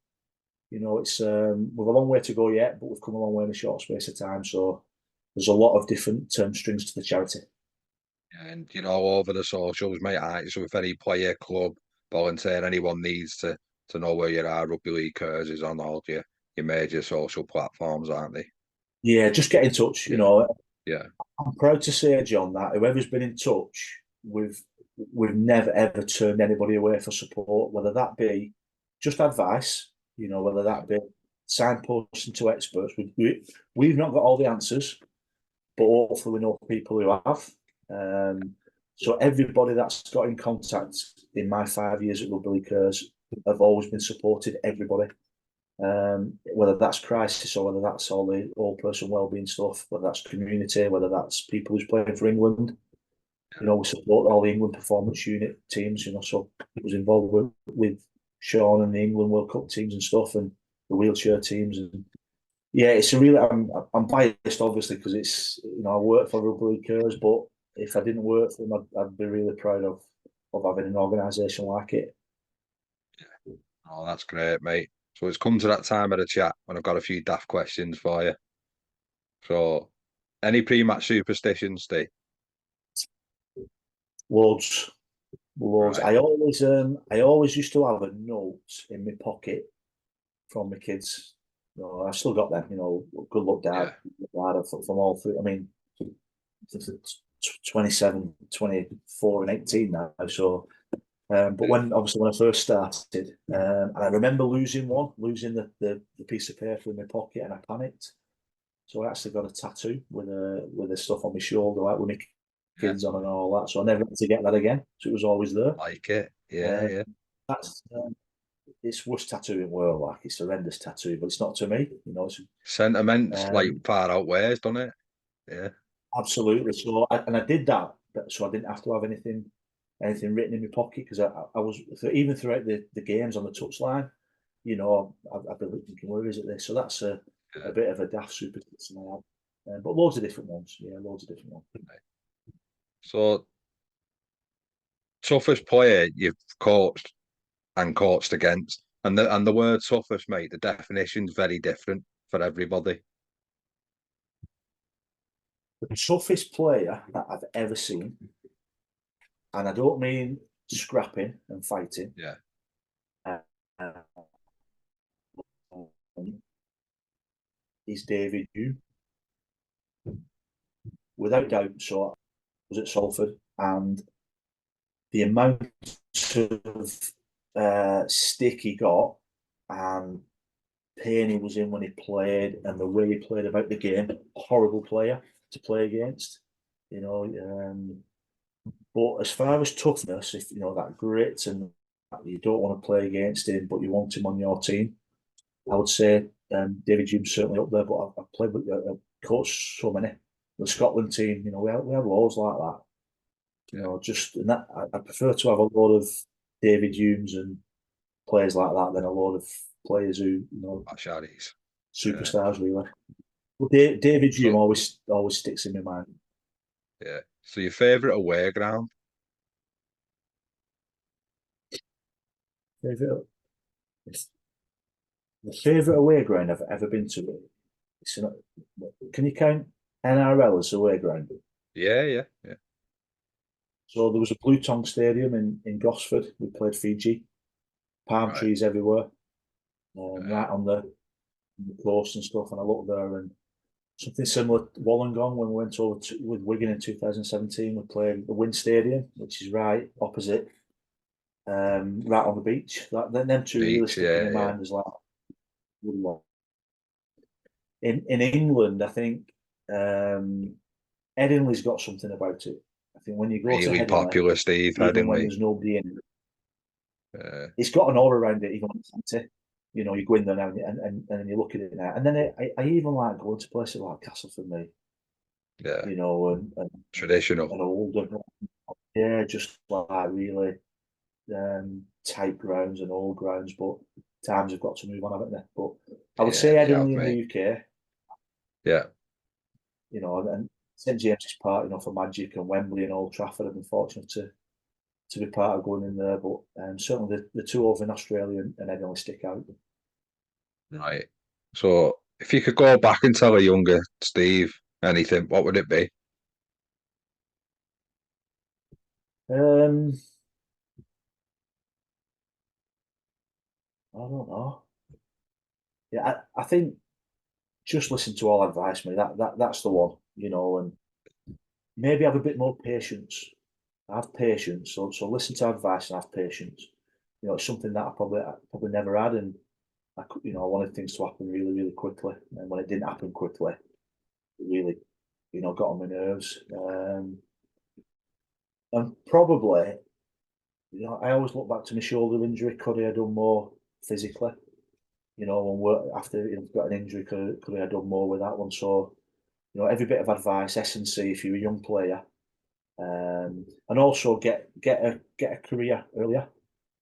we've a long way to go yet, but we've come a long way in a short space of time. So there's a lot of different strings to the charity. And all over the socials, mate. So if any player, club, volunteer, anyone needs to know where you are, Rugby League Curs is on all your major social platforms, aren't they? Yeah, just get in touch. Yeah, yeah, I'm proud to say, John, that whoever's been in touch, we've we've never ever turned anybody away for support, whether that be just advice, whether Yeah, that be signposting to experts. We've not got all the answers, but hopefully we know people who have. So everybody that's got in contact in my 5 years at Rugby League Cares have always been supported. Everybody, whether that's crisis or whether that's all the all person wellbeing stuff, whether that's community, whether that's people who's playing for England. We support all the England performance unit teams. So it was involved with Sean and the England World Cup teams and stuff, and the wheelchair teams. And yeah, it's a really. I'm biased, obviously, because it's I work for Rugby League Cares, but if I didn't work for them, I'd be really proud of having an organisation like it. oh, that's great, mate. So it's come to that time of the chat when I've got a few daft questions for you. So, any pre-match superstitions, Steve? Loads, loads. Right. I always used to have a note in my pocket from my kids. I've still got them. Good luck, Dad. Yeah. Dad from all three. I mean, 27, 24, and 18 now. So, but when I first started, and I remember losing the piece of paper in my pocket, and I panicked. So I actually got a tattoo with the stuff on my shoulder, like with my Yeah. kids on and all that. So I never had to get that again. So it was always there. Like it. Yeah, Uh, yeah. that's it's worst tattoo in the world. Like it's a horrendous tattoo, but it's not to me. Sentiment's like Um, far outweighs, doesn't it? Yeah. absolutely. So and I did that, so I didn't have to have anything written in my pocket because I was even throughout the games on the touchline. I've been thinking, where is it this? So that's a Yeah. bit of a daft superstition I have. But loads of different ones. Yeah, loads of different ones. So, toughest player you've coached and coached against, and the word toughest, mate. The definition's very different for everybody. The toughest player that I've ever seen, and I don't mean scrapping and fighting, Yeah. uh, is David Hume. Without doubt, so I was at Salford, and the amount of stick he got and pain he was in when he played and the way he played about the game, horrible player to play against. But as far as toughness, if that grit and you don't want to play against him, but you want him on your team, I would say David Hume's certainly up there. But I've played with, coached so many. The Scotland team, we have loads like that. Yeah. Just and that I prefer to have a lot of David Humes and players like that than a lot of players who Asharis. Yeah. superstars really. But David Hume So, always sticks in my mind. yeah. So your favourite away ground? Favorite, the favorite away ground I've ever been to. Can you count NRL as away ground? Yeah, yeah, yeah. So there was a Blue Tongue Stadium in Gosford. We played Fiji. Palm Right. trees everywhere, Uh, right on the coast and stuff. And I looked there and something similar to Wollongong when we went over with Wigan in 2017. We played the Wind Stadium, which is right opposite, right on the beach. Them two really Beach. stick in Yeah, my yeah. mind as like in England. I think Headingley's got something about it. I think when you go to Really Headingley, popular, Steve even when Headingley. there's nobody in, Uh, it's got an aura around it. Even when it's empty, you go in there now and then you look at it now, and then I even like going to places like Castleford, me, yeah. and Traditional. older, yeah, just like really tight grounds and old grounds, but times have got to move on, haven't they? But I would say Yeah, they have, Headingley in the mate. UK, Yeah. and St James's Park, for Magic and Wembley and Old Trafford. I've been fortunate to be part of going in there, but certainly the two over in Australia and Headingley stick out. Right. So if you could go back and tell a younger Steve anything, what would it be? Um, I don't know. Yeah, I think just listen to all advice, mate. That's the one, and maybe have a bit more patience. have patience. So listen to advice and have patience. You know, it's something that I probably never had, and I I wanted things to happen really, really quickly. And when it didn't happen quickly, it really, got on my nerves. And probably, I always look back to my shoulder injury. Could I have done more physically? When work after got an injury, could I have done more with that one? So, every bit of advice, S&C if you're a young player, and also get a career earlier.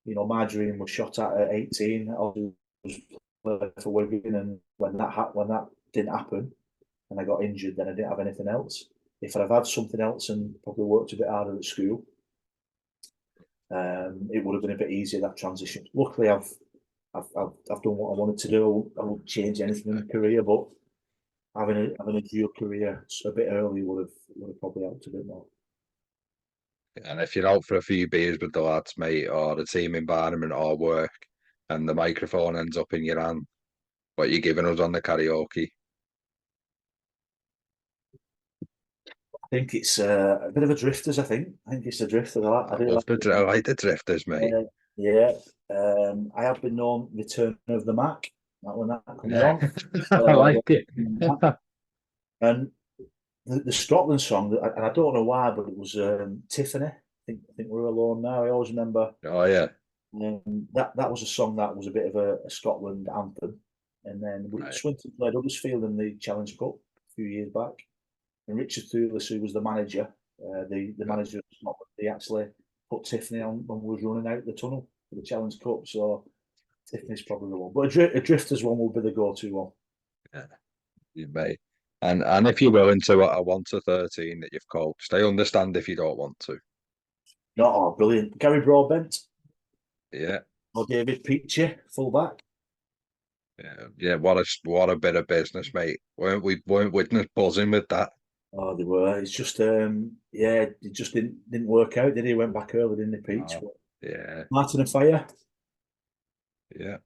My dream was shot at 18. I was playing for Wigan, and when that didn't happen, and I got injured, then I didn't have anything else. If I'd have had something else and probably worked a bit harder at school, it would have been a bit easier, that transition. Luckily, I've done what I wanted to do. I won't change anything in my career, but having a dual career a bit early would have probably helped a bit more. And if you're out for a few beers with the lads, mate, or the team environment or work, and the microphone ends up in your hand, what you giving us on the karaoke? I think it's a bit of a drifters. I think it's a drifter. I do like I like the drifters, mate. Yeah. I have been known Return of the Mac. When that comes Yeah, on, I like it. and the Scotland song, and I don't know why, but it was Tiffany. I think we're alone now. I always remember Oh yeah, that was a song that was a bit of a Scotland anthem. And then right. Swinton played Huddersfield in the Challenge Cup a few years back, and Richard Thulis, who was the manager, the manager of Scotland, he actually put Tiffany on when we was running out the tunnel for the Challenge Cup. So Tiffany's probably the one, but a drifters one will be the go-to one. Yeah, you may. And if you're willing to, a 1 to 13 that you've coached, I understand if you don't want to. Not brilliant. Gary Broadbent Yeah, or David Peachy, fullback. yeah. What a bit of business, mate. Weren't witness buzzing with that. Oh, they were. It's just it just didn't work out, did he? Went back early, didn't he, Peach? Oh, yeah, Martin and Fire, yeah,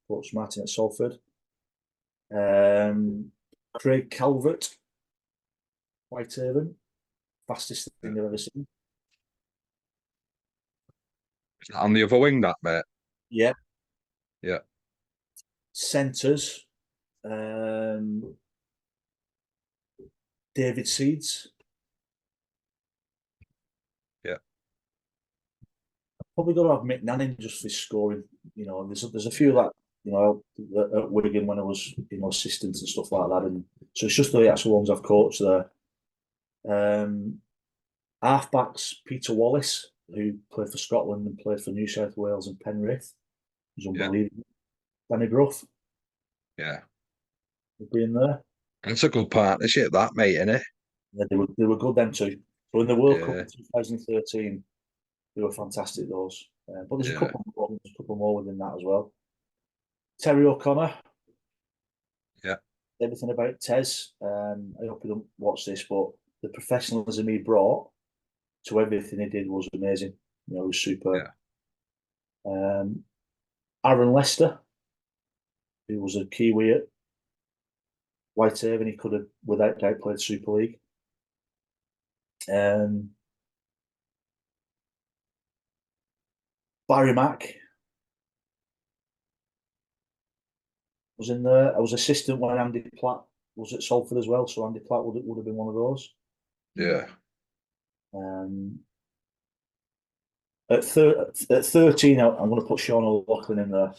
coach Martin at Salford. Craig Calvert, Whitehaven, fastest yeah. thing I've ever seen. On the other wing, that mate. Yeah. Yeah, Centres, David Seeds. yeah, Probably got to have Mick Nanning just for his scoring. There's a few that at Wigan when I was assistant and stuff like that, and so it's just the actual ones I've coached there. Halfbacks, Peter Wallace, who played for Scotland and played for New South Wales and Penrith, was yeah, unbelievable. Danny Brough yeah. would be in there. It's a good partnership, that mate, isn't it? Yeah, they were good them too. So in the World Cup Yeah, in 2013, they were fantastic those. But there's a yeah, couple more within that as well. Terry O'Connor, yeah, everything about Tez. I hope you don't watch this, but the professionalism he brought to everything he did was amazing. It was superb. yeah, Aaron Lester, who was a Kiwi at Whitehaven, he could have without doubt played Super League. Barry Mack was in there. I was assistant when Andy Platt was at Salford as well, so Andy Platt would have been one of those. yeah. At 13, I'm going to put Sean O'Loughlin in there.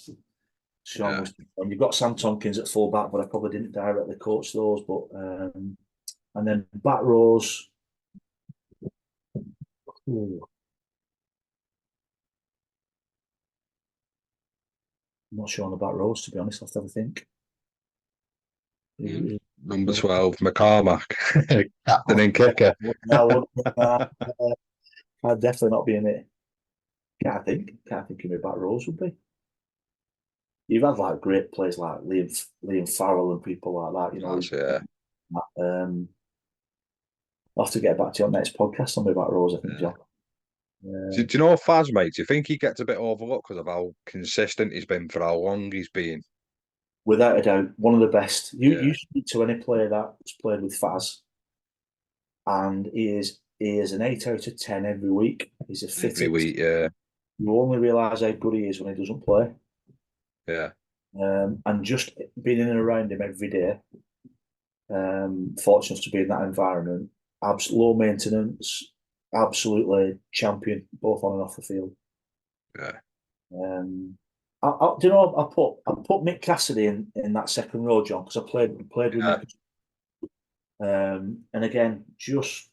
Sean Yeah. was, and you've got Sam Tompkins at full back, but I probably didn't directly coach those. But and then back rows. I'm not sure on the back rows, to be honest. I'll have to have a think. Number 12, McCormack, captain and kicker. I'd definitely not be in it. Can't think of my back rows would be. You've had like great players like Liam Farrell and people like that. Yeah. I'll have to get back to you on next podcast on my back rows, I think, Yeah. John. Do you know Faz, mate? Do you think he gets a bit overlooked because of how consistent he's been for how long he's been? Without a doubt, one of the best. You Yeah. speak to any player that's played with Faz, and he is he is an 8 out of 10 every week. He's a every fittest. week. Yeah, You only realise how good he is when he doesn't play. yeah, And just being in and around him every day, fortunate to be in that environment, low maintenance, absolutely champion, both on and off the field. yeah, Do you know, I put Mick Cassidy in that second row, John, because I played with yeah, Mick. And again, just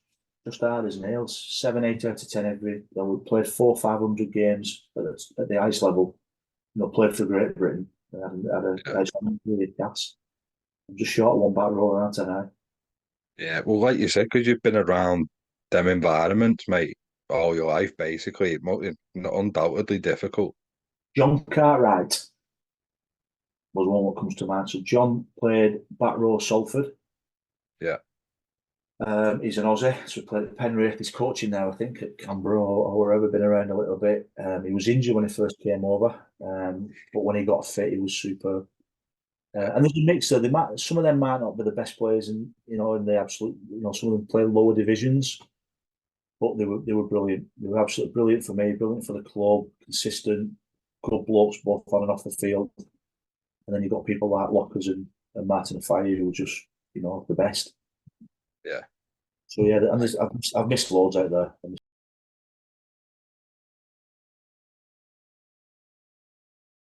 hard as nails. 7, 8 out of 10 every. We played 400, 500 games at the ice level. Played for Great Britain. Had a yeah. ice really gas. I'm just short of one back row around tonight. Yeah. Well, like you said, because you've been around them environments, mate, all your life, basically, it's undoubtedly difficult. John Cartwright was one that comes to mind. So John played back row Salford. Yeah, He's an Aussie, so he played at Penrith. He's coaching now, I think, at Canberra or wherever. Been around a little bit. He was injured when he first came over, but when he got fit, he was super. yeah, And there's a mix. Some of them might not be the best players, in the absolute. Some of them play lower divisions, but they were brilliant. They were absolutely brilliant for me, brilliant for the club, consistent, good blokes both on and off the field. And then you've got people like Lockers and Martin Fire who were just the best. yeah. So yeah, and I've missed loads out there.